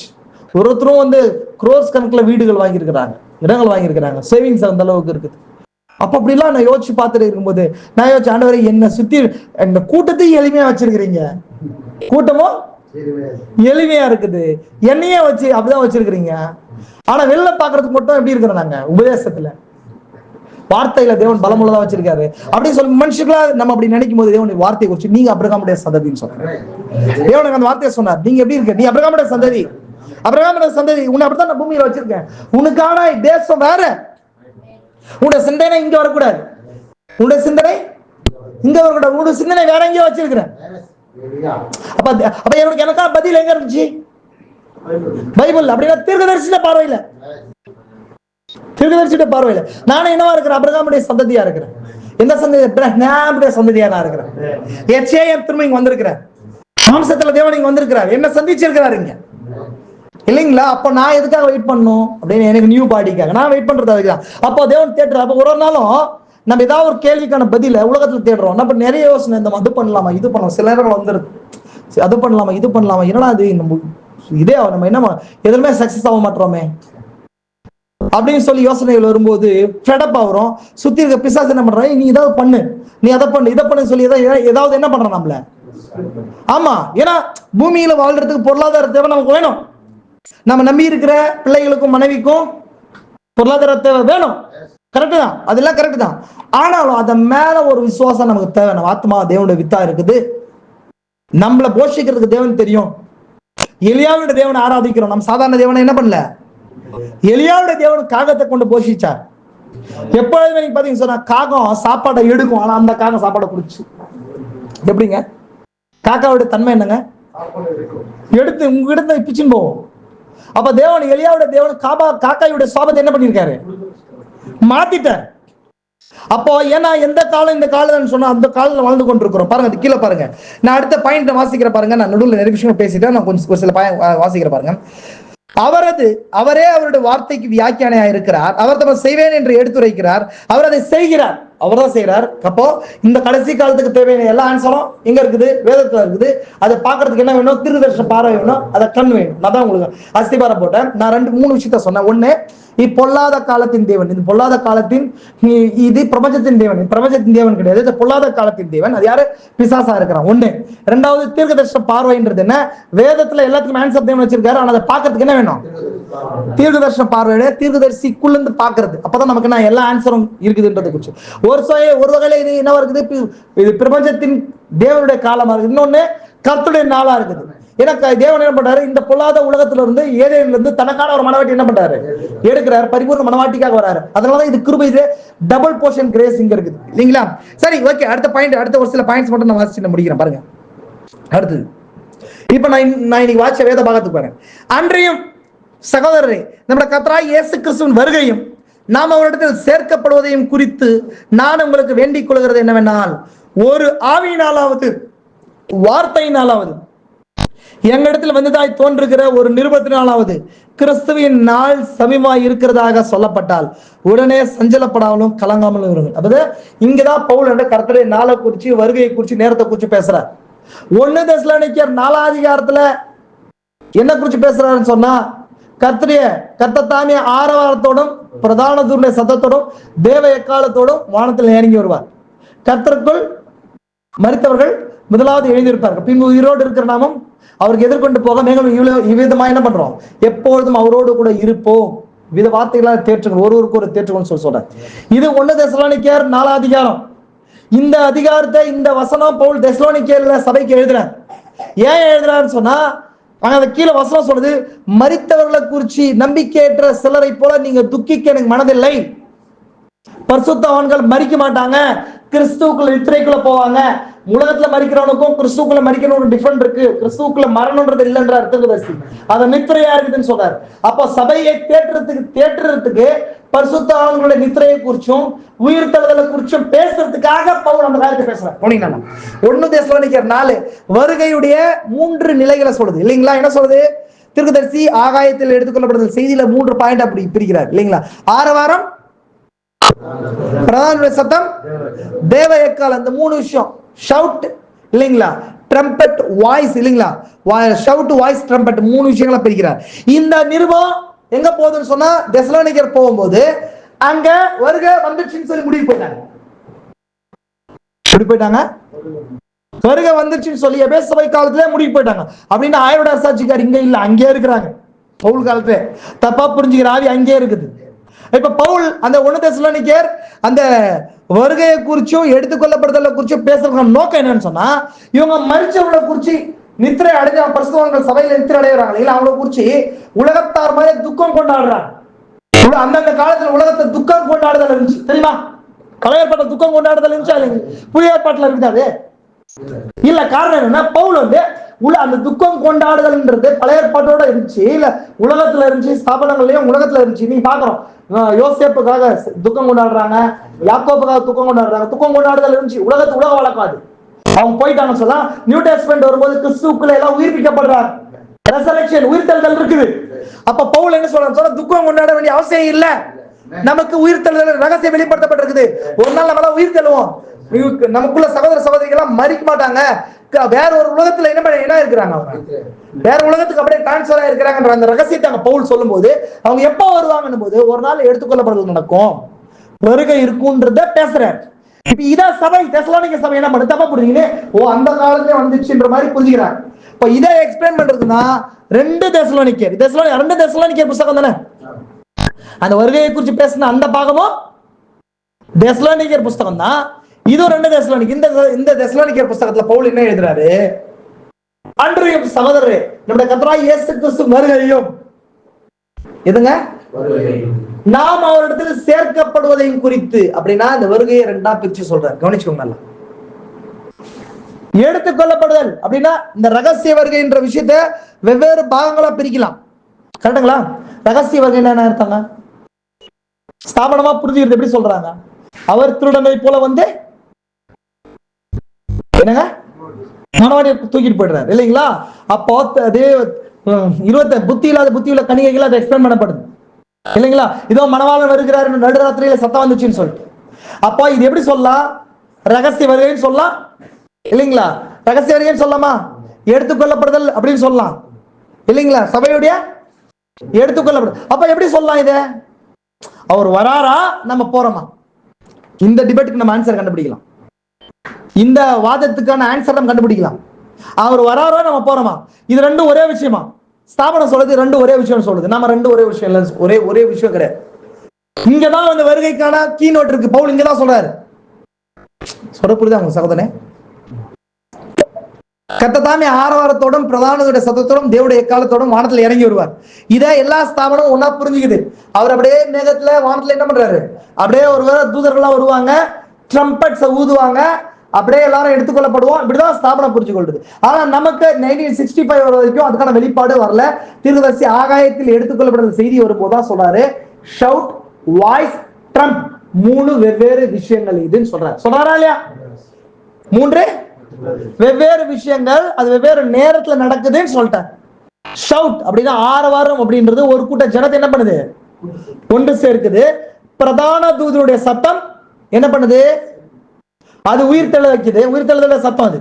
ஒருத்தரும் வந்து குரோஸ் கணக்குல வீடுகள் வாங்கியிருக்கிறாங்க, இடங்கள் வாங்கியிருக்கிறாங்க, சேவிங்ஸ் அந்த அளவுக்கு இருக்குது. அப்ப அப்படிலாம் நான் யோசிச்சு பார்த்துட்டு இருக்கும்போது நான் யோசிச்சு, ஆண்டவரே என்ன சுத்தி இந்த கூட்டத்தையும் எளிமையா வச்சிருக்கிறீங்க, கூட்டமும் எளிமையா இருக்குது, என்னையே வச்சு அப்படிதான் வச்சிருக்கிறீங்க. ஆனா வெளில பாக்குறதுக்கு மட்டும் எப்படி இருக்கிறோம் நாங்க? உபதேசத்துல வார்த்தையில தேவன் பலமுள்ளதா வச்சிருக்காரு அப்படின்னு சொல்லி மனுஷங்களா நம்ம அப்படி நினைக்கும் போது தேவன் வார்த்தையை குறிச்சு நீங்க அபிரகாமுடைய சந்ததின்னு சொல்றாரு. தேவன் அந்த வார்த்தையை சொன்னார், நீங்க எப்படி இருக்க, நீ அபிரகாமுடைய சந்ததி, அபிரகாமுடைய சந்ததி, உன்னை அப்படித்தான் நான் பூமியில வச்சிருக்கேன். உனக்கான தேசம் வேற, உன்னுடைய சிந்தனை இங்க வரக்கூடாது, உன்னுடைய சிந்தனை இங்க வரக்கூடாது, உன்னுடைய சிந்தனை வேற எங்கேயோ வச்சிருக்கிறேன். அப்ப எனக்கான பதில் எங்க இருந்துச்சு? பைபிள். அப்படின்னா தீர்க்கதரிசியோட பார்வையில, தீர்க்கதரிசியோட பார்வையில நானும் என்னவா இருக்கிறேன்? அபிரகாமுடைய சந்ததியா இருக்கிறேன். எந்த சந்ததி? அபிரகாமுடைய சந்ததியா நான் இருக்கிறேன். எச்சேயம் திரும்ப இங்க வந்திருக்கிறேன், மாம்சத்துல தேவன் இங்க வந்திருக்கிறார், என்ன சந்திச்சிருக்கிறாரு இங்க இல்லைங்களா? அப்ப நான் எதுக்காக வெயிட் பண்ணும் அப்படின்னு, எனக்கு நியூ பாடிக்காக நான் வெயிட் பண்றது அதுதான். அப்போ தேவன் தேடுற. அப்ப ஒரு நாளும் நம்ம ஏதாவது ஒரு கேள்விக்கான பதில உலகத்துல தேடுறோம். நம்ம நிறைய யோசனை, இந்த அது பண்ணலாமா, இது பண்ணலாம், சில நேரம் வந்துருது, அது பண்ணலாமா, இது பண்ணலாமா, என்னடா அது நம்ம இதே நம்ம என்ன எதுவுமே சக்சஸ் ஆக மாட்டோமே அப்படின்னு சொல்லி யோசனைகள் வரும்போது ஃபெடப் ஆகுறோம். சுத்தி இருக்க பிசாசு என்ன பண்றாங்க, நீ ஏதாவது பண்ணு, நீ அதை பண்ணு, இதை பண்ணு சொல்லி ஏதாவது என்ன பண்றோம் நம்மள. ஆமா, ஏன்னா பூமியில வாழ்றதுக்கு பொருளாதார தேவை நமக்கு வேணும். நம்ம நம்பி இருக்கிற பிள்ளைகளுக்கும் மனைவிக்கும் பொருளாதார தேவை வேணும், கரெக்டு தான், அதெல்லாம் கரெக்டு தான். ஆனாலும் அத மேல ஒரு விசுவாசம் நமக்கு தேவை. நம்ம ஆத்மா தேவனுடைய வித்தா இருக்குது, நம்மளை போஷிக்கிறதுக்கு தேவன் தெரியும். எலியாவுடைய தேவனை ஆராதிக்கிறோம், நம்ம சாதாரண தேவனை என்ன பண்ணல. எலியாவுடைய தேவன் காகத்தை கொண்டு போஷிச்சார். எப்பொழுதுமே நீங்க பாத்தீங்கன்னா சொன்னா காகம் சாப்பாடை எடுக்கும், ஆனா அந்த காகம் சாப்பாடை குடிச்சு எப்படிங்க? காக்காவுடைய தன்மை என்னங்க? எடுத்து உங்ககிட்ட பிச்சுன்னு போவோம். அப்ப தேவன் எலியாவுடைய தேவன் காக்காயுடைய சாபத்தை என்ன பண்ணிருக்காரு? மாத்திட்டார். அப்போ ஏன்னா எந்த காலம் இந்த காலம் சொன்னா அந்த காலத்துல வாழ்ந்து கொண்டிருக்கிறோம். பாருங்க, அது கீழே பாருங்க. நான் அடுத்த பாயிண்ட் வாசிக்கிற பாருங்க. நான் நடுவில் நிறைய விஷயம் பேசிட்டேன், நான் கொஞ்சம் ஒரு சில வாசிக்கிற பாருங்க. அவரே அவருடைய வார்த்தைக்கு வியாக்கியானையா இருக்கிறார். அவர் தம்மை செய்வேன் என்று எடுத்துரைக்கிறார். அவர் அதை செய்கிறார், அவர் தான் செய்யறார். அப்போ இந்த கடைசி காலத்துக்கு தேவையான எல்லா ஆன்சரும் எங்க இருக்குது? வேதத்துல இருக்குது. அதை பாக்குறதுக்கு என்ன வேணும்? தீர்க்கதரிசன பார்வை வேணும், அதை கண் வேணும். நான் தான் உங்களுக்கு அஸ்திபாரம் போட்டேன். நான் 2-3 விஷயத்த சொன்னேன். ஒண்ணு, இப்பொல்லாத காலத்தின் தேவன். இது பொல்லாத காலத்தின், இது பிரபஞ்சத்தின் தேவன். பிரபஞ்சத்தின் தேவன் கிடையாது, இது பொல்லாத காலத்தின் தேவன். அது யாரு? பிசாசா இருக்கிறான். ஒண்ணு. ரெண்டாவது, தீர்க்கதரிசன பார்வைன்றது என்ன? வேதத்துல எல்லாத்துக்கும் ஆன்சர் தேவன் வச்சிருக்காரு, ஆனா அதை பாக்குறதுக்கு என்ன வேணும்? தீர்க்கதரிசன பார்வையில தீர்க்கதரிசிக்குள்ள இருந்து பாக்குறது. அப்பதான் நமக்கு என்ன எல்லா ஆன்சரும் இருக்குதுன்றது குறிச்சு ஒரு வகையில இது என்ன இருக்குது? இது பிரபஞ்சத்தின் தேவனுடைய காலமா இருக்குது. இன்னொன்னு கர்த்தருடைய நாளா இருக்குது. ஏன்னா தேவன் என்ன பண்றாரு? இந்த பொல்லாத உலகத்துல இருந்து, ஏதேன்ல இருந்து தனக்கான ஒரு மனவாட்டி என்ன பண்றாரு? எடுக்கிறாரு, பரிபூர்ண மனவாட்டிக்காக வராரு. அதனாலதான் இது கிருபை, இது டபுள் போர்ஷன் கிரேஸ் இங்க இருக்குது இல்லைங்களா? சரி, ஓகே. அடுத்த பாயிண்ட், அடுத்த ஒரு சில பாயிண்ட்ஸ் மட்டும் நான் வாசிச்சு முடிக்கிறேன் பாருங்க. அடுத்தது, இப்ப நான் இன்னைக்கு வாட்ச வேத பாகத்துக்கு பாருங்க. அன்றையும் சகோதரரே, நம்முடைய கர்த்தராகிய இயேசு கிறிஸ்துவின் வருகையும் நாம் அவரிடத்தில் சேர்க்கப்படுவதையும் குறித்து நான் உங்களுக்கு வேண்டிக் கொள்கிறது என்னவென்றால், ஒரு ஆவியினாலாவது வார்த்தையினாலாவது எங்க இடத்துல வந்ததாய் தோன்றுகிற ஒரு 24வது கிறிஸ்துவின் நாள் சமீபமாய் இருக்கிறதாக சொல்லப்பட்டால் உடனே சஞ்சலப்படாமலும் கலங்காமலும் இருங்க. அதாவது இங்கதான் பவுல் என்ற கர்த்தருடைய நாளை குறிச்சு, வருகையை குறிச்சு, நேரத்தை குறிச்சு பேசுறார். 1 தெசலோனிக்கேயர் 4ஆம் அதிகாரத்துல என்ன குறிச்சு பேசுறாருன்னு சொன்னா, கர்த்தத்தாமே ஆரவாரத்தோடும் பிரதான தூதனுடைய சத்தத்தோடும் தேவ எக்காலத்தோடும் வானத்தில் இறங்கி வருவார். கர்த்தருக்குள் மரித்தவர்கள் முதலாவது எழுதியிருப்பார்கள், பின்பு உயிரோடு இருக்கிற நாமும் அவருக்கு எதிர்கொண்டு போக மேலும் இவ்விதமா என்ன பண்றோம், எப்பொழுதும் அவரோடு கூட இருப்போம். வித வார்த்தைகளால் தேற்றுங்கள், ஒருவருக்கு ஒரு தேற்றுகள் சொல்ற. இது 1 தெசலோனிக்கேயர் 4ஆம் அதிகாரம். இந்த அதிகாரத்தை, இந்த வசனம் பவுல் தெசலோனிக்கேயர்ல சபைக்கு எழுதுறார். ஏன் எழுதுறாருன்னு சொன்னா, அங்க கீழே வசனம் சொல்றது, மரித்தவர்களை குறிச்சு நம்பிக்கையற்ற சிலரை போல நீங்க துக்கிக்க எனக்கு மனதில்லை. பரிசுத்தவான்கள் மரிக்க மாட்டாங்க, கிறிஸ்துவுக்குள்ள நித்திரைக்குள்ள போவாங்க. உலகத்துல மரிக்கிறவனுக்கும் கிறிஸ்துவுக்குள்ள மரிக்கிறவனுக்கும் டிஃபரெண்ட் இருக்கு. கிறிஸ்துவுக்குள்ள மரணம்ன்றது இல்லைன்ற அர்த்தம் அத நித்திரையா இருக்குதுன்னு சொல்றாரு. அப்போ சபையை தேற்றுறதுக்கு பரிசுத்தவான்களுடைய நித்திரையை குறிச்சும் உயிர் தழுதலை குறிச்சும் பேசுறதுக்காக பவுல் அந்த காரியத்தை பேசுறாரு. போனீங்கன்னா 1 தெசலோனிக்கேயர் 4 வருகையுடைய 3 நிலைகளை சொல்லுது இல்லைங்களா? என்ன சொல்லுது? தீர்க்கதரிசி ஆகாயத்தில் எடுத்துக்கொள்ளப்படுது செய்தியில 3 பாயிண்ட் அப்படி பிரிக்கிறார் இல்லைங்களா? ஆரவாரம், பிரதான சத்தம், தேவ எக்கால், அந்த 3 விஷயம். ஷவுட் இல்லைங்களா, ட்ரம்பட், வாய்ஸ் இல்லைங்களா, ஷவுட், வாய்ஸ், ட்ரம்பட் 3 விஷயங்களை பிரிக்கிறார். இந்த நிருபம் எங்க போகுதுன்னு சொன்னா, தெசலோனிக்கேயர் போகும்போது அங்க வருகை வந்துச்சுன்னு சொல்லி முடிவு போயிட்டாங்க. வருகை வந்துச்சுன்னு சொல்லி எபேசு சபை காலத்திலே முடிவு போயிட்டாங்க. அப்படின்னு ஆயோட அரசாட்சிக்கார் இங்க இல்ல, அங்கே இருக்கிறாங்க. பவுல் காலத்துல தப்பா புரிஞ்சுக்கிற ஆவி அங்கே இருக்குது. இப்ப பவுல் அந்த 1 தெசலோனிக்கேயர் அந்த வருகையை குறிச்சும் எடுத்துக்கொள்ளப்படுதலை குறிச்சும் பேசுறதுக்கு நோக்கம் என்னன்னு சொன்னா, இவங்க மரிச்சவங்களை குறிச்சு நித்திரை அடைஞ்ச பரிசுத்தவான்கள் சபையில நித்திரை அடைகிறாங்க இல்ல, அவங்களை குறிச்சு உலகத்தார் மாதிரி துக்கம் கொண்டாடுறாங்க. அந்தந்த காலத்துல உலகத்தை துக்கம் கொண்டாடுதல் இருந்துச்சு தெரியுமா? பழைய ஏற்பாட்டுல துக்கம் கொண்டாடுதல் இருந்துச்சா இல்லைங்க? புதிய ஏற்பாட்டுல இருக்காது இல்ல. காரணம் என்னன்னா, பவுல் அந்த துக்கம் கொண்டாடுதல்ன்றது பழைய ஏற்பாட்டோட இருந்துச்சு இல்ல, உலகத்துல இருந்துச்சு, ஸ்தாபனங்கள்லயும் உலகத்துல இருந்துச்சு. நீங்க பாக்குறோம், யோசேப்புக்காக துக்கம் கொண்டாடுறாங்க, யாக்கோபுக்காக துக்கம் கொண்டாடுறாங்க. துக்கம் கொண்டாடுதல் இருந்துச்சு, உலக வழக்காது. அவங்க போயிட்டாங்கன்னு சொல்லலாம். நியூ டெஸ்ட்மென்ட் வரும்போது கிறிஸ்துவுக்குள்ள எல்லாம் உயிர்ப்பிக்கப்படுறாங்க, ரெசரக்ஷன், உயிர்த்தெழுதல் இருக்குது. அப்ப பவுல் என்ன சொல்றாரு, துக்கம் கொண்டாட வேண்டிய அவசியம் இல்ல, நமக்கு உயிர்த்தெழுதல் ரகசியம் வெளிப்படுத்தப்பட்டிருக்குது. ஒரு நாள் நம்மளால உயிர் தெழுவோம். நமக்குள்ள சகோதர சகோதரிகள் மறிக்க மாட்டாங்க, வேற ஒரு உலகத்துல என்ன இருக்கிறாங்க, வேற உலகத்துக்கு அப்படியே டிரான்ஸ்பர் ஆயிருக்கிறாங்கன்ற அந்த ரகசியத்தை அங்க பவுல் சொல்லும் போது, அவங்க எப்ப வருவாங்கன்னு போது ஒரு நாள் எடுத்துக்கொள்ளப்படுறது நடக்கும், வருகை இருக்கும்ன்றத பேசுறேன். இப்ப இதான் சபை, தெசலோனிக்கே சபை என்ன பண்ணு தப்பா புரிஞ்சுங்க, அந்த காலத்துல வந்துச்சுன்ற மாதிரி புரிஞ்சுக்கிறாங்க. இப்ப இதை எக்ஸ்பிளைன் பண்றதுன்னா 2 தெசலோனிக்கேயர் புத்தகம் தானே, அந்த வருகையை குறித்து பேசின அந்த பாகமும் தெசலோனிக்கேயர் புத்தகம் தான். இது 2 தெசலோனிக்கேயர். இந்த தெசலோனிக்கேயர் புத்தகத்துல பவுல் என்ன எழுதுறாரு, அன்றையும் சகோதரரே நம்முடைய கர்த்தராகிய இயேசு கிறிஸ்து வருகையும் எதுங்க, நாம் அவரிடத்தில் சேர்க்கப்படுவதையும் குறித்து. அப்படின்னா இந்த வருகையை 2ஆ பிரிச்சு சொல்றாரு, கவனிச்சுக்கோங்க நல்லா. எடுத்துக்கொள்ளப்படுதல் அப்படின்னா இந்த ரகசிய வருகை என்ற விஷயத்த வெவ்வேறு பாகங்களா பிரிக்கலாம், கரெக்டுங்களா? ரகசிய வருகை என்ன அர்த்தங்க, ஸ்தாபனமா புரிஞ்சுக்கிறது எப்படி சொல்றாங்க, அவர் திருடனை போல என்னங்க மனவாடியை தூக்கிட்டு போயிடுறாரு இல்லைங்களா? அப்போ அதே 20 புத்தி இல்லாத கணிகைகள் அதை எக்ஸ்பிளைன் பண்ணப்படுது இல்லைங்களா? இதோ மணவாளன் வருகிறாரு, நடுராத்திரியில சத்தம் வந்துச்சுன்னு சொல்லிட்டு. அப்போ இது எப்படி சொல்லலாம், ரகசிய வருகைன்னு சொல்லலாம் இல்லைங்களா? ரகசிய வருகைன்னு சொல்லலாமா, எடுத்துக்கொள்ளப்படுதல் அப்படின்னு சொல்லலாம் இல்லைங்களா? சபையுடைய எடுத்துக்கொள்ளப்படுதல். அப்ப எப்படி சொல்லலாம் இத, அவர் வராரா நம்ம போறோமா? இந்த டிபேட்டுக்கு நம்ம ஆன்சர் கண்டுபிடிக்கலாம், இந்த வாதத்துக்கான ஆன்சர் நம்ம கண்டுபிடிக்கலாம். அவர் வராரோ நம்ம போறோமா? இது 2 ஒரே விஷயமா? ஸ்தாபனம் சொல்றது 2 ஒரே விஷயம் சொல்லுது, நம்ம 2 ஒரே விஷயம் இல்ல, ஒரே விஷயம் கிடையாது. இங்கதான் வருகைக்கான கீ நோட் இருக்கு. பவுல் இங்கதான் சொல்றாரு, சொல்ல புரியுதா உங்க சகோதரனே? கர்த்ததாமே ஆரவாரத்தோடும் பிரதான சத்தத்தோடும் தேவனுடைய எக்காலத்தோடும் வானத்துல இறங்கி வருவார். இதை எல்லா ஸ்தாபனமும் ஒன்னா புரிஞ்சுக்குது. அவர் அப்படியே மேகத்துல வானத்துல என்ன பண்றாரு, அப்படியே ஒரு தூதர்கள்லாம் வருவாங்க, ட்ரம்பட்ஸ் ஊதுவாங்க, அப்படியே எல்லாரும் எடுத்துக்கொள்ளப்படுவோம். இப்படிதான் ஸ்தாபனம் புரிஞ்சு கொள்றது. ஆனா நமக்கு 1965 வரைக்கும் அதுக்கான வெளிப்பாடு வரல. தீர்க்கதரிசி ஆகாயத்தில் எடுத்துக்கொள்ளப்படுற செய்தி வரும்போதுதான் சொல்றாரு, ஷவுட், வாய்ஸ், ட்ரம்ப் 3 வெவ்வேறு விஷயங்கள் இதுன்னு சொல்றாரு. சொல்றாரா இல்லையா? 3 வெவ்வேறு விஷயங்கள் அது வெவ்வேறு நேரத்துல நடக்குதுன்னு சொல்லிட்டேன். ஷவுட் அப்படின்னா ஆரவாரம் அப்படின்றது ஒரு கூட்ட ஜனத்தை என்ன பண்ணுது, ஒன்று சேர்க்குது. பிரதான தூதனுடைய சத்தம் என்ன பண்ணுது, அது உயிர் தெள வைக்குது. உயிர் தெழுதல சத்தம் அது.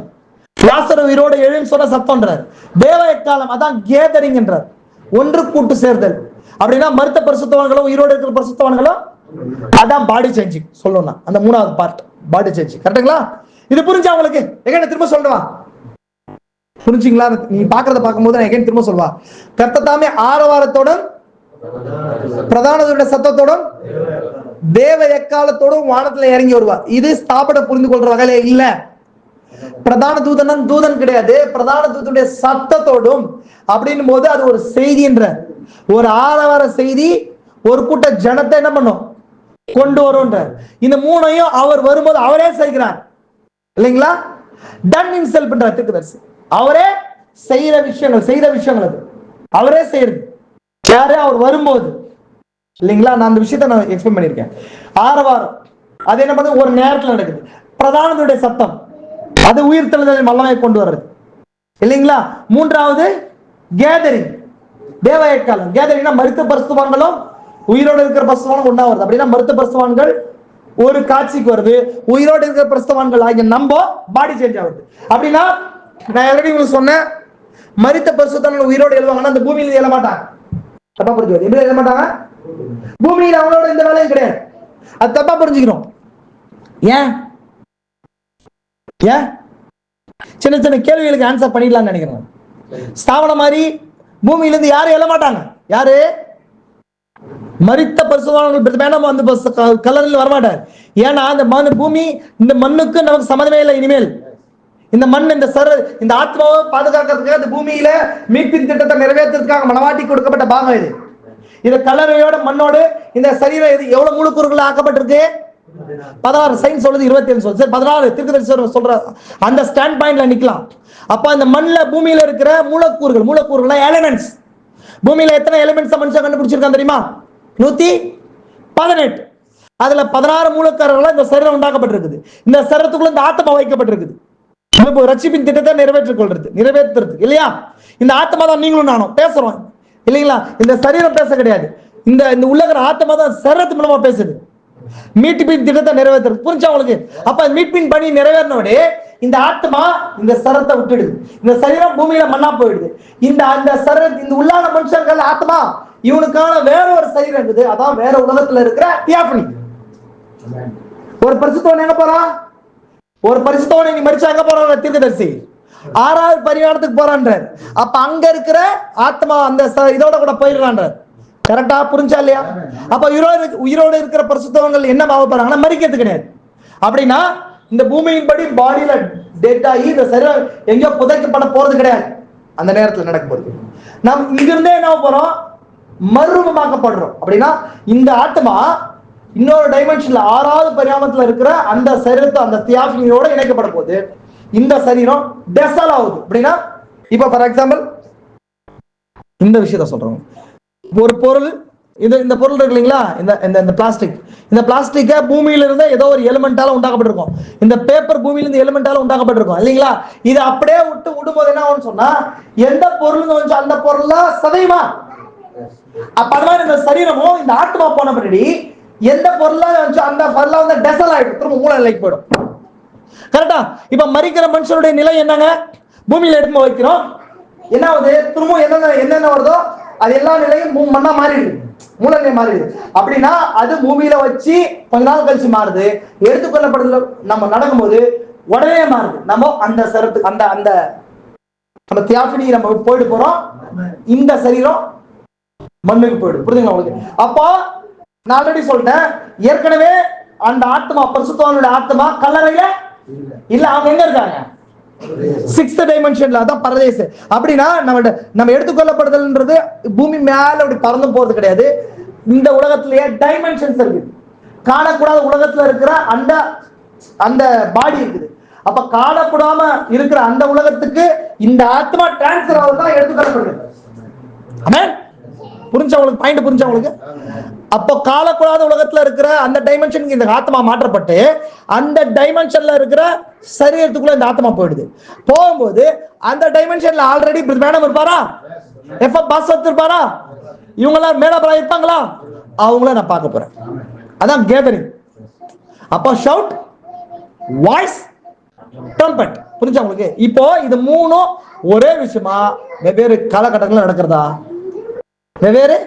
லாசரு உயிரோடு எழுன்னு சொன்ன சத்தம்ன்றார். தேவ எக்காலம் அதான் கேதரிங் என்றார், ஒன்று கூட்டு சேர்தல். அப்படின்னா மருத்த பரிசுத்தவான்களும் உயிரோடு இருக்கிற பரிசுத்தவான்களும் அதான் பாடி சேஞ்சிங் சொல்லணும்னா அந்த மூணாவது பார்ட் பாடி சேஞ்சிங். கரெக்டுங்களா? இது புரிஞ்சா உங்களுக்கு? எங்க திரும்ப சொல்லுவா, புரிஞ்சுங்களா? நீ பாக்குறத பார்க்கும்போது நான் எங்க திரும்ப சொல்வா, கர்த்தர் தாமே ஆரவாரத்தோடும் பிரதான சத்தத்தோடும் தேவ எக்காலத்தோடும் வானத்துல இறங்கி வருவா. இது ஸ்தாபன புரிந்து கொள்ற வகையில இல்ல. பிரதான தூதன் தூதன் கிடையாது, பிரதான தூதனுடைய சத்தத்தோடும் அப்படின்னும் போது அது ஒரு செய்தி என்ற ஒரு ஆரவார செய்தி ஒரு கூட்ட ஜனத்தை என்ன பண்ணும், கொண்டு வரும். இந்த மூணையும் அவர் வரும்போது அவரே செய்கிறார் இல்லைங்களா? டன் ஹிம்செல்ஃப் என்ற தீர்க்கதரிசி அவரே செய்யற விஷயங்கள் அது அவரே செய்யறது. யாரு? அவர் வரும்போது இல்லைங்களா? நான் அந்த விஷயத்தை நான் எக்ஸ்பிளைன் பண்ணியிருக்கேன். ஆரவாரம் அது என்ன பண்ணுது, ஒரு நேரத்தில் நடக்குது. பிரதானத்துடைய சத்தம் அது உயிர் தெழுதலை வல்லமை கொண்டு வர்றது இல்லைங்களா? மூன்றாவது கேதரிங், தேவ எக்காலம். கேதரிங்னா மருத்துவ பரிசுத்தவான்களும் உயிரோடு இருக்கிற பரிசுத்தவான்கள் ஒண்ணா வருது. அப்படின்னா மருத்துவ பரிசுத்தவான்கள் ஒரு காட்சிக்கு வருது, உயிரோடு இருக்கிற பரிசுத்தவான்கள் ஆகிய நம்ம பாடி சேஞ்ச் ஆகுது. அப்படின்னா நான் ஆல்ரெடி உங்களுக்கு சொன்னேன், மரித்த பரிசுத்தவான்கள் உயிரோடு எழுவாங்கன்னா அந்த பூமியில எழ மாட்டாங்க. தப்பா புரிஞ்சுக்கணும். எப்படி எழ மாட்டாங்க? பூமியில அவங்களோட எந்த வேலையும் கிடையாது. அது தப்பா புரிஞ்சுக்கணும். ஏன் ஏன் சின்ன சின்ன கேள்விகளுக்கு ஆன்சர் பண்ணிடலாம்னு நினைக்கிறேன். ஸ்தாபனம் மாதிரி பூமியில இருந்து யாரும் எழ மாட்டாங்க. யாரு? மரித்த பரிசுத்தவான்கள் வந்து கலரில் வரமாட்டார். ஏன்னா அந்த மண் பூமி, இந்த மண்ணுக்கு நமக்கு சம்மதமே இல்லை. இனிமேல் இந்த மண் இந்த ஆத்மாவை பாதுகாக்கிறதுக்காக இந்த பூமியில மீட்பின் திட்டத்தை நிறைவேற்றுறதுக்காக மனவாட்டி கொடுக்கப்பட்ட பாகம் இது. இந்த கலரையோட மண்ணோடு இந்த சரீரம் எவ்வளவு மூலக்கூறுகள் ஆக்கப்பட்டிருக்கு? 16. சயின்ஸ் சொல்லுது 27 சொல்லுது. 14 தீர்க்கதரிசி சொல்ற அந்த ஸ்டாண்ட் பாயிண்ட்ல நிக்கலாம். அப்ப அந்த மண்ணுல பூமியில இருக்கிற மூலக்கூறுகள் எலிமெண்ட்ஸ், பூமியில எத்தனை எலிமெண்ட்ஸ் மனுஷன் கண்டுபிடிச்சிருக்கான் தெரியுமா? 118. அதுல 16 மூலக்காரர்களா இந்த சரீரம் உண்டாக்கப்பட்டிருக்குது. இந்த சரீரத்துக்குள்ள இந்த ஆத்மா வைக்கப்பட்டிருக்குது. ரட்சிப்பின் திட்டத்தை நிறைவேற்றுறது இல்லையா? இந்த ஆத்மா தான் நீங்களும் நானும் பேசுறோம் இல்லைங்களா? இந்த சரீரம் பேச கிடையாது. இந்த உள்ளகிற ஆத்மா தான் சரீரத்து மூலமா பேசுது. மீட்பின் திட்டத்தை நிறைவேற்றுறது. புரிஞ்சா உங்களுக்கு? அப்ப மீட்பின் பணி நிறைவேறினோட இந்த ஆத்மா இந்த சரத்தை விட்டுடுது. இந்த சரீரம் பூமியில மண்ணா போயிடுது. இந்த சரீரம் இந்த உள்ளான மனுஷர்கள் ஆத்மா இவனுக்கான வேற ஒரு சரீரம் இருக்குது. அதான் வேற உலகத்துல இருக்கிற தியாபனி. ஒரு பரிசுத்தவன் எங்க போறான்? ஒரு பரிசுத்தவனை நீ மரிச்சா எங்க போற? தீர்க்கதரிசி 6வது பரிகாரத்துக்கு போறான்றார். அப்ப அங்க இருக்கிற ஆத்மா அந்த இதோட கூட போயிடுறான்றார். கரெக்டா? புரிஞ்சா இல்லையா? அப்ப உயிரோடு இருக்கிற பரிசுத்தவங்கள் என்ன ஆக போறாங்கன்னா மரிக்கிறது கிடையாது. அப்படின்னா இந்த பூமியின் படி பாடியில டெட் ஆகி இந்த சரீரம் எங்கேயோ புதைக்கப்பட போறது கிடையாது. அந்த நேரத்தில் நடக்கும்போது நாம் இங்கிருந்தே என்ன போறோம்? மறுரூபமாக்கப்படுறோம். அப்படின்னா இந்த ஆத்மா இன்னொரு டைமென்ஷன்ல 6வது பரிணாமத்துல இருக்கிற அந்த சரீரத்தை அந்த தியாபினியோட இணைக்கப்பட போது இந்த சரீரம் டெசல் ஆகுது. அப்படின்னா இப்ப ஃபார் எக்ஸாம்பிள் இந்த விஷயத்த சொல்றோம். ஒரு பொருள், இந்த பொருள் இருக்கு இல்லைங்களா? இந்த பிளாஸ்டிக், இந்த பிளாஸ்டிக்க பூமியில இருந்து ஏதோ ஒரு எலிமெண்டால உண்டாக்கப்பட்டிருக்கும். இந்த பேப்பர் பூமியில இருந்து எலிமெண்டால உண்டாக்கப்பட்டிருக்கும் இல்லைங்களா? இது அப்படியே விடும்போது என்ன ஆகும்னு சொன்னா எந்த பொருள் வந்து அந்த பொருளா சதையுமா? அப்ப அது மாதிரி இந்த சரீரமும் இந்த ஆத்மா போன பின்னாடி எந்த பொருளா வந்து அந்த பொருளா வந்து டெசல் ஆயிடும், திரும்ப மூல நிலைக்கு போயிடும். கரெக்டா? இப்ப மரிக்கிற மனுஷனுடைய நிலை என்னங்க? பூமியில எடுத்து வைக்கிறோம், என்ன ஆகுது? திரும்ப என்னென்ன வருதோ அது எல்லா நிலையும் மண்ணா மாறிடுது, மூலநிலை மாறிடுது. அப்படின்னா அது பூமியில வச்சு கொஞ்ச நாள் கழிச்சு மாறுது. எடுத்துக்கொள்ளப்படுதல நம்ம நடக்கும்போது உடனே மாறுது. நம்ம அந்த சரத்துக்கு அந்த நம்ம தியாபினி நம்ம போயிட்டு போறோம். இந்த சரீரம் மண்ணுக்கு போயிடும். புரியுதுங்களா உங்களுக்கு? அப்போ நான் ஆல்ரெடி சொல்லிட்டேன், ஏற்கனவே அந்த ஆத்மா பரிசுத்தவானுடைய ஆத்மா கல்லறையில இல்ல. அவங்க எங்க இருக்காங்க? 6th டைமென்ஷன்ல. அதான் பரதேசு. அப்படின்னா நம்ம எடுத்துக்கொள்ளப்படுதல்ன்றது பூமி மேல அப்படி பறந்து போறது கிடையாது. இந்த உலகத்திலேயே டைமென்ஷன்ஸ் இருக்கு. காணக்கூடாத உலகத்துல இருக்கிற அந்த பாடி இருக்குது. அப்ப காணக்கூடாம இருக்கிற அந்த உலகத்துக்கு இந்த ஆத்மா டிரான்ஸ்ஃபர் ஆகுது தான் எடுத்துக்கொள்ளப்படுது. ஆமென். புரிஞ்சா உங்களுக்கு பாயிண்ட்? புரிஞ்சா உங்களுக்கு? அப்போ காலக்கூடாத உலகத்துல இருக்கிற அந்த டைமென்ஷன் இந்த ஆத்மா மாற்றப்பட்டு அந்த டைமென்ஷன்ல இருக்கிற சரீரத்துக்குள்ள இந்த ஆத்மா போயிடுது. போகும்போது அந்த டைமென்ஷன்ல ஆல்ரெடி மேடம் இருப்பாரா, எஃப்எம் பாஸ்வத் இருப்பாரா, இவங்க எல்லாம் மேல இருப்பாங்களா, அவங்கள நான் பார்க்க போறேன். அதான் கேதரிங். அப்போ ஷவுட், வாய்ஸ், ட்ரம்பட். புரிஞ்சா உங்களுக்கு? இப்போ இது மூணும் ஒரே விஷயமா வெவ்வேறு காலகட்டங்கள் நடக்கிறதா? வெவ்வேறு.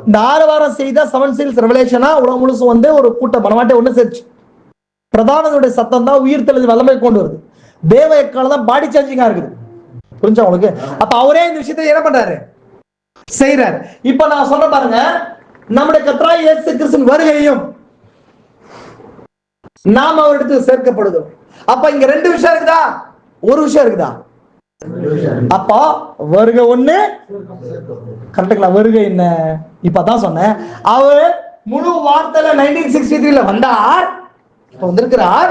இந்த 6 வாரம் செய்த 7 சீல்ஸ் ரெவலேஷனா உலகம் முழுசும் வந்து ஒரு கூட்ட மனவாட்டை ஒண்ணு சேர்ச்சு. பிரதானனுடைய சத்தம் தான் உயிர் தெளிவு வல்லமை கொண்டு வருது. தேவ எக்காலம் தான் பாடி சேஞ்சிங்கா இருக்குது. புரிஞ்சா உங்களுக்கு? அப்ப அவரே இந்த விஷயத்தை என்ன பண்றாரு, செய்யறாரு. இப்ப நான் சொல்ற பாருங்க, நம்முடைய கர்த்தராகிய இயேசு கிறிஸ்துவின் வருகையும் நாம் அவரிடத்தில் சேர்க்கப்படுகிறோம். அப்ப இங்க 2 விஷயம் இருக்குதா, ஒரு விஷயம் இருக்குதா? அப்பா வருகை ஒண்ணு, கரெக்டுங்களா? வருகை என்ன? இப்பதான் சொன்னேன், அவர் முழு வார்த்தையில 1963 வந்தார், இப்ப வந்திருக்கிறார்.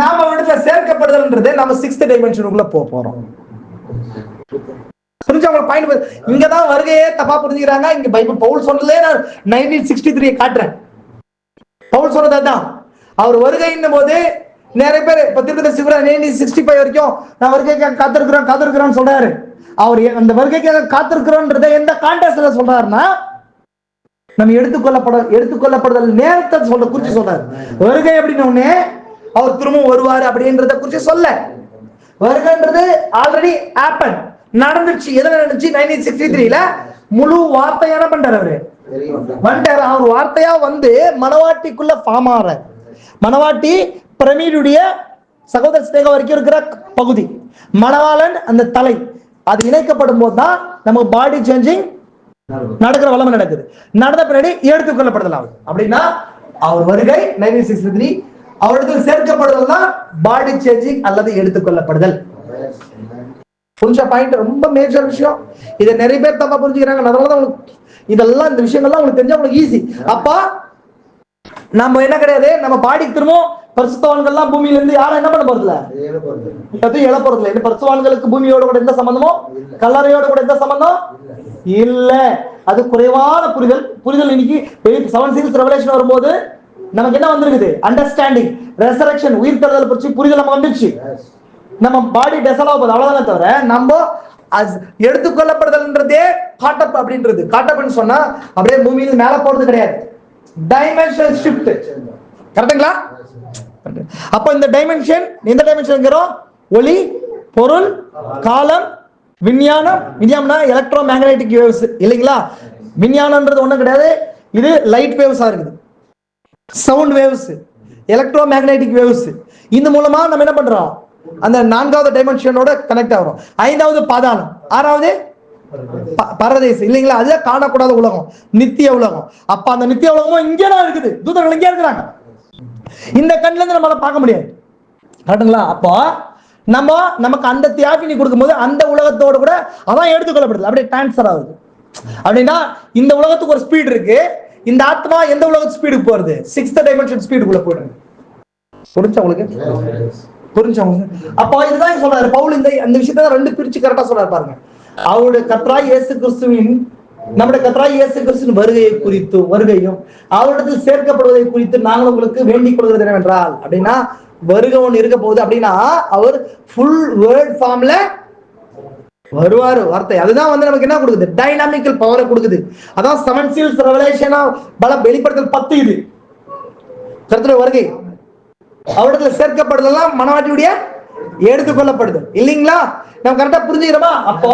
நாம அவரிடத்துல சேர்க்கப்படுதல்ன்றது நம்ம 6th டைமென்ஷனுக்குள்ள போறோம். புரிஞ்சா உங்களுக்கு பாயிண்ட்? இங்கதான் வருகையே தப்பா புரிஞ்சுக்கிறாங்க. இங்க பைபிள் பவுல் சொன்னதே நான் 1963 காட்டுறேன். பவுல் சொன்னதான் அவர் வருகைன்னும் போது நிறைய பேர் இப்ப திருப்பதி 1965 வரைக்கும் நான் வருகைக்காக காத்திருக்கிறோம் சொல்றாரு. அவர் அந்த வருகைக்காக காத்திருக்கிறோன்றதை எந்த கான்டெக்ஸ்ட்ல சொல்றாருன்னா, நம்ம எடுத்துக்கொள்ளப்படுதல் நேரத்தை குறிச்சு சொல்றாரு. வருகை அப்படின்னு அவர் திரும்பவும் வருவாரு அப்படின்றத குறிச்சு சொல்ல. வருகைன்றது ஆல்ரெடி ஹேப்பன், நடந்துச்சு. எதுல நடந்துச்சு? 1963 முழு வார்த்தை என்ன பண்றாரு, அவரு வந்துட்டாரு. அவர் வார்த்தையா வந்து மனவாட்டிக்குள்ள ஃபார்ம் ஆற. மனவாட்டி பிரமிடுடைய சகோதர ஸ்நேகம் வரைக்கும் இருக்கிற பகுதி, மணவாளன் அந்த தலை, அது இணைக்கப்படும் போதுதான் நமக்கு பாடி சேஞ்சிங் நடக்கிற வல்லமை நடக்குது. நடந்த பின்னாடி எடுத்துக்கொள்ளப்படுதல் ஆகும். அப்படின்னா அவர் வருகை 1963, அவரிடத்தில் சேர்க்கப்படுதல் தான் பாடி சேஞ்சிங் அல்லது எடுத்துக்கொள்ளப்படுதல். புரிஞ்ச பாயிண்ட்? ரொம்ப மேஜர் விஷயம். இதை நிறைய பேர் தப்பா புரிஞ்சுக்கிறாங்க. அதனாலதான் உங்களுக்கு இதெல்லாம், இந்த விஷயங்கள்லாம் உங்களுக்கு தெரிஞ்சா உங்களுக்கு ஈஸி. அப்பா நம்ம என்ன கிடையாது, நம்ம பாடி திரும்பவும் பரிசுத்தவான்கள்லாம் பூமியில இருந்து யாரும் என்ன பண்ண போறதுல, எதுவும் எழ போறதுல. இந்த பரிசுத்தவான்களுக்கு பூமியோட கூட எந்த சம்பந்தமோ, கல்லறையோட கூட எந்த சம்பந்தம் இல்ல. அது குறைவான புரிதல். இன்னைக்கு 7 சீல்ஸ் ரெவலேஷன் வரும்போது நமக்கு என்ன வந்திருக்குது, அண்டர்ஸ்டாண்டிங், ரெசரக்ஷன், உயிர் தழுதல் பற்றி புரிதல் நம்ம வந்துச்சு. நம்ம பாடி டெசலா போகுது, அவ்வளவுதானே தவிர நம்ம எடுத்துக்கொள்ளப்படுதல்ன்றதே காட்டப் அப்படின்றது. காட்டப்னு சொன்னா அப்படியே பூமியில மேல போறது கிடையாது, டைமென்ஷன் ஷிஃப்ட். கரெக்ட்டுங்களா? அப்ப இந்த டைமென்ஷன், எந்த டைமென்ஷன்? ஒளி, பொருள், காலம், விஞ்ஞானம். விஞ்ஞானம்னா எலக்ட்ரோ மேக்னெட்டிக் வேவ்ஸ் இல்லைங்களா? விஞ்ஞானம்ன்றது ஒண்ணும் கிடையாது, இது லைட் வேவ்ஸா இருக்குது, sound waves, electro magnetic waves. இந்த மூலமா நம்ம என்ன பண்றோம், அந்த 4வது டைமென்ஷனோட கனெக்ட் ஆகிறோம். 5வது பாதாளம், 6வது பரதேசம் இல்லைங்களா? அதுதான் காணக்கூடாத உலகம், நித்திய உலகம். அப்ப அந்த நித்திய உலகமும் இங்கேதான் இருக்குது, தூதர்கள் இங்கே இருக்கிறாங்க. இந்த கண்ணுல இருந்து நம்மளால பார்க்க முடியாது. கரெக்டுங்களா? அப்போ நமக்கு அந்த தியாகினி கொடுக்கும்போது அந்த உலகத்தோட கூட அதான் எடுத்துக்கொள்ளப்படுது, அப்படியே டிரான்ஸ்ஃபர் ஆகுது. அப்படின்னா இந்த உலகத்துக்கு ஒரு ஸ்பீட் இருக்கு, இந்த ஆத்மா எந்த உலகத்து ஸ்பீடுக்கு போறது, 6th டைமென்ஷன் ஸ்பீடுக்குள்ள போயிடுது. புரிஞ்சவங்களுக்கு? அப்போ இதுதான் சொல்றாரு பவுல். இந்த விஷயத்தை 2 பிரிச்சு கரெக்டா சொல்றாரு பாருங்க. அவருடைய கர்த்தராகிய இயேசு கிறிஸ்துவின், நம்முடைய கர்த்தராகிய இயேசு கிறிஸ்துவின் வருகையை குறித்து, வருகையும் அவரிடத்தில் சேர்க்கப்படுவதை குறித்து நாங்கள் உங்களுக்கு வேண்டிக் கொள்வது என்னவென்றால், அப்படின்னா வருகை ஒன்று இருக்க போகுது. அப்படின்னா அவர் ஃபுல் வேர்ட் ஃபார்ம்ல வருவாரு வார்த்தை. அதுதான் வந்து நமக்கு என்ன கொடுக்குது, டைனாமிக்கல் பவரை கொடுக்குது. அதான் 7 சீல்ஸ் ரெவலேஷன் வெளிப்படுத்தல் 10. இது கர்த்தருடைய வருகை, அவரிடத்துல சேர்க்கப்படுதெல்லாம் மனவாட்டியுடைய எடுத்துக்கொள்ளப்படுது இல்லைங்களா? நம்ம கரெக்டா புரிஞ்சுக்கிறோமா? அப்போ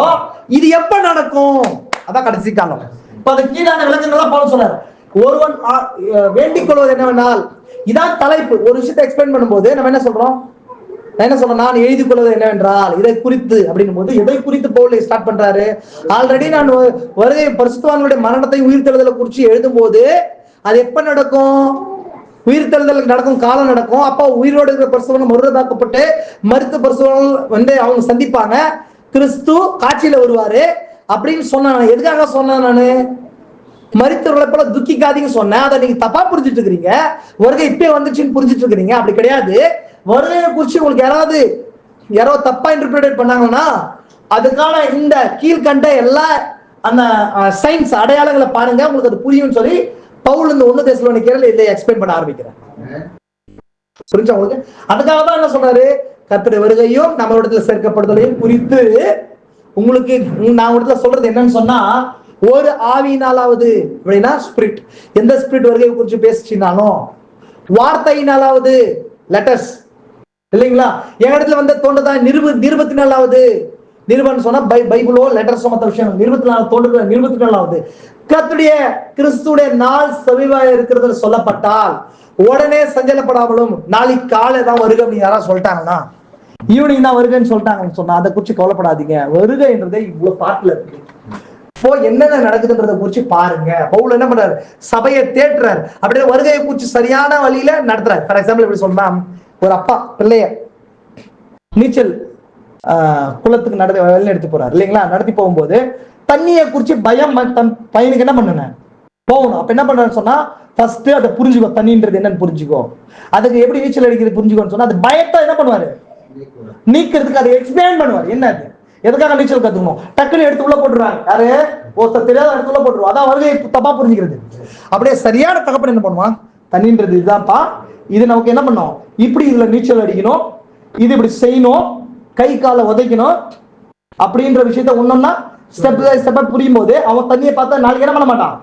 இது எப்ப நடக்கும், அதான் கடைசி காலம். இப்ப அது கீழான விளக்கங்கள்லாம் பவுல் சொல்றாரு. ஒருவன் வேண்டிக் கொள்வது என்னவென்றால், இதான் தலைப்பு. ஒரு விஷயத்தை எக்ஸ்பிளைன் பண்ணும்போது நம்ம என்ன சொல்றோம், நான் எழுதிக் கொள்வது என்னவென்றால் இதை குறித்து அப்படின்னும் போது எதை குறித்து பவுல் ஸ்டார்ட் பண்றாரு, ஆல்ரெடி நான் வருகை பரிசுத்தவான்களுடைய மரணத்தை உயிர்த்தெழுதலை குறித்து எழுதும் போது அது எப்ப நடக்கும், உயிர்த்தெழுதல் நடக்கும் காலம் நடக்கும். அப்போ உயிரோடு இருக்கிற பரிசுத்தவான்கள் மறுரூபமாக்கப்பட்டு மரித்த பரிசுத்தவான்கள் வந்து அவங்க சந்திப்பாங்க, கிறிஸ்து காட்சியில வருவாரு அப்படின்னு சொன்ன. எதுக்காக சொன்னேன் நானு, மரித்தவர்களை போல துக்கிக்காதீங்கன்னு சொன்னேன். அதை நீங்க தப்பா புரிஞ்சிட்டு இருக்கிறீங்க. வருகை இப்பே வந்துச்சுன்னு புரிஞ்சிட்டு இருக்கிறீங்க. அப்படி கிடையாது. வருகையை குறிச்சு உங்களுக்கு யாரோ தப்பா இன்டர்பிரேட் பண்ணாங்கன்னா அதுக்கான இந்த கீழ்கண்ட எல்லா அந்த சயின்ஸ் அடையாளங்களை பாருங்க, உங்களுக்கு அது புரியும் சொல்லி பவுல் இந்த 1 தெசலோனிக்கேயர்ல இதை எக்ஸ்பிளைன் பண்ண ஆரம்பிக்கிறேன். புரிஞ்சா உங்களுக்கு? அதுக்காக தான் என்ன சொல்றாரு, கர்த்தருடைய வருகையும் நம்ம இடத்துல சேர்க்கப்படுதலையும் குறித்து உங்களுக்கு நான் இடத்துல சொல்றது என்னன்னு சொன்னா, ஒரு ஆவியினாலாவது அப்படின்னா ஸ்பிரிட், எந்த ஸ்பிரிட் வருகை குறித்து பேசினாலும், வார்த்தையினாலாவது லெட்டர்ஸ் இல்லைங்களா, என் இடத்துல வந்து தோன்றதான் நிருபத்தினாலாவது, நிருபம் சொன்னா பைபிளோ லெட்டர்ஸோ மற்ற விஷயம், 24 தோன்றுகிற 24வது கர்த்தருடைய கிறிஸ்துடைய நாள் சமீபமாக இருக்கிறது சொல்லப்பட்டால் உடனே சஞ்சலப்படாமலும் நாளைக்கு காலை தான் வருகை அப்படின்னு யாராவது சொல்லிட்டாங்கன்னா, ஈவினிங் தான் வருகைன்னு சொல்லிட்டாங்கன்னு சொன்னா அதை குறிச்சு கவலைப்படாதீங்க. வருகைன்றதே இவ்வளவு பாட்டுல இருக்கு. இப்போ என்னென்ன நடக்குதுன்றதை குறிச்சு பாருங்க. பவுல் என்ன பண்றாரு, சபையை தேற்றுறாரு, அப்படியே வருகையை குறிச்சு சரியான வழியில நடத்துறாரு. ஃபார் எக்ஸாம்பிள் எப்படி சொன்னா, ஒரு அப்பா பிள்ளைய நீச்சல் குளத்துக்கு வெளில எடுத்து போறாரு இல்லைங்களா, நடத்தி போகும்போது தண்ணியை குறிச்சு பயம் தன் பையனுக்கு என்ன பண்ணுங்க போகணும். அப்ப என்ன பண்றாருன்னு சொன்னா, ஃபர்ஸ்ட் அதை புரிஞ்சுக்கோ, தண்ணின்றது என்னன்னு புரிஞ்சுக்கோ, அதுக்கு எப்படி நீச்சல் அடிக்கிறது புரிஞ்சுக்கோன்னு சொன்னா, அது பயத்தை என்ன பண்ணுவாரு நீக்கிறதுக்கு அதை எக்ஸ்பிளைன் பண்ணுவார். என்ன அது, எதுக்காக நீச்சல் கத்துக்கணும், டக்குன்னு எடுத்து உள்ள போட்டுருவாங்க, யாரு ஒருத்தர் தெரியாத எடுத்து உள்ள போட்டுருவோம், அதான் வருகை தப்பா புரிஞ்சுக்கிறது. அப்படியே சரியான தகப்பன் என்ன பண்ணுவான், தண்ணின்றது இதுதான்ப்பா, இது நமக்கு என்ன பண்ணும், இப்படி இதுல நீச்சல் அடிக்கணும், இது இப்படி செய்யணும், கை காலை உதைக்கணும் அப்படின்ற விஷயத்த ஒன்னொன்னா ஸ்டெப் பை ஸ்டெப்பா புரியும் போது அவன் தண்ணியை பார்த்தா நாளைக்கு என்ன பண்ண மாட்டான்,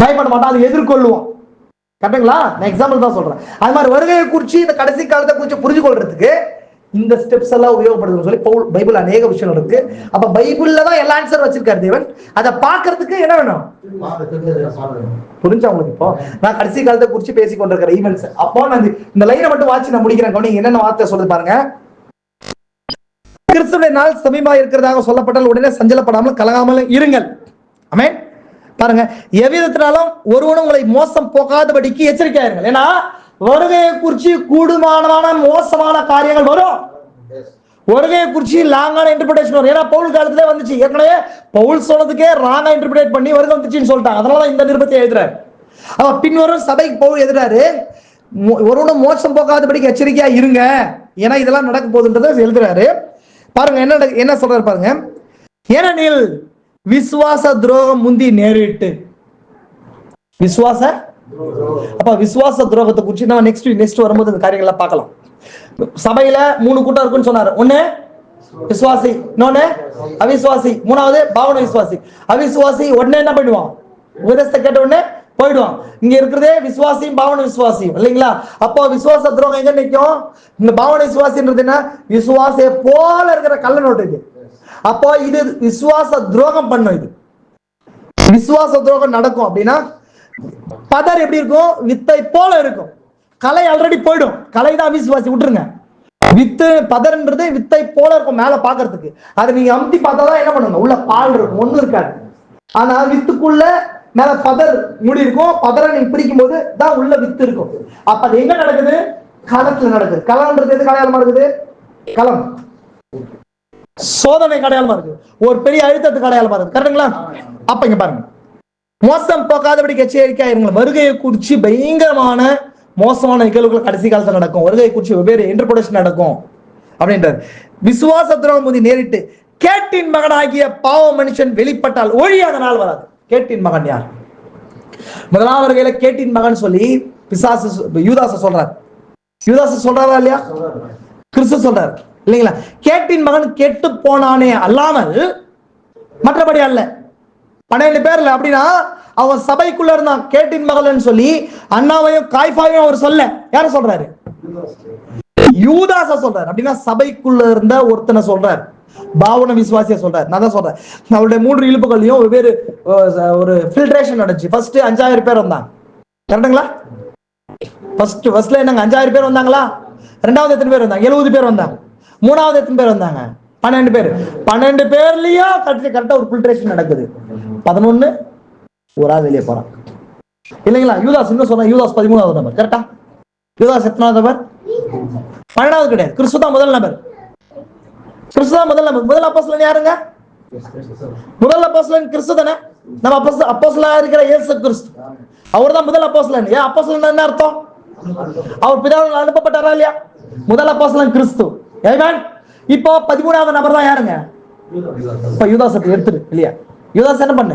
பயப்பட மாட்டான், அதை எதிர்கொள்ளுவான். கரெக்டுங்களா? நான் எக்ஸாம்பிள் தான் சொல்றேன். அது மாதிரி வருகையை குறிச்சு இந்த கடைசி காலத்தை குறிச்சு புரிஞ்சு கொள்றதுக்கு இந்த ஸ்டெப்ஸ் எல்லாம் உபயோகப்படுதுன்னு சொல்லி பைபிள் அநேக விஷயம் இருக்கு. அப்ப பைபிள்ல தான் எல்லா ஆன்சர் வச்சிருக்காரு தேவன். அதை பாக்குறதுக்கு என்ன வேணும், புரிஞ்சா உங்களுக்கு? இப்போ நான் கடைசி காலத்தை குறிச்சு பேசி கொண்டிருக்கிற ஈவென்ட்ஸ், அப்போ நான் இந்த லைனை மட்டும் வாட்சி நான் முடிக்கிறேன். என்னென்ன வார்த்தை சொல்லுது பாருங்க. கிறிஸ்துவின் நாள் சமீபமாக இருக்கிறதாக சொல்லப்பட்டால் உடனே சஞ்சலப்படாமல் கலங்காமல் இருங்கள். ஆமென். பாருங்க, எவ்விதத்தினாலும் ஒருவனும் உங்களை மோசம் போகாதபடிக்கு எச்சரிக்கையா இருங்கள். ஏன்னா வருகையை குறிச்சு கூடுமானமான மோசமான காரியங்கள் வரும். வருகையை குறிச்சு லாங்கான இன்டர்பிரேஷன் வரும். ஏன்னா பவுல் காலத்திலே வந்துச்சு, ஏற்கனவே பவுல் சொன்னதுக்கே ராங்கா இன்டர்பிரேட் பண்ணி வருகை வந்துச்சுன்னு சொல்லிட்டாங்க. அதனால இந்த நிருபத்தை எழுதுறாரு. அவ பின்வரும் சபைக்கு பவுல் எழுதுறாரு, ஒருவனும் மோசம் போகாதபடிக்கு எச்சரிக்கையா இருங்க, ஏன்னா இதெல்லாம் நடக்க போகுதுன்றதை எழுதுறாரு. பாருங்க என்ன சொல்றாரு பாருங்க. ஏனெனில் விசுவாச துரோகம் முந்தி நேரிட்டு, விசுவாச அப்ப விசுவாச துரோகத்தை குறிச்சு நம்ம நெக்ஸ்ட் வரும்போது இந்த காரியங்கள்லாம் பார்க்கலாம். சபையில 3 கூட்டம் இருக்குன்னு சொன்னாரு. ஒண்ணு விசுவாசி, இன்னொன்னு அவிசுவாசி, மூணாவது பாவன விசுவாசி. அவிசுவாசி உடனே என்ன பண்ணுவான், உபதேசத்தை கேட்ட உடனே போயிடுவான். இங்க இருக்கிறதே விசுவாசியும் பாவன விசுவாசியும் இல்லைங்களா. அப்போ விசுவாச துரோகம் எங்க நிற்கும், இந்த பாவன விசுவாசின்றது என்ன, விசுவாசிய போல இருக்கிற கள்ள நோட்டு இது. அப்போ இது விசுவாச துரோகம் பண்ணும். இது விசுவாச துரோகம் நடக்கும் அப்படின்னா பதர் எப்படி இருக்கும், வித்தை போல இருக்கும். கலை ஆல்ரெடி போயிடும், கலை தான் விசுவாசி, விட்டுருங்க. வித்து பதர்ன்றது வித்தை போல இருக்கும் மேல பாக்குறதுக்கு. அதை நீங்க அமுத்தி பார்த்தாதான் என்ன பண்ணுங்க, உள்ள பால் இருக்கும், ஒண்ணு இருக்காது. ஆனா வித்துக்குள்ள மேல பதர் முடி இருக்கும், பதரை நீங்க பிரிக்கும் போது தான் உள்ள வித்து இருக்கும். அப்ப அது எங்க நடக்குது, களத்துல நடக்குது. களம்ன்றது எது அடையாளமா இருக்குது, களம் சோதனை அடையாளமா இருக்கு, ஒரு பெரிய அழுத்தத்துக்கு அடையாளமா இருக்கு. கரெக்டுங்களா? அப்ப இங்க பாருங்க, மோசம் போகாதபடி எச்சரிக்கையா இருங்க. வருகையை குறிச்சு பயங்கரமான மோசமான நிகழ்வுகள் கடைசி காலத்துல நடக்கும். வருகையை குறிச்சு வெவ்வேறு இன்டர்பிரேஷன் நடக்கும் அப்படின்றார். விசுவாச துரோகம் முந்தி நேரிட்டு கேட்டின் மகன் ஆகிய பாவ மனுஷன் வெளிப்பட்டால் ஒழியாத நாள் வராது. கேட்டின் மகன் யார்? முதலாவது வருகையில கேட்டின் மகன் சொல்லி பிசாசு யூதாச சொல்றார். யூதாச சொல்றாரா இல்லையா? கிறிஸ்து சொல்றாரு இல்லைங்களா. கேட்டின் மகன் கெட்டு போனானே அல்லாமல் மற்றபடி அல்ல. 12 பேர்ல அப்படின்னா அவன் சபைக்குள்ள இருந்தான். கேட்டின் மகள்னு சொல்லி அண்ணாவையும் காய்ஃபாவையும் அவர் சொல்ல, யார சொல்றாரு, யூதாச சொல்றாரு. அப்படின்னா சபைக்குள்ள இருந்த ஒருத்தனை சொல்றாரு, பாவன விசுவாசிய சொல்றாரு. நான் தான் சொல்றேன், அவருடைய 3 இழுப்புகளையும் வெவ்வேறு ஒரு ஃபில்ட்ரேஷன் நடந்துச்சு. ஃபர்ஸ்ட் 5000 பேர் வந்தாங்க. கரெக்டுங்களா? ஃபர்ஸ்ட்ல என்னங்க 5000 பேர் வந்தாங்களா? ரெண்டாவது எத்தனை பேர் வந்தாங்க? 70 பேர் வந்தாங்க. மூணாவது எத்தனை பேர் வந்தாங்க? 12 பேர். 12 பேர்லயா கரெக்டா ஒரு ஃபில்ட்ரேஷன் நடக்குது. 11 ஒரு ஆள் வெளியே போறான் இல்லைங்களா. யூதாஸ் இன்னும் சொன்னா, யூதாஸ் 13வது நபர். கரெக்டா? யூதாஸ் எத்தனாவது நபர்? 12வது கிடையாது. கிறிஸ்து தான் முதல் நபர். கிறிஸ்து தான் முதல் நபர். முதல் அப்போஸ்தலன் யாருங்க? முதல் அப்போஸ்தலன் கிறிஸ்து தானே. நம்ம அப்போஸ்தலனா இருக்கிற இயேசு கிறிஸ்து, அவர் தான் முதல் அப்போஸ்தலன். ஏன் அப்போஸ்தலன் என்ன அர்த்தம்? அவர் பிதாவால் அனுப்பப்பட்டாரா இல்லையா? முதல் அப்போஸ்தலன் கிறிஸ்து. ஆமென். இப்போ 13வது நபர் தான் யாருங்க? இப்ப யூதாசத்தை எடுத்துரு இல்லையா. யூதாஸ் என்ன பண்ண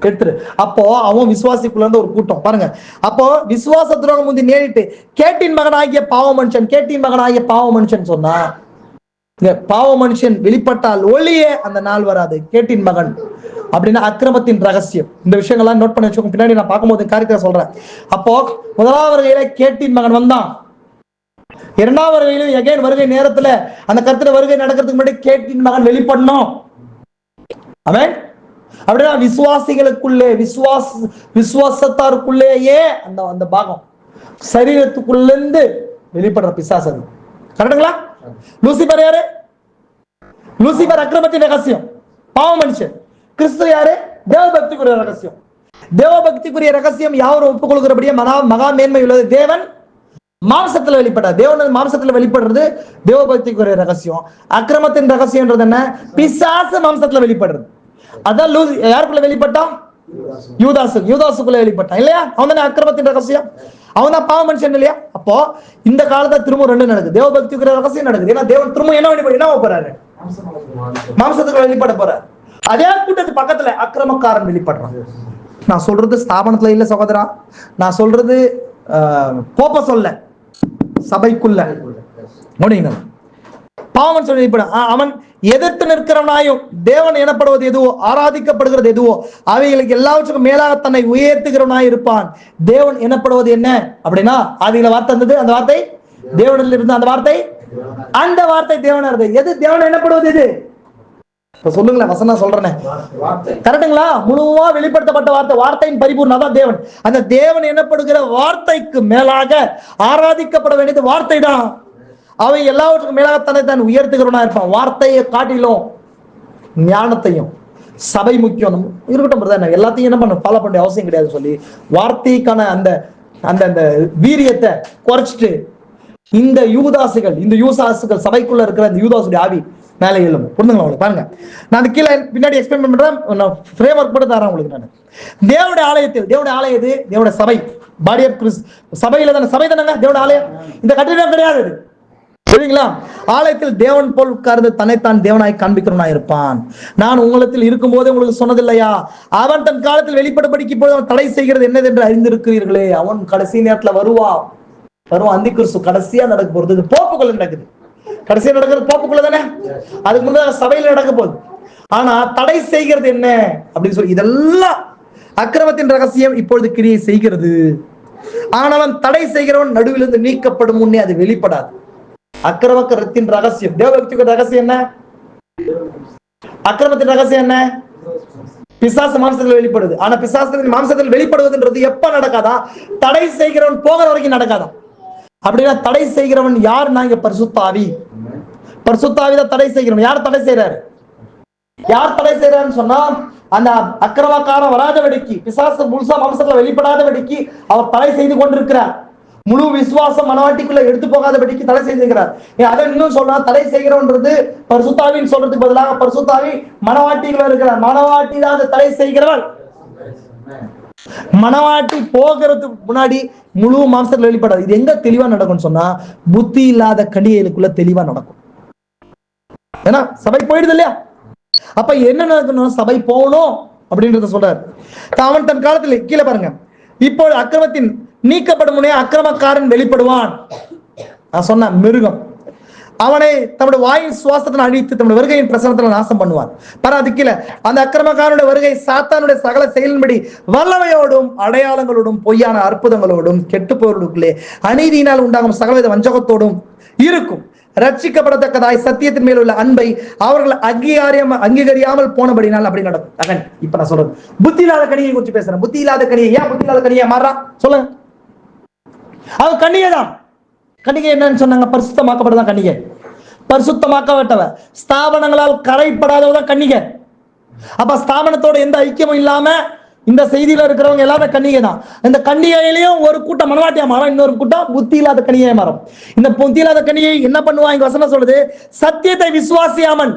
எடுத்துரு. அப்போ அவன் விசுவாசிக்குள்ள இருந்து ஒரு கூட்டம் பாருங்க. அப்போ விசுவாச துரோகம் முந்தி நேரிட்டு கேட்டின் மகனாகிய பாவ மனுஷன், கேட்டின் மகனாகிய பாவ மனுஷன் சொன்னா பாவ மனுஷன் வெளிப்பட்டால் ஒளியே அந்த நாள் வராது. கேட்டின் மகன் அப்படின்னா அக்கிரமத்தின் ரகசியம். இந்த விஷயங்கள்லாம் நோட் பண்ணி வச்சுக்கோங்க, பின்னாடி நான் பார்க்கும்போது காரியத்தை சொல்றேன். அப்போ முதலாவது வருகையில கேட்டின் மகன் வந்தான். இரண்டாவது வருகையிலும் எகைன் வருகை நேரத்துல அந்த கருத்துல வருகை நடக்கிறதுக்கு முன்னாடி கேட்டின் மகன் வெளிப்படணும். அவன் அப்படின்னா விசுவாசிகளுக்குள்ளே விசுவாசத்தாருக்குள்ளேயே அந்த அந்த பாகம் சரீரத்துக்குள்ள இருந்து வெளிப்படுற பிசாசு. கரெக்டுங்களா? லூசிபர் யாரு? லூசிபர் அக்கிரமத்தின் ரகசியம், பாவ மனுஷன். கிறிஸ்து யாரு? தேவபக்திக்குரிய ரகசியம். தேவபக்திக்குரிய ரகசியம் யாரும் ஒப்புக்கொள்கிறபடியே மகா மேன்மை உள்ளது. தேவன் மாம்சத்துல வெளிப்பட்டார். தேவன் மாம்சத்துல வெளிப்படுறது தேவபக்திக்குரிய ரகசியம். அக்கிரமத்தின் ரகசியம்ன்றது என்ன? பிசாசு மாம்சத்துல வெளிப்படுறது. அதான் யாருக்குள்ள வெளிப்பட்டான்? யூதாசுக்குள்ள வெளிப்பட்டான் இல்லையா? அவன் தானே அக்கிரமத்தின் ரகசியம், அவன் தான் பாவ மனுஷன் இல்லையா? அப்போ இந்த காலத்துல திரும்ப ரெண்டு நடக்குது. தேவபக்திக்குரிய ரகசியம் நடக்குது. ஏன்னா தேவன் திரும்ப என்ன போறாரு? மாம்சத்துக்குள்ள வெளிப்பட போறாரு. அதே கூட்டத்து பக்கத்துல அக்கிரமக்காரன் வெளிப்படுறான். நான் சொல்றது ஸ்தாபனத்துல இல்ல சகோதரா, நான் சொல்றது போப்ப சொல்ல சபைக்குள்ள பாவம் சொல்லி அவன் எதிர்த்து நிற்கிறவனாயும் தேவன் எனப்படுவது எதுவோ ஆராதிக்கப்படுகிறது எதுவோ அவைகளுக்கு எல்லாவற்றுக்கும் மேலாக தன்னை உயர்த்துகிறவனாய் இருப்பான். தேவன் எனப்படுவது என்ன அப்படின்னா ஆதியில வார்த்தை இருந்தது, அந்த வார்த்தை தேவனில் இருந்து, அந்த வார்த்தை தேவனா இருந்தது. எது தேவன் எனப்படுவது? எது இப்ப சொல்லுங்களேன், வசனம் சொல்றேன் கரெக்டுங்களா? முழுவா வெளிப்படுத்தப்பட்ட வார்த்தை, வார்த்தையின் பரிபூர்ணம் தான் தேவன். அந்த தேவன் எனப்படுகிற வார்த்தைக்கு மேலாக ஆராதிக்கப்பட வேண்டியது வார்த்தை தான். அவை எல்லாவற்றுக்கும் மேலாக தன்னை தான் உயர்த்துகிறவனா இருப்பான். வார்த்தையை காட்டிலும் ஞானத்தையும் சபை முக்கியம் இருக்கட்டும். எல்லாத்தையும் என்ன பண்ண ஃபாலோ பண்ண அவசியம் கிடையாது சொல்லி வார்த்தைக்கான அந்த அந்த அந்த வீரியத்தை குறைச்சிட்டு இந்த யூதாசுகள் சபைக்குள்ள இருக்கிற இந்த யூதாசுடைய ஆவி மேலே எழும். புரிஞ்சுங்களா உங்களுக்கு? பாருங்க, நான் கீழே பின்னாடி எக்ஸ்பிளைன் பண்றேன், ஃப்ரேம் ஒர்க் போட்டு தரேன் உங்களுக்கு. நான் தேவனுடைய ஆலயத்தில், தேவனுடைய ஆலயம் எது? தேவனுடைய சபை, பாடி ஆஃப் கிறிஸ்ட். சபையில தானே, சபை தானே தேவனுடைய ஆலயம். இந்த கட்டிடம் கிடையாது சரிங்களா? ஆலயத்தில் தேவன் போல் உட்கார்ந்து தன்னைத்தான் தேவனாய் காண்பிக்கிறவனாய் இருப்பான். நான் உங்களிடத்தில் இருக்கும் போதே உங்களுக்கு சொன்னதில்லையா? அவன் தன் காலத்தில் வெளிப்படும்படிக்கு போது அவன் தடை செய்கிறது என்னது என்று அறிந்திருக்கிறீர்களே. அவன் கடைசி நேரத்துல வருவான். அந்தி கிறிஸ்து கடைசியா நடக்க போறது போப்புக்குள்ள நடக்குது. கடைசியா நடக்கிறது போப்புக்குள்ள தானே, அதுக்கு முன்னாடி சபையில நடக்க போகுது. ஆனா தடை செய்கிறது என்ன அப்படின்னு சொல்லி இதெல்லாம் அக்கிரமத்தின் ரகசியம் இப்பொழுது கிரியை செய்கிறது. ஆனாலும் தடை செய்கிறவன் நடுவிலிருந்து நீக்கப்படும் முன்னே அது வெளிப்படாது. அக்கிரமத்தின் ரகசியம், தேவபக்திக்கு ரகசியம் என்ன? அக்கிரமத்தின் ரகசியம் என்ன? பிசாசு மாம்சத்தில் வெளிப்படுது. ஆனா பிசாசு மாம்சத்தில் வெளிப்படுவதுன்றது எப்ப நடக்காதா? தடை செய்கிறவன் போகிற வரைக்கும் நடக்காதான். அப்படின்னா தடை செய்கிறவன் யாருன்னா இங்க பரிசுத்தாவி. பரிசுத்தாவிதான் தடை செய்கிறவன். யார் தடை செய்யறாரு? யார் தடை செய்யறாருன்னு சொன்னா அந்த அக்கிரமக்காரன் வராதபடிக்கு, பிசாசு முழுசா மாம்சத்துல வெளிப்படாதபடிக்கு அவர் தடை செய்து கொண்டிருக்கிறார். முழு விசுவாசம் மனவாட்டிக்குள்ள எடுத்து போகாதபடிக்கு தடை செய்திருக்கிறார். அதை இன்னும் சொல்றா, தடை செய்கிறவன்றது பரிசுத்தாவின்னு சொல்றதுக்கு பதிலாக பரிசுத்தாவி மனவாட்டிக்குள்ள இருக்கிறார். மனவாட்டி தான் அந்த தடை செய்கிறவன். மனவாட்டி போகிறதுக்கு முன்னாடி முழு மாம்சத்துல வெளிப்படாது. இது எங்க தெளிவா நடக்கும்னு சொன்னா புத்தி இல்லாத கணிகைகளுக்குள்ள தெளிவா நடக்கும். ஏன்னா சபை போயிடுது இல்லையா? அப்ப என்ன நடக்கணும்? சபை போகணும் அப்படின்றத சொல்றாரு. அவன் தன் காலத்தில் கீழே பாருங்க, இப்போ அக்கிரமத்தின் நீக்கப்படும் முன்னே அக்கிரமக்காரன் வெளிப்படுவான். நான் சொன்ன மிருகம் அவனை தன்னுடைய வாயின் சுவாசத்தை அழித்து தன்னுடைய வருகையின் பிரசனத்துல நாசம் பண்ணுவான். அது கீழே அந்த அக்கிரமக்காரனுடைய வருகை சாத்தானுடைய சகல செயலின்படி வல்லமையோடும் அடையாளங்களோடும் பொய்யான அற்புதங்களோடும் கெட்டு போவர்களுக்குள்ளே அநீதியினால் உண்டாகும் சகலவித வஞ்சகத்தோடும் இருக்கும். ரட்சிக்கப்படத்தக்கதாய் சத்தியத்தின் மேல் உள்ள அன்பை அவர்கள் அங்கீகரியாமல் போனபடினால் அப்படி நடக்கும். அகன் இப்ப நான் சொல்றது புத்தி இல்லாத கனியை குறித்து பேசுறேன். புத்தி இல்லாத கனியை ஏன் புத்தி இல்லாத கனியை மாறா சொல்லுங்க? அவன் கன்னிகை தான். கன்னிகை என்னன்னு சொன்னாங்க? பரிசுத்தமாக்கப்பட்டதான் கன்னிகை. பரிசுத்தமாக்கப்பட்டவ ஸ்தாபனங்களால் கரைப்படாதவதான் கன்னிகை. அப்ப ஸ்தாபனத்தோட எந்த ஐக்கியமும் இல்லாம இந்த செய்தியில இருக்கிறவங்க எல்லாமே கன்னிகை தான். இந்த கன்னிகையிலையும் ஒரு கூட்டம் மனவாட்டியா மாறும், இன்னொரு கூட்டம் புத்தி இல்லாத கன்னிகையா மாறும். இந்த புத்தி இல்லாத கன்னிகை என்ன பண்ணுவா? இங்க வசனம் சொல்லுது, சத்தியத்தை விசுவாசியாமல்,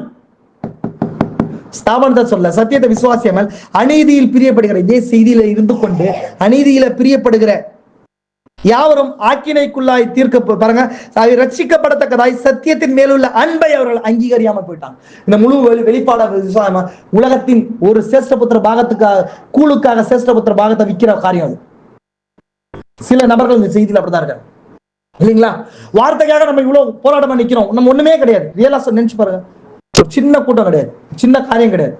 ஸ்தாபனத்தை சொல்ல சத்தியத்தை விசுவாசியாமல் அநீதியில் பிரியப்படுகிற, இதே செய்தியில இருந்து கொண்டு அநீதியில பிரியப்படுகிற யாவரும் ஆக்கினைக்குள்ளாய் தீர்க்க பாருங்க, ரட்சிக்கப்படத்தக்கதாய் சத்தியத்தின் மேலுள்ள அன்பை அவர்கள் அங்கீகரியாம போயிட்டாங்க. இந்த முழு வெளிப்பாட உலகத்தின் ஒரு சேஷ்டபுத்திர பாகத்துக்காக, கூழுக்காக சேஷ்டபுத்திர பாகத்தை விற்கிற காரியம் அது. சில நபர்கள் இந்த செய்தியில் அப்படிதான் இருக்காங்க இல்லைங்களா? வார்த்தைக்காக நம்ம இவ்வளவு போராட்டம் நிக்கிறோம், நம்ம ஒண்ணுமே கிடையாது. ரியலா நினைச்சு பாருங்க, ஒரு சின்ன கூட்டம் கிடையாது, சின்ன காரியம் கிடையாது.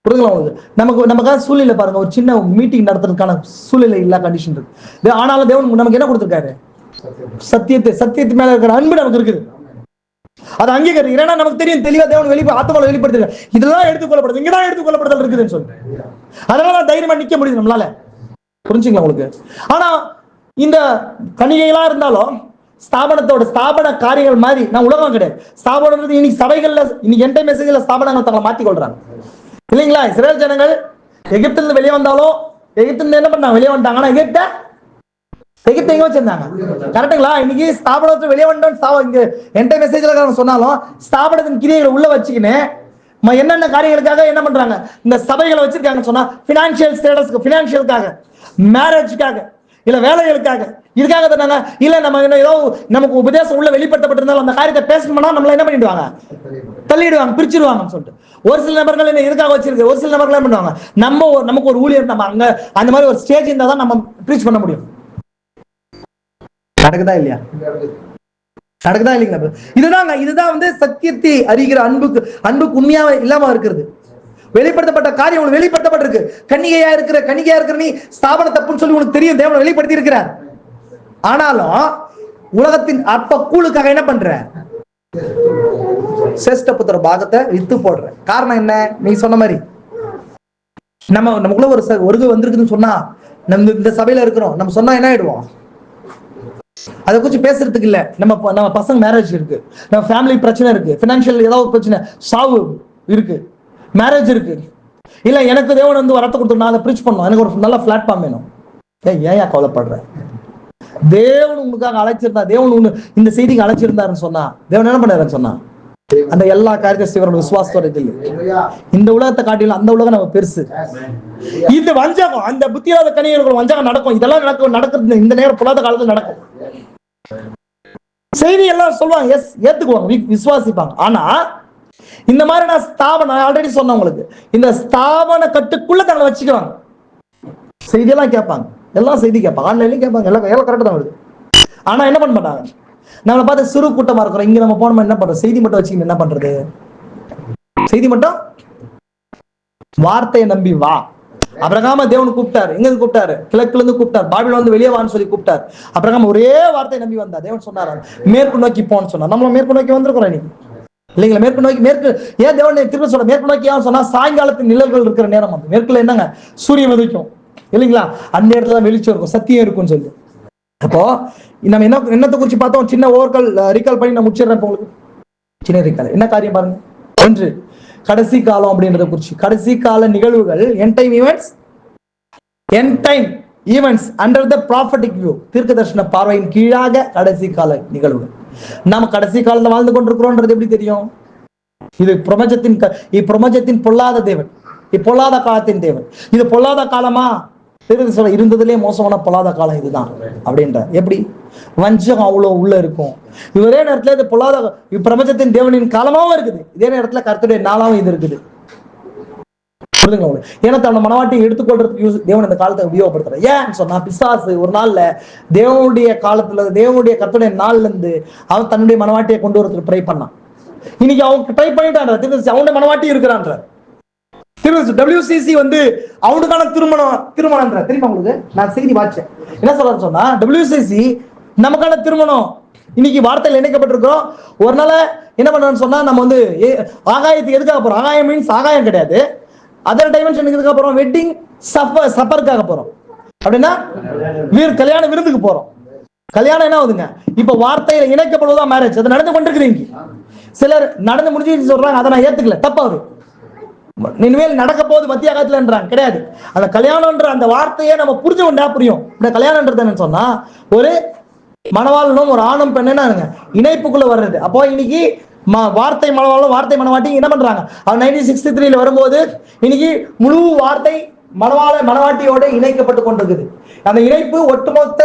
புரியுதுங்களா உங்களுக்கு? நமக்காக சூழ்நிலை பாருங்க, ஒரு சின்ன மீட்டிங் நடத்துறதுக்கான சூழ்நிலை இல்ல கண்டிஷன் இருக்கு. ஆனாலும் தேவன் நமக்கு என்ன கொடுத்திருக்காரு? சத்தியத்து மேல இருக்கிற அன்பு நமக்கு இருக்குது. அது அங்கீகரி. ஏன்னா நமக்கு தெரியும் தெளிவா தேவன் ஆத்மாவை வெளிப்படுத்த இதெல்லாம் எடுத்துக்கொள்ளப்படுது, இங்கதான் எடுத்துக்கொள்ளப்படுதல் இருக்குதுன்னு சொல்லிட்டு அதனால தைரியமா நிக்க முடியுது நம்மளால. புரிஞ்சுங்களா உங்களுக்கு? ஆனா இந்த கணிகைகளா இருந்தாலும் ஸ்தாபன காரியங்கள் மாதிரி நான் உலகம் கிடையாது. ஸ்தாபனம் இன்னைக்கு சபைகள்ல, இன்னைக்கு எந்த மெசேஜ்ல ஸ்தாபனங்கள் தங்களை மாத்தி கொள்றாங்க இல்லைங்களா? இஸ்ரேல் ஜனங்கள் எகிப்திலிருந்து வெளியே வந்தாலும், எகிப்திலிருந்து என்ன பண்ணாங்க? வெளியே வந்துட்டாங்கன்னா எகிப்தை எங்க வச்சிருந்தாங்க? கரெக்டுங்களா? இன்னைக்கு ஸ்தாபனத்தை வெளியே வந்தோம் இங்க எந்த மெசேஜ்ல சொன்னாலும் ஸ்தாபனத்தின் கிரியைகளை உள்ள வச்சுக்கின்னு என்னென்ன காரியங்களுக்காக என்ன பண்றாங்க? இந்த சபைகளை வச்சிருக்காங்கன்னு சொன்னா பினான்சியல் ஸ்டேட்டஸ்க்கு, பினான்சியலுக்காக, மேரேஜுக்காக, இல்ல வேலைகளுக்காக, இதுக்காக தானே. இல்ல நம்ம ஏதோ நமக்கு உபதேசம் உள்ள வெளிப்படுத்தப்பட்டிருந்தாலும் அந்த காரியத்தை பேசணும்னா நம்மள என்ன பண்ணிடுவாங்க? தள்ளிடுவாங்க, பிரிச்சிருவாங்க சொல்லிட்டு. ஒரு சில நபர்கள் என்ன எதுக்காக வச்சிருக்கு? ஒரு சில நபர்கள் என்ன பண்ணுவாங்க? நமக்கு ஒரு ஊழியர், நம்ம அங்க அந்த மாதிரி ஒரு ஸ்டேஜ் இருந்தா தான் நம்ம ப்ரீச் பண்ண முடியும். நடக்குதா இல்லையா? நடக்குதா இல்லைங்களா? இதுதான் வந்து சத்தியத்தை அறிகிற அன்புக்கு உண்மையாவே இல்லாம இருக்கிறது. வெளிப்படுத்தப்பட்ட காரியம் வெளிப்படுத்தப்பட்டிருக்கு. கன்னிகையா இருக்கிற நீ ஸ்தாபன தப்புன்னு சொல்லி உனக்கு தெரியும், தேவன் வெளிப்படுத்தி இருக்கிறார். ஆனாலும் உலகத்தின் அற்ப கூழுக்காக என்ன பண்ற? சேஷ்டபுத்திர பாகத்தை வித்து போடுற. காரணம் என்ன? நீ சொன்ன மாதிரி நமக்குள்ள ஒரு வந்திருக்குன்னு சொன்னா, நம்ம இந்த சபையில இருக்கிறோம், நம்ம சொன்னா என்ன ஆயிடுவோம்? அதை குறிச்சு பேசுறதுக்கு இல்ல. நம்ம பசங்க மேரேஜ் இருக்கு, நம்ம ஃபேமிலி பிரச்சனை இருக்கு, பினான்சியல் ஏதாவது பிரச்சனை, சாவு இருக்கு, மேரேஜ் இருக்கு, இல்ல எனக்கு தேவன் வந்து வரத்தை கொடுத்து நான் அதை ப்ரீச் பண்ணணும், எனக்கு ஒரு நல்ல பிளாட்ஃபார்ம் வேணும். ஏன் கவலைப்படுற? தேவன் உங்களுக்காக அழைச்சிருந்தா, தேவன் இந்த செய்திக்கு அழைச்சிருந்தாருன்னு சொன்னா தேவன் என்ன பண்ணாருன்னு சொன்னா அந்த எல்லா காரியத்தையும் சிவரோட விசுவாசத்தோட இந்த உலகத்தை காட்டிலும் அந்த உலகம் நம்ம பெருசு. இந்த வஞ்சகம், அந்த புத்தியாத கனிகள் வஞ்சகம் நடக்கும். இதெல்லாம் நடக்கிறது இந்த நேரம் பொல்லாத காலத்துல நடக்கும். செய்தி எல்லாம் சொல்லுவாங்க, எஸ் ஏத்துக்குவாங்க, விசுவாசிப்பாங்க. ஆனா இந்த மாதிரி நான் ஸ்தாபனம் ஆல்ரெடி சொன்னேன் உங்களுக்கு, இந்த ஸ்தாபன கட்டுக்குள்ள தங்களை வச்சுக்குவாங்க. செய்தியெல்லாம் கேட்பாங்க, எல்லாம் செய்தி கேட்பாங்க, ஆன்லைன்லயும் கேட்பாங்க, எல்லாம் கரெக்டா தான் வருது. ஆனா என்ன பண்ண மாட்டாங்க? நம்மளை பார்த்து சிறு கூட்டமா இருக்கிறோம், இங்க நம்ம போனோம் என்ன பண்றோம்? செய்தி மட்டும் வச்சுக்கிட்டு என்ன பண்றது? செய்தி மட்டும், வார்த்தையை நம்பி வா. அபிரகாம தேவன் கூப்பிட்டாரு, எங்க கூப்பிட்டாரு? கிழக்குல இருந்து கூப்பிட்டாரு, பாபிலோன்ல வந்து வெளியே வான்னு சொல்லி கூப்பிட்டாரு. அபிரகாம் ஒரே வார்த்தையை நம்பி வந்தா. தேவன் சொன்னாரு மேற்கு நோக்கி போன்னு சொன்னா. நம்ம மேற்கு நோக்கி வந்திருக்கிறோம் இன்னைக்கு இல்லைங்களா? மேற்கு ஏன் தேவன் திரும்ப சொல்ற மேற்கு நோக்கி சொன்னா, சாயங்காலத்தின் நிழல்கள் இருக்கிற நேரம் வந்து மேற்குல என்னங்க சூரியன் உதிக்கும் இல்லைங்களா? அந்த இடத்துல தான் வெளிச்சம் இருக்கும், சத்தியம் இருக்கும்னு சொல்லி. அப்போ நம்ம என்னத்தை குறிச்சு பார்த்தோம்? சின்ன ஓவர்கால் ரீகால் பண்ணி நான் முடிச்சிடுறேன் உங்களுக்கு. சின்ன ரீகால் என்ன காரியம் பாருங்க. ஒன்று, கடைசி காலம் அப்படின்றத குறிச்சு, கடைசி கால நிகழ்வுகள், end time events under the prophetic view, தீர்க்க தரிசன பார்வையின் கீழாக கடைசி கால நிகழ்வுகள். நாம கடைசி காலத்துல வாழ்ந்து கொண்டிருக்கிறோம்ன்றது எப்படி தெரியும்? இது பிரபஞ்சத்தின் பொல்லாத தேவன், இப்பொல்லாத காலத்தின் தேவன். இது பொல்லாத காலமா? இருந்ததுலேயே மோசமான பொல்லாத காலம் இதுதான் அப்படின்ற. எப்படி? வஞ்சகம் அவ்வளவு உள்ள இருக்கும். ஒரே நேரத்துல இது பொல்லாத பிரபஞ்சத்தின் தேவனின் காலமாவும் இருக்குது, இதே நேரத்துல கர்த்தருடைய நாளாவும் இது இருக்குது. ஏன்னா தன்னை மனவாட்டியை எடுத்துக்கொள்றதுக்கு தேவன் இந்த காலத்தை உபயோகப்படுத்துற. ஏன்னு சொன்னா, பிசாசு ஒரு நாள்ல தேவனுடைய காலத்துல, தேவனுடைய கர்த்தருடைய நாள்ல இருந்து அவன் தன்னுடைய மனவாட்டியை கொண்டு வரதுக்கு ட்ரை பண்ணான். இன்னைக்கு அவங்க ட்ரை பண்ணிட்டான், அவனுடைய மனவாட்டி இருக்கிறான்ற. WCC வந்து அவனுக்கான திருமணம் தெரியுமா உங்களுக்கு? நான் செய்தி வாட்சேன். என்ன சொல்ற சொன்னா, WCC நமக்கான திருமணம் இன்னைக்கு வார்த்தையில் இணைக்கப்பட்டிருக்கிறோம். ஒரு நாள் என்ன பண்றோம்னு சொன்னா, நம்ம வந்து ஆகாயத்துக்கு எதுக்காக போறோம்? ஆகாயம் மீன்ஸ் ஆகாயம் கிடையாது, அதர் டைமென்ஷனுக்கு எதுக்காக போறோம்? வெட்டிங் சப்பருக்காக போறோம். அப்படின்னா கல்யாண விருந்துக்கு போறோம். கல்யாணம் என்ன ஆகுதுங்க? இப்ப வார்த்தையில இணைக்கப்படுவதா மேரேஜ். அது நடந்து கொண்டிருக்கிறீங்க. சிலர் நடந்து முடிஞ்சு சொல்றாங்க, அதை நான் ஏத்துக்கல, தப்பா அவரு இனிமேல் நடக்க போகுது மத்திய காலத்துலன்றாங்க. கிடையாது. அந்த கல்யாணம்ன்ற அந்த வார்த்தையை நம்ம புரிஞ்சு கொண்டா புரியும். இந்த கல்யாணம்ன்றது என்னன்னு சொன்னா, ஒரு மணவாளனும் ஒரு ஆணும் பெண்ணுன்னு இணைப்புக்குள்ள வர்றது. அப்போ இன்னைக்கு வார்த்தை மணவாளனும் வார்த்தை மணவாட்டி என்ன பண்றாங்க? அவன் 1963 வரும்போது இன்னைக்கு முழு வார்த்தை மனவாட்டியோட இணைக்கப்பட்டு கொண்டிருக்குது. அந்த இணைப்பு ஒட்டுமொத்த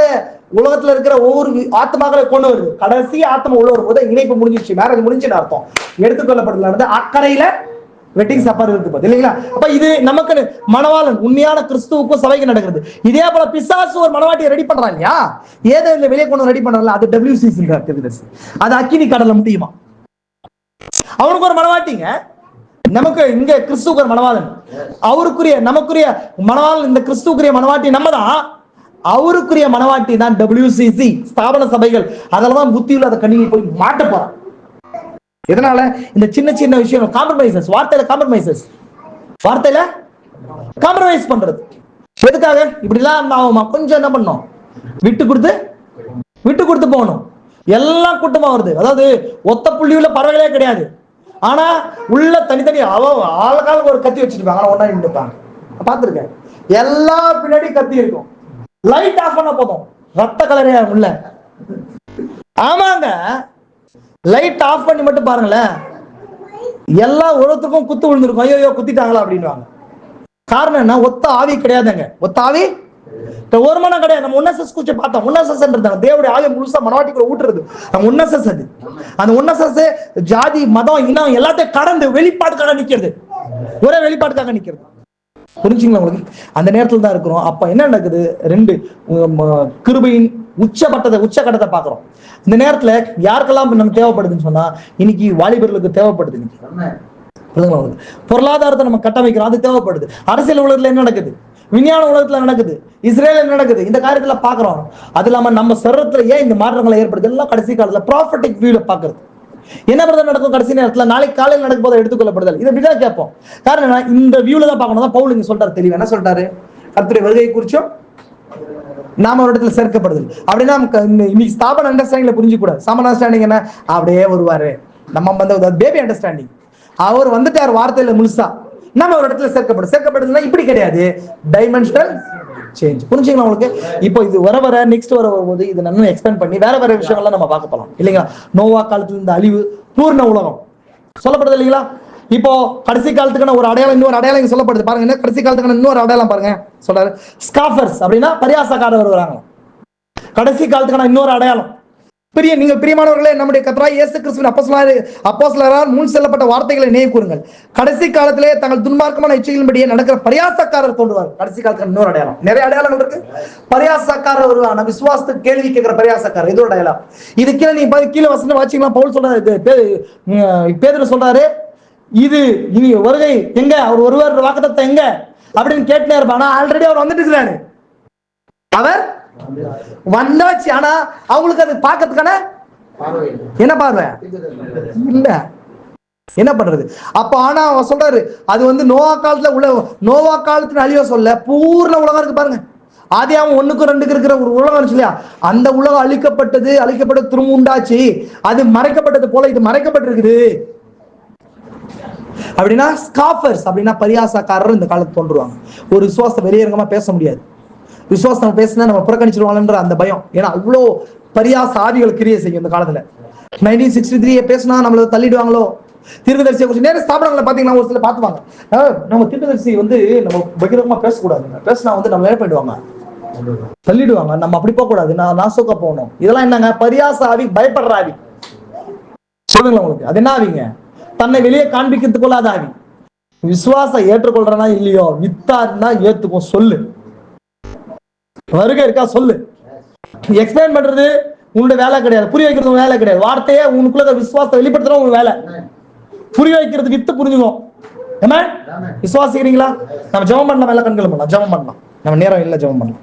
உலகத்துல இருக்கிற ஒவ்வொரு ஆத்மாக்களை கொண்டு வருது. கடைசி ஆத்மா உள்ள வரும்போது இணைப்பு முடிஞ்சிச்சு, மேரேஜ் முடிஞ்சுன்னு அர்த்தம். எடுத்துக்கொள்ளப்பட்டது அக்கறையில வெட்டிங் சப்பார் இருக்கு இல்லைங்களா? அப்ப இது நமக்கு மணவாளன் உண்மையான கிறிஸ்துவுக்கும் சபைக்கு நடக்கிறது. இதே போல பிசாசு ஒரு மனவாட்டியை ரெடி பண்றான் இல்லையா? ஏதோ இந்த வெளியே கொண்டு ரெடி பண்றாங்க, அது WCC, அது அக்கினி கடல முடியுமா? அவனுக்கு ஒரு மனவாட்டிங்க, நமக்கு இங்க கிறிஸ்துவுக்கு ஒரு மனவாளன், அவருக்குரிய நமக்குரிய மனவாளன். இந்த கிறிஸ்துக்குரிய மனவாட்டி நம்ம தான், அவருக்குரிய மனவாட்டி தான் WCC ஸ்தாபன சபைகள். அதெல்லாம் புத்தியுள்ள அதை கண்ணி போய் மாட்ட போறான். இதனால இந்த சின்ன சின்ன விஷயம் காம்ப்ரமைசஸ், வார்த்தையில காம்ப்ரமைசஸ், வார்த்தையில காம்ப்ரமைஸ் பண்றது எதுக்காக? இப்படிலாம் ஆகுமா? கொஞ்சம் என்ன பண்ணணும், விட்டு கொடுத்து போகணும். எல்லாம் கூட்டமா வருது. அதாவது ஒத்த புள்ளியுள்ள பறவைகளே கிடையாது. ஆனா உள்ள தனித்தனி ஆளுக்காக ஒரு கத்தி வச்சிருப்பாங்க, ஆனா ஒன்னா நின்றுப்பாங்க. பார்த்திருக்கேன், எல்லா பின்னாடி கத்தி இருக்கும். லைட் ஆஃப் பண்ண போதும் ரத்த கலரையா உள்ள. ஆமாங்க, லைட் ஆஃப் பண்ணி மட்டும் பாருங்களேன், எல்லா உலகத்துக்கும் குத்து விழுந்திருக்கும். ஐயோ குத்திட்டாங்களா அப்படின்வாங்க. காரணம் என்ன? ஒத்த ஆவி கிடையாதுங்க. ஒத்த ஆவி ஒரு மனம் கிடையாது. நம்ம உன்னசஸ் கூச்ச பார்த்தோம். உன்னசஸ் தேவடைய ஆவியை முழுசா மனவாட்டிக்குள்ள ஊட்டுறது நம்ம உன்னசஸ். அது அந்த உன்னசஸ் ஜாதி மதம் இனம் எல்லாத்தையும் கடந்து வெளிப்பாட்டுக்காக நிக்கிறது, ஒரே வெளிப்பாட்டுக்காக நிக்கிறது. புரிஞ்சுங்களா உங்களுக்கு? அந்த நேரத்துல தான் இருக்கிறோம். அப்ப என்ன நடக்குது? ரெண்டு கிருபையின் உச்சகட்டத்தை பாக்குறோம். இந்த நேரத்துல யாருக்கெல்லாம் நம்ம தேவைப்படுதுன்னு சொன்னா, இன்னைக்கு வாலிபர்களுக்கு தேவைப்படுது. பொருளாதாரத்தை நம்ம கட்டமைக்கிறோம், அது தேவைப்படுது. அரசியல் உலகத்துல என்ன நடக்குது, விஞ்ஞான உலகத்துல நடக்குது, இஸ்ரேல் என்ன நடக்குது, இந்த காரியத்துல பாக்குறோம். அது இல்லாம நம்ம சரீரத்துல ஏன் இந்த மாற்றங்களை ஏற்படுது, எல்லாம் கடைசி காலத்துல ப்ராஃபட்டிக் வியூல பாக்குறது. என்ன பிரதர் நடக்கும் கடைசி நேரத்துல? நாளைக்கு காலையில் நடக்கும் போது எடுத்துக்கொள்ளப்படுதல். இதை இப்படிதான் கேட்போம். காரணம் இந்த வியூல தான் பார்க்கணும். தான் பவுல் இங்க சொல்றாரு தெளிவா. என்ன சொல்றாரு? கர்த்தருடைய வருகை குறிச்சும் நாம ஒரு இடத்துல சேர்க்கப்படுதல். அப்படின்னா இன்னைக்கு ஸ்தாபன அண்டர்ஸ்டாண்டிங்ல புரிஞ்சுக்கூடாது. சாமன் அண்டர்ஸ்டாண்டிங் என்ன? அப்படியே வருவாரு, நம்ம வந்து பேபி அண்டர்ஸ்டாண்டிங். அவர் வந்துட்டார் வார்த்தையில முழுசா, நம்ம ஒரு இடத்துல சேர்க்கப்படுதுன்னா இப்படி கிடையாது, டைமென்ஷனல் சேஞ்ச். புரிஞ்சுங்களா உங்களுக்கு? இப்போ இது வர நெக்ஸ்ட் வரும்போது இது நம்ம எக்ஸ்பேண்ட் பண்ணி வேற விஷயங்கள்லாம் நம்ம பார்க்க போலாம் இல்லைங்களா? நோவா காலத்துல இந்த அழிவு, பூர்ண உலகம் சொல்லப்படுது இல்லைங்களா? இப்போ கடைசி காலத்துக்கான ஒரு அடையாளம், இன்னொரு அடையாளம் சொல்லப்படுது பாருங்க. என்ன கடைசி காலத்துக்கான இன்னொரு அடையாளம் பாருங்க. சொல்றாரு ஸ்காஃபர்ஸ், அப்படின்னா பரியாசக்காரர் வருவாங்க. கடைசி காலத்துக்கான இன்னொரு அடையாளம். நீங்கள் பிரியமானவர்களே, நம்முடைய கர்த்தராகிய இயேசு கிறிஸ்துவின் அப்போஸ்தலரால் முன் செல்லப்பட்ட வார்த்தைகளை நினைவு கூறுங்கள். கடைசி காலத்திலே தங்கள் துன்மார்க்கமான இச்சைகளின்படியே நடக்கிற பரியாசக்காரர் தோன்றுவார். கடைசி காலத்துல இன்னொரு அடையாளம், நிறைய அடையாளங்கள் இருக்கு. பரியாசக்காரர் வருவாங்க, விசுவாசத்துக்கு கேள்வி கேட்கிற பரியாசக்காரர், இது ஒரு அடையாளம். இது கீழே நீ கீழே வசனம் வாசிக்கலாம். பவுல் சொல்றாரு, பேதுரு சொல்றாரு, இது இனி வருகை எங்க, அவர் ஒருவர் வாக்குத்தத்தம் எங்க அப்படின்னு கேட்டுனே இருப்பான். ஆல்ரெடி அவர் வந்துட்டு இருக்கிறாரு, அவர் வந்தாச்சு. ஆனா அவங்களுக்கு அது பார்க்கறதுக்கான என்ன பார்வை இல்ல, என்ன பண்றது? அப்ப ஆனா அவர் சொல்றாரு, அது வந்து நோவா காலத்துல நோவா காலத்துல அழிவ சொல்ல பூர்ண உலகம் இருக்கு பாருங்க. ஆதியாகமம் 1-2 இருக்கிற ஒரு உலகம் இருக்கு இல்லையா? அந்த உலகம் அழிக்கப்பட்டது திரும்ப உண்டாச்சு. அது மறைக்கப்பட்டது போல இது மறைக்கப்பட்டிருக்குது. அப்படின்னா ஸ்காஃபர்ஸ், அப்படின்னா பரியாசக்காரர் இந்த காலத்து தோன்றுவாங்க. ஒரு விசுவாசத்தை வெளியரங்கமா பேச முடியாது. விசுவாசம் பேசினா நம்ம புறக்கணிச்சிருவாங்கன்ற அந்த பயம். ஏன்னா அவ்வளோ பரியாச ஆவிகள் கிரியை செய்யும் இந்த காலத்துல. 1963 பேசினா நம்மள தள்ளிடுவாங்களோ. தீர்க்கதரிசியை குறிச்சு நேர ஸ்தாபனங்களை பாத்தீங்கன்னா ஒரு சில பார்த்துவாங்க, நம்ம தீர்க்கதரிசி வந்து நம்ம பகிரங்கமா பேசக்கூடாதுங்க, பேசினா வந்து நம்ம என்ன பண்ணிடுவாங்க, தள்ளிடுவாங்க. நம்ம அப்படி போக கூடாது, நான் சோக்க போகணும். இதெல்லாம் என்னங்க? பரியாச ஆவி, பயப்படுற ஆவி. சொல்லுங்களா உங்களுக்கு? அது என்ன ஆவிங்க? தன்னை வெளியே காண்பிக்கிறதுக்கு கொள்ளாத ஆவி. விசுவாசம் ஏற்றுக்கொள்றனா இல்லையோ, வித்தாருன்னா ஏத்துக்கும். சொல்லு, வருகை இருக்கா சொல்லு. எக்ஸ்பிளைன் பண்றது உன்னோட வேலை கிடையாது, புரிய வைக்கிறது வேலை கிடையாது. வார்த்தையே உனக்குள்ள விசுவாசத்தை வெளிப்படுத்துற உங்க வேலை. புரிய வைக்கிறது வித்து புரிஞ்சுக்கும். என்ன விசுவாசிக்கிறீங்களா? நம்ம ஜெபம் பண்ணலாம், வேலை கண்கள் பண்ணலாம், ஜெபம் பண்ணலாம். நம்ம நேரம் இல்லை, ஜெபம் பண்ணலாம்.